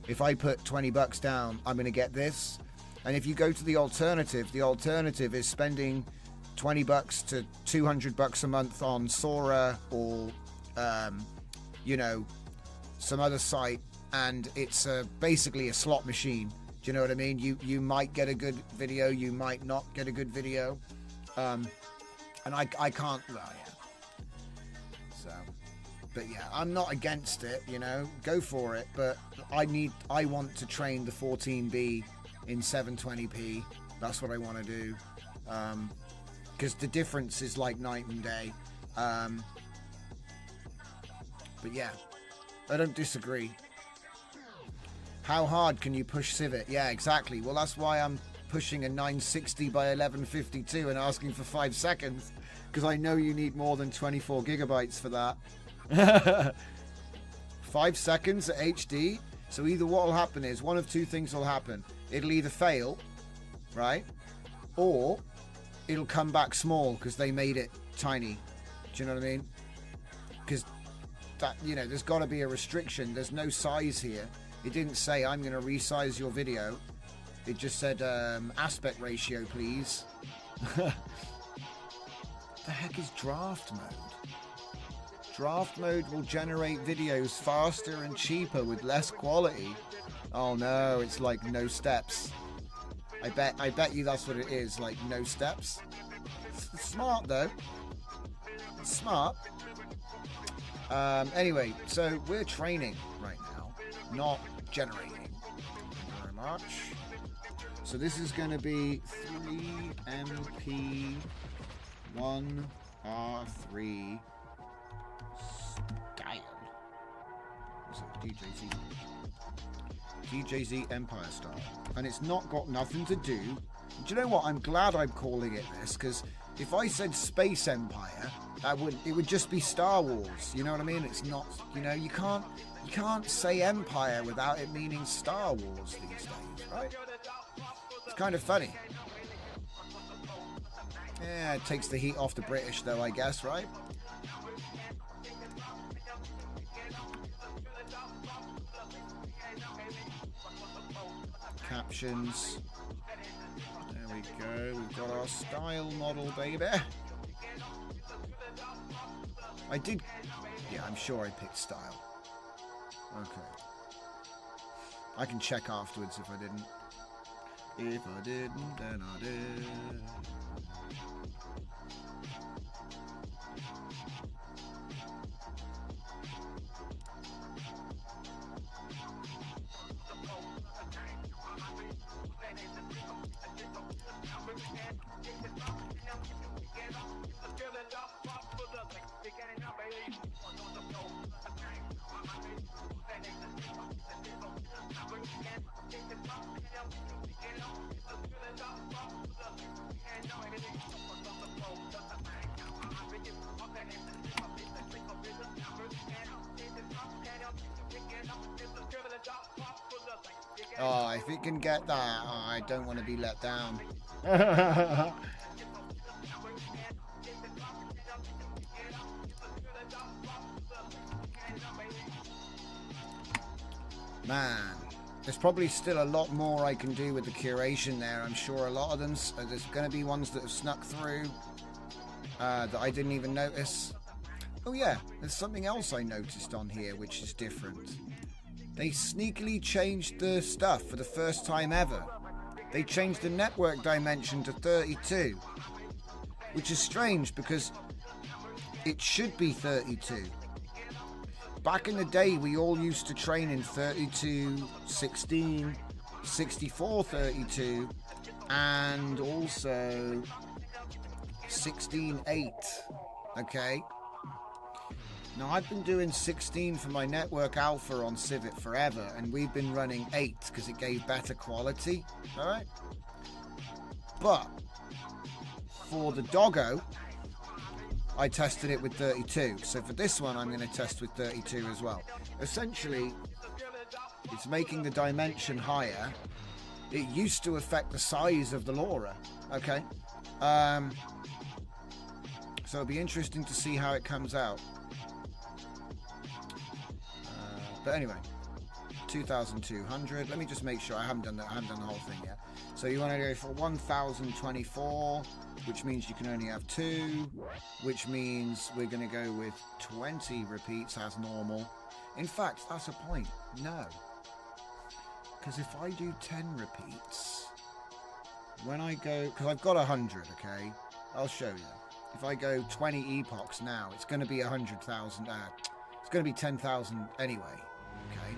if I put $20 down, I'm going to get this. And if you go to the alternative is spending $20 to $200 a month on Sora or, you know, some other site, and it's basically a slot machine. Do you know what I mean? You might get a good video, you might not get a good video, and I can't. Well, yeah. So, but yeah, I'm not against it. You know, go for it. But I want to train the 14B in 720p. That's what I want to do, because the difference is like night and day. But yeah, I don't disagree. How hard can you push Civet? Yeah, exactly. Well, that's why I'm pushing a 960 by 1152 and asking for 5 seconds, because I know you need more than 24 gigabytes for that. 5 seconds at HD. So either what will happen is one of two things will happen. It'll either fail, right? Or it'll come back small because they made it tiny. Do you know what I mean? Because that, you know, there's got to be a restriction. There's no size here. It didn't say I'm going to resize your video. It just said aspect ratio, please. The heck is draft mode? Draft mode will generate videos faster and cheaper with less quality. Oh no, it's like no steps. I bet you that's what it is, like no steps. It's smart though. It's smart. Anyway, so we're training right now, not generating. Thank you very much. So this is going to be 3MP 1R3 style. What's it? DJZ Empire style. And it's not got nothing to do. Do you know what? I'm glad I'm calling it this, because if I said Space Empire, it would just be Star Wars. You know what I mean? It's not, you know, you can't say Empire without it meaning Star Wars these days, right? It's kind of funny. Yeah, it takes the heat off the British though, I guess, right? Captions. There we go. We've got our style model, baby. I did. Yeah, I'm sure I picked style. Okay. I can check afterwards if I didn't. If I didn't, then I did. Oh, if it can get that, oh, I don't want to be let down. Man, there's probably still a lot more I can do with the curation there. I'm sure a lot of them, there's going to be ones that have snuck through that I didn't even notice. Oh yeah, there's something else I noticed on here which is different. They sneakily changed the stuff for the first time ever. They changed the network dimension to 32, which is strange because it should be 32. Back in the day, we all used to train in 32, 16, 64, 32, and also 16, 8. Okay? Now, I've been doing 16 for my network alpha on Civet forever, and we've been running 8 because it gave better quality. Alright? But for the doggo, I tested it with 32. So for this one, I'm going to test with 32 as well. Essentially, it's making the dimension higher. It used to affect the size of the LoRa. Okay? So it'll be interesting to see how it comes out. But anyway, 2,200. Let me just make sure I haven't done the whole thing yet. So you want to go for 1,024, which means you can only have 2, which means we're going to go with 20 repeats as normal. In fact, that's a point. No. Because if I do 10 repeats, when I go, because I've got 100, okay? I'll show you. If I go 20 epochs now, it's going to be 100,000. It's going to be 10,000 anyway. Okay.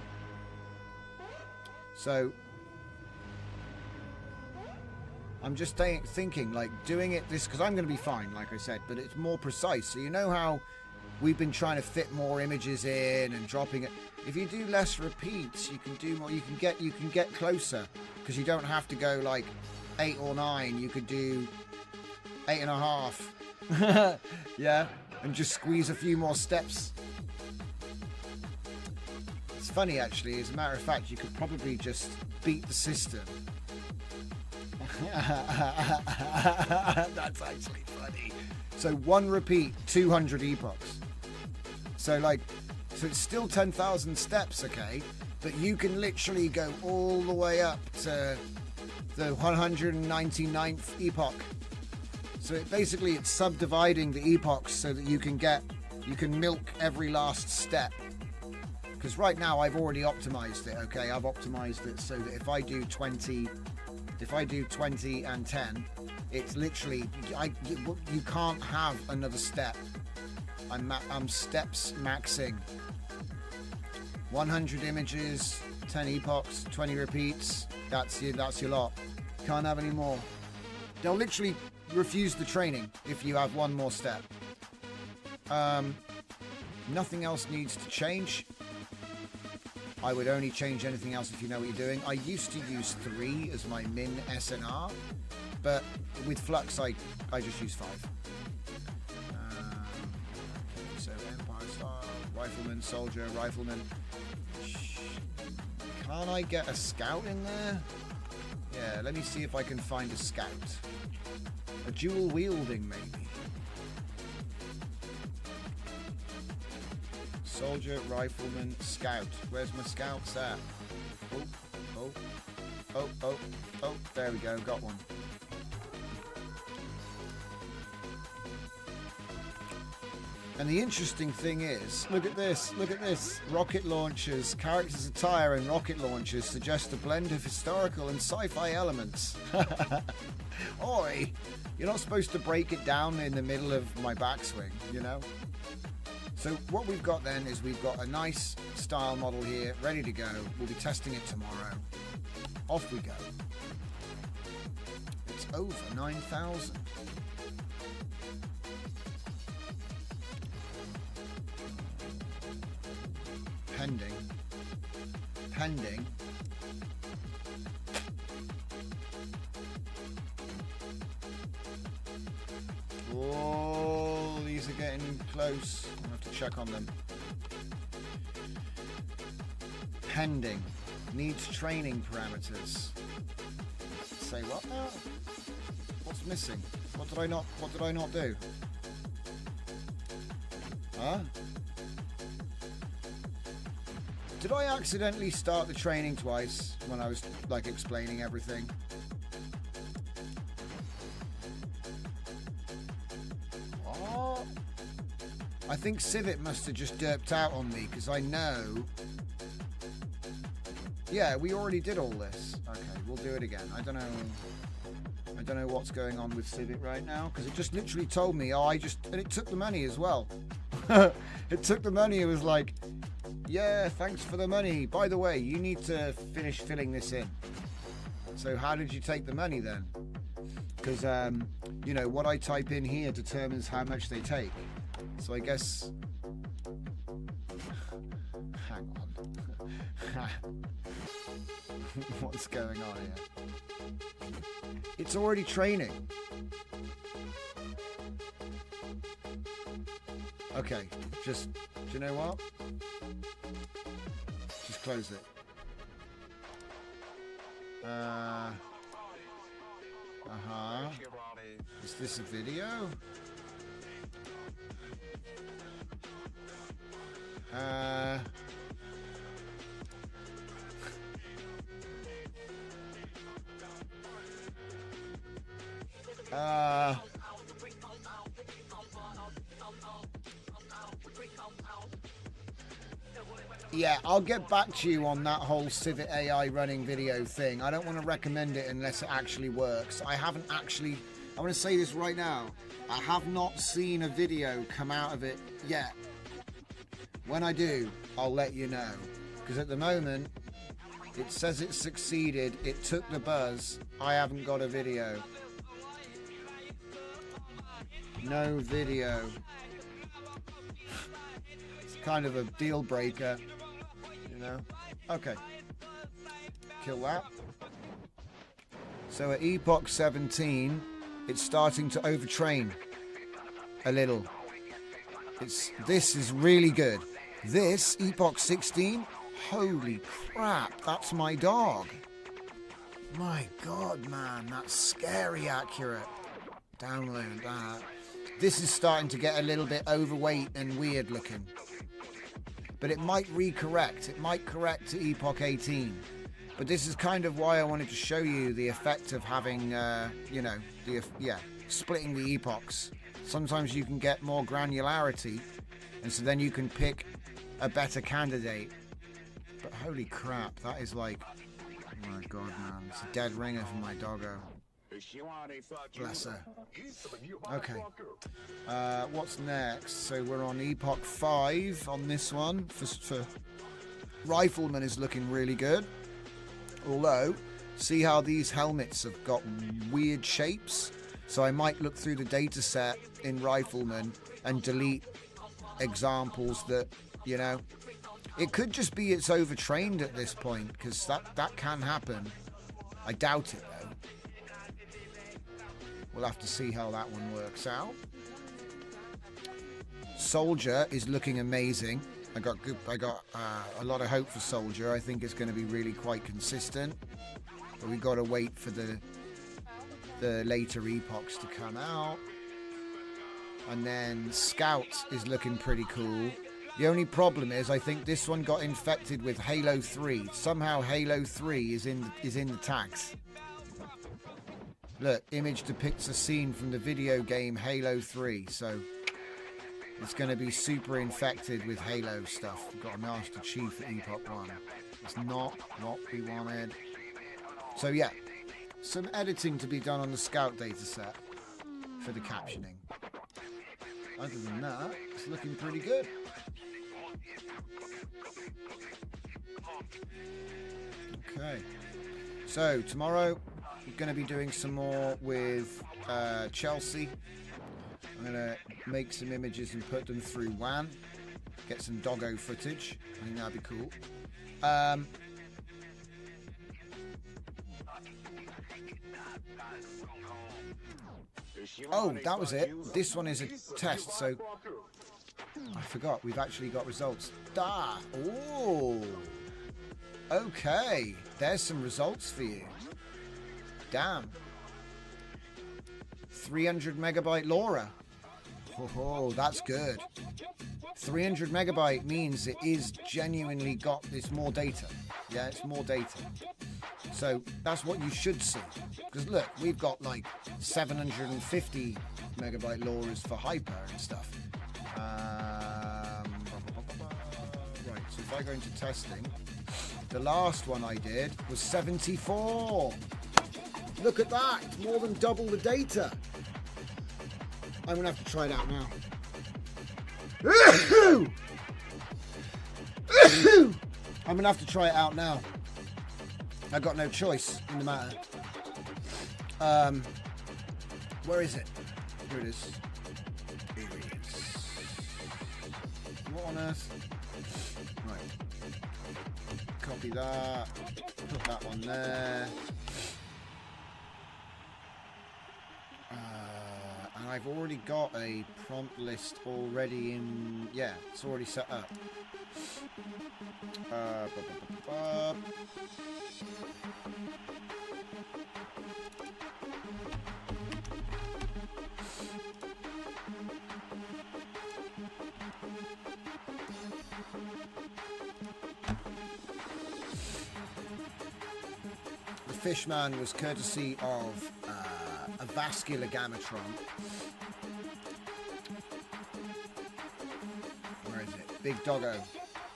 So I'm just thinking, like, doing it this, because I'm going to be fine, like I said, but it's more precise. So you know how we've been trying to fit more images in and dropping it. If you do less repeats, you can do more. You can get closer, because you don't have to go like 8 or 9. You could do 8.5. Yeah, and just squeeze a few more steps funny actually. As a matter of fact, you could probably just beat the system. That's actually funny. So 1 repeat, 200 epochs. So it's still 10,000 steps, okay? But you can literally go all the way up to the 199th epoch. So it's subdividing the epochs so that you can milk every last step. Because right now I've already optimized it, okay? I've optimized it so that if I do 20 and 10, it's literally, you can't have another step. I'm steps maxing. 100 images, 10 epochs, 20 repeats. That's your lot. Can't have any more. They'll literally refuse the training if you have one more step. Nothing else needs to change. I would only change anything else if you know what you're doing. I used to use 3 as my min SNR, but with Flux I just use 5. So Empire style, rifleman, soldier, rifleman. Can't I get a scout in there? Yeah, let me see if I can find a scout. A dual wielding maybe. Soldier, rifleman, scout. Where's my scouts at? Oh, there we go, got one. And the interesting thing is, look at this. Rocket launchers, characters' attire and rocket launchers suggest a blend of historical and sci-fi elements. Oi, you're not supposed to break it down in the middle of my backswing, you know? So what we've got then is we've got a nice style model here, ready to go. We'll be testing it tomorrow. Off we go. It's over 9,000. Pending. Oh, these are getting close. I'll have to check on them. Pending. Needs training parameters. Say what now? What's missing? What did I not do? Huh? Did I accidentally start the training twice when I was explaining everything? What? I think Civet must have just derped out on me because I know. Yeah, we already did all this. Okay, we'll do it again. I don't know what's going on with Civet right now because it just literally told me, and it took the money as well. It took the money. It was like, yeah, thanks for the money. By the way, you need to finish filling this in. So how did you take the money then? Because, what I type in here determines how much they take. So I guess... Hang on. What's going on here? It's already training. Okay, do you know what? Just close it. Is this a video? Yeah, I'll get back to you on that whole Civet AI running video thing. I don't want to recommend it unless it actually works. I want to say this right now. I have not seen a video come out of it yet. When I do, I'll let you know. Because at the moment, it says it succeeded. It took the buzz. I haven't got a video. No video. It's kind of a deal breaker. You know? Okay. Kill that. So at Epoch 17, it's starting to overtrain a little. This is really good. This, Epoch 16, Holy crap, that's my dog. My God, man, that's scary accurate. Download that. This is starting to get a little bit overweight and weird looking. But it might recorrect. It might correct to Epoch 18. But this is kind of why I wanted to show you the effect of having, splitting the epochs. Sometimes you can get more granularity, and so then you can pick a better candidate. But holy crap, that is like, oh my God, man, it's a dead ringer for my doggo. Bless her. Okay. What's next? So we're on Epoch 5 on this one. For Rifleman is looking really good. Although, see how these helmets have got weird shapes? So I might look through the data set in Rifleman and delete examples that, you know. It could just be it's overtrained at this point, because that can happen. I doubt it, though. We'll have to see how that one works out. Soldier is looking amazing. I got a lot of hope for Soldier. I think it's going to be really quite consistent. But we got to wait for the later epochs to come out. And then Scout is looking pretty cool. The only problem is I think this one got infected with Halo 3. Somehow Halo 3 is in the tags. Look, image depicts a scene from the video game Halo 3, so it's going to be super infected with Halo stuff. We've got a Master Chief at Epoch 1. It's not what we wanted. So yeah, some editing to be done on the Scout dataset for the captioning. Other than that, it's looking pretty good. Okay, so tomorrow we're going to be doing some more with Chelsea. I'm going to make some images and put them through WAN. Get some doggo footage. I think that'd be cool. Oh, that was it. This one is a test, so I forgot. We've actually got results. Oh, okay. There's some results for you. Damn. 300 megabyte LoRa. Oh, that's good. 300 megabyte means it is genuinely got, it's more data. Yeah, it's more data. So that's what you should see. Because look, we've got like 750 megabyte LoRa's for hyper and stuff. Right, so if I go into testing, the last one I did was 74. Look at that, it's more than double the data. I'm gonna have to try it out now. I'm gonna have to try it out now. I've got no choice in the matter. Where is it? Here it is. Here it is. What on earth? Right. Copy that. Put that one there. And I've already got a prompt list already in... Yeah, it's already set up. The Fishman was courtesy of a vascular gamatron. Where is it? Big Doggo.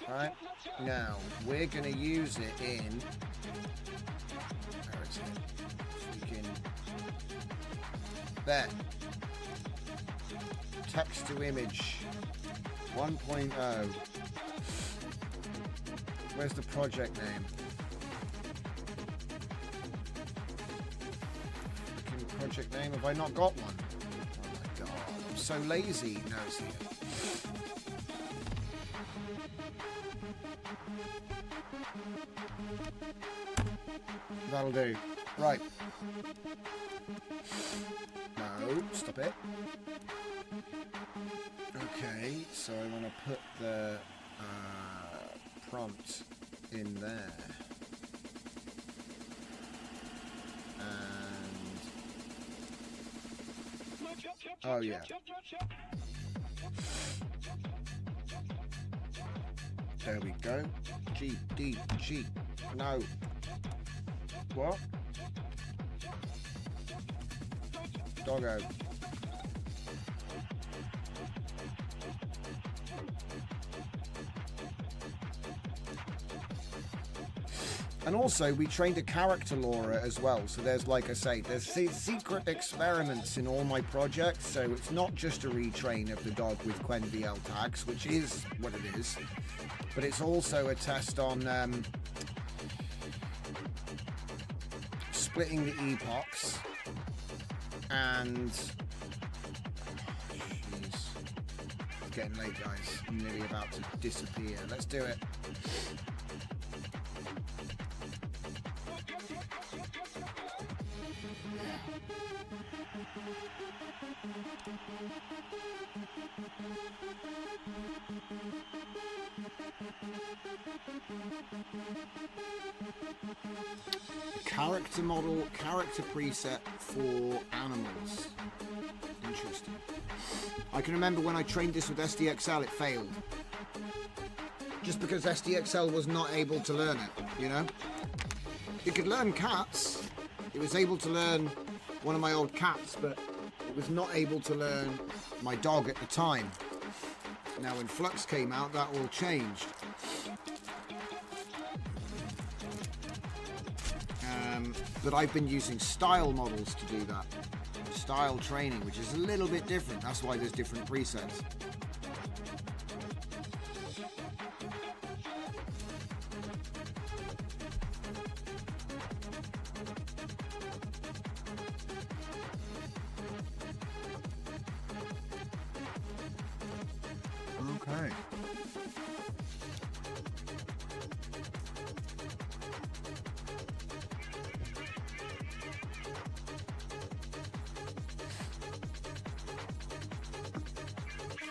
Right? Now, we're going to use it in... Where is it? So we can... There. Text to image 1.0. Where's the project name? Project name, have I not got one? Oh my god, I'm so lazy. No, it's here. That'll do. Right. No, stop it. Okay, so I want to put the prompt in there. And oh yeah. There we go. G, D, G. No. What? Doggo. And also, we trained a character Laura as well. So there's, like I say, there's secret experiments in all my projects. So it's not just a retrain of the dog with Quen VL tags, which is what it is. But it's also a test on splitting the epochs and... Jeez. It's getting late, guys. I'm nearly about to disappear. Let's do it. Character model, character preset for animals. Interesting. I can remember when I trained this with SDXL, it failed. Just because SDXL was not able to learn it, you know? It could learn cats. It was able to learn one of my old cats, but it was not able to learn my dog at the time. Now when Flux came out, that all changed. But I've been using style models to do that. Style training, which is a little bit different. That's why there's different presets. Okay.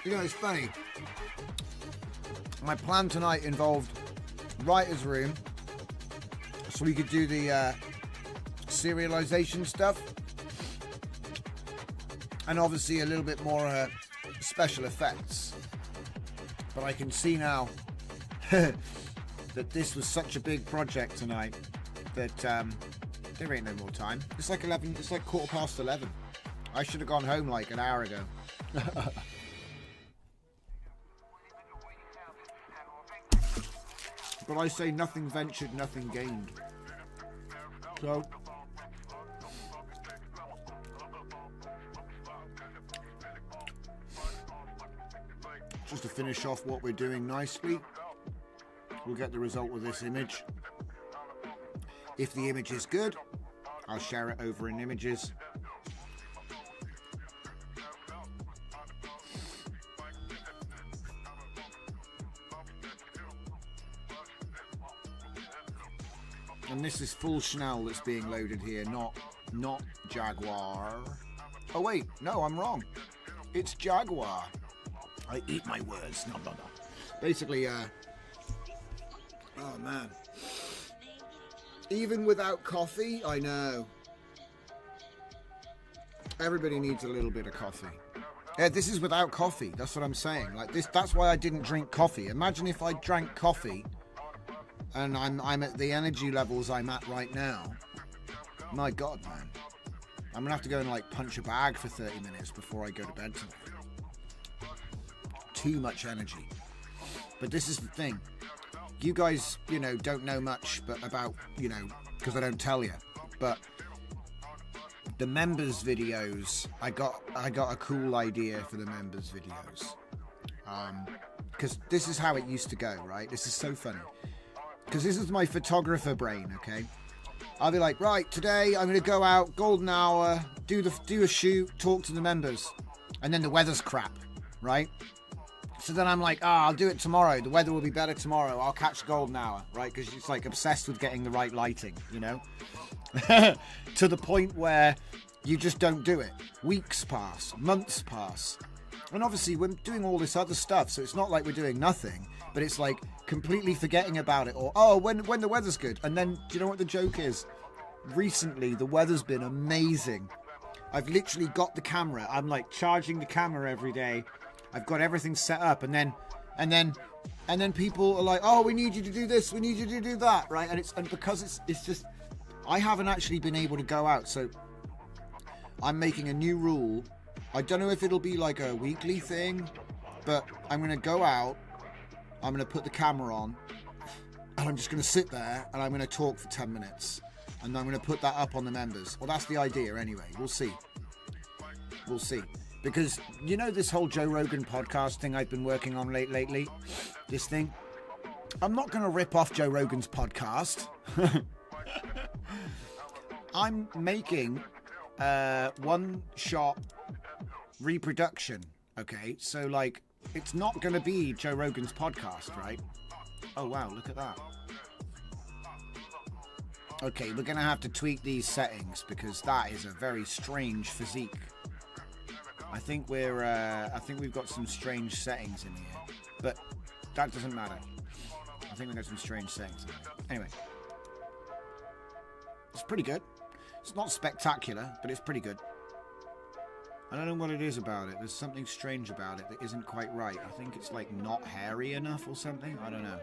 You know, it's funny. My plan tonight involved writer's room, so we could do the serialization stuff, and obviously a little bit more special effects. But I can see now that this was such a big project tonight that there ain't no more time. It's like 11. It's like 11:15. I should have gone home like an hour ago. But I say nothing ventured, nothing gained. So, just to finish off what we're doing nicely, we'll get the result with this image. If the image is good, I'll share it over in images. And this is full Chanel that's being loaded here, not Jaguar. Oh wait, no, I'm wrong. It's Jaguar. I eat my words. No. Basically, oh man. Even without coffee, I know. Everybody needs a little bit of coffee. Yeah, this is without coffee. That's what I'm saying. Like this, that's why I didn't drink coffee. Imagine if I drank coffee. And I'm at the energy levels I'm at right now. My God, man. I'm gonna have to go and like punch a bag for 30 minutes before I go to bed tonight. Too much energy. But this is the thing. You guys, you know, don't know much but about, you know, because I don't tell you. But the members videos, I got a cool idea for the members videos. Because this is how it used to go, right? This is so funny. Because this is my photographer brain, okay? I'll be like, right, today I'm going to go out, golden hour, do a shoot, talk to the members. And then the weather's crap, right? So then I'm like, I'll do it tomorrow. The weather will be better tomorrow. I'll catch golden hour, right? Because it's like obsessed with getting the right lighting, you know? To the point where you just don't do it. Weeks pass, months pass. And obviously we're doing all this other stuff, so it's not like we're doing nothing, but it's like completely forgetting about it, or, oh, when the weather's good. And then, do you know what the joke is? Recently, the weather's been amazing. I've literally got the camera. I'm like charging the camera every day. I've got everything set up, and then people are like, oh, we need you to do this, we need you to do that, right? And because it's just, I haven't actually been able to go out, so I'm making a new rule. I don't know if it'll be like a weekly thing, but I'm going to go out, I'm going to put the camera on, and I'm just going to sit there, and I'm going to talk for 10 minutes. And I'm going to put that up on the members. Well, that's the idea anyway. We'll see. We'll see. Because, you know, this whole Joe Rogan podcast thing I've been working on lately? This thing? I'm not going to rip off Joe Rogan's podcast. I'm making one-shot reproduction, okay? So, like, it's not going to be Joe Rogan's podcast, right? Oh, wow, look at that. Okay, we're going to have to tweak these settings because that is a very strange physique. I think we've got some strange settings in here, but that doesn't matter. I think we've got some strange settings in here. Anyway, it's pretty good. It's not spectacular, but it's pretty good. I don't know what it is about it. There's something strange about it that isn't quite right. I think it's like not hairy enough or something. I don't know.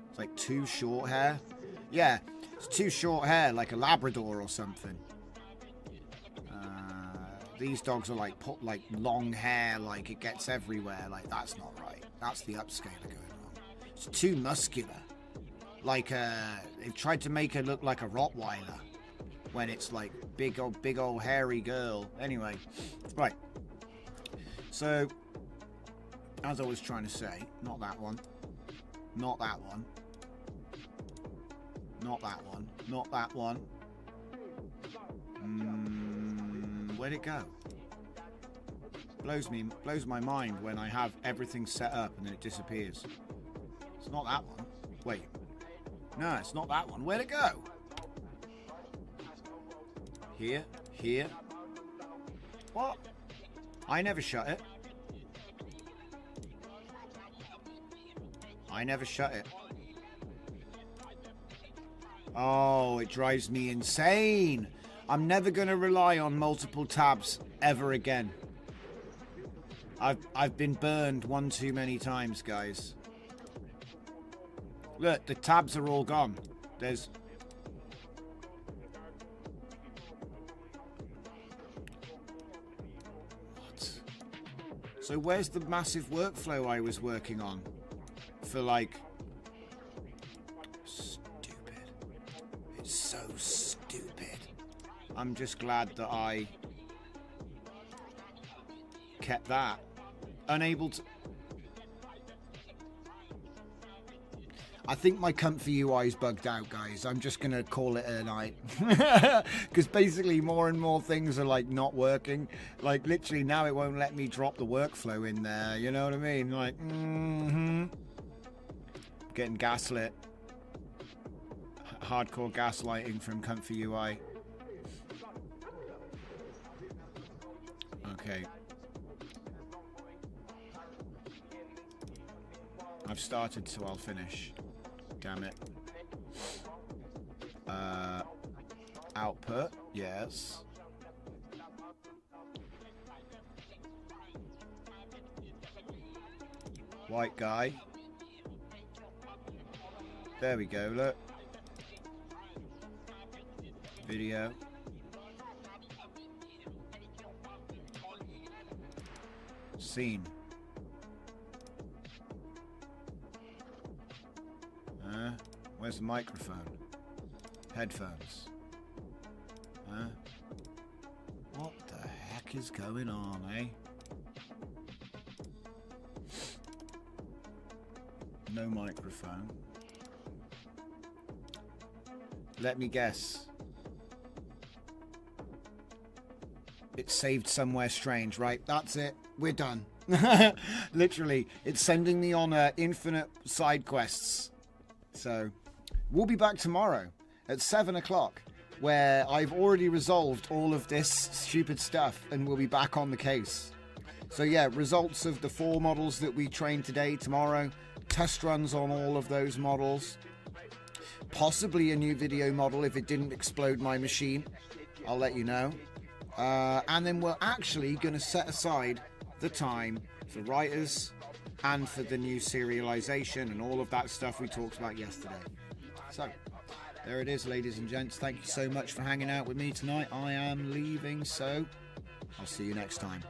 It's like too short hair. Yeah, it's too short hair, like a Labrador or something. These dogs are like long hair, like it gets everywhere. Like that's not right. That's the upscaler going on. It's too muscular. Like they've tried to make her look like a Rottweiler when it's like big old hairy girl. Anyway, right. So as I was trying to say, not that one, not that one. Not that one. Not that one. Where'd it go? Blows my mind when I have everything set up and then it disappears. It's not that one. Wait. No, it's not that one. Where'd it go? Here. Here. What? I never shut it. I never shut it. Oh, it drives me insane. I'm never going to rely on multiple tabs ever again. I've been burned one too many times, guys. Look, the tabs are all gone. There's... What? So where's the massive workflow I was working on? For like... So stupid. I'm just glad that I kept that. Unable to... I think my comfy UI is bugged out, guys. I'm just going to call it a night. Because basically more and more things are like not working. Like literally now it won't let me drop the workflow in there. You know what I mean? Like, getting gaslit. Hardcore gaslighting from Comfy UI. Okay. I've started, so I'll finish. Damn it. Output, yes. White guy. There we go, look. Video. Scene. Where's the microphone? Headphones. What the heck is going on, eh? No microphone. Let me guess. It's saved somewhere strange, right? That's it. We're done. Literally, it's sending me on infinite side quests. So, we'll be back tomorrow at 7 o'clock, where I've already resolved all of this stupid stuff, and we'll be back on the case. So yeah, results of the 4 models that we trained today, tomorrow, test runs on all of those models, possibly a new video model if it didn't explode my machine. I'll let you know. And then we're actually going to set aside the time for writers and for the new serialization and all of that stuff we talked about yesterday. So there it is, ladies and gents. Thank you so much for hanging out with me tonight. I am leaving, so I'll see you next time.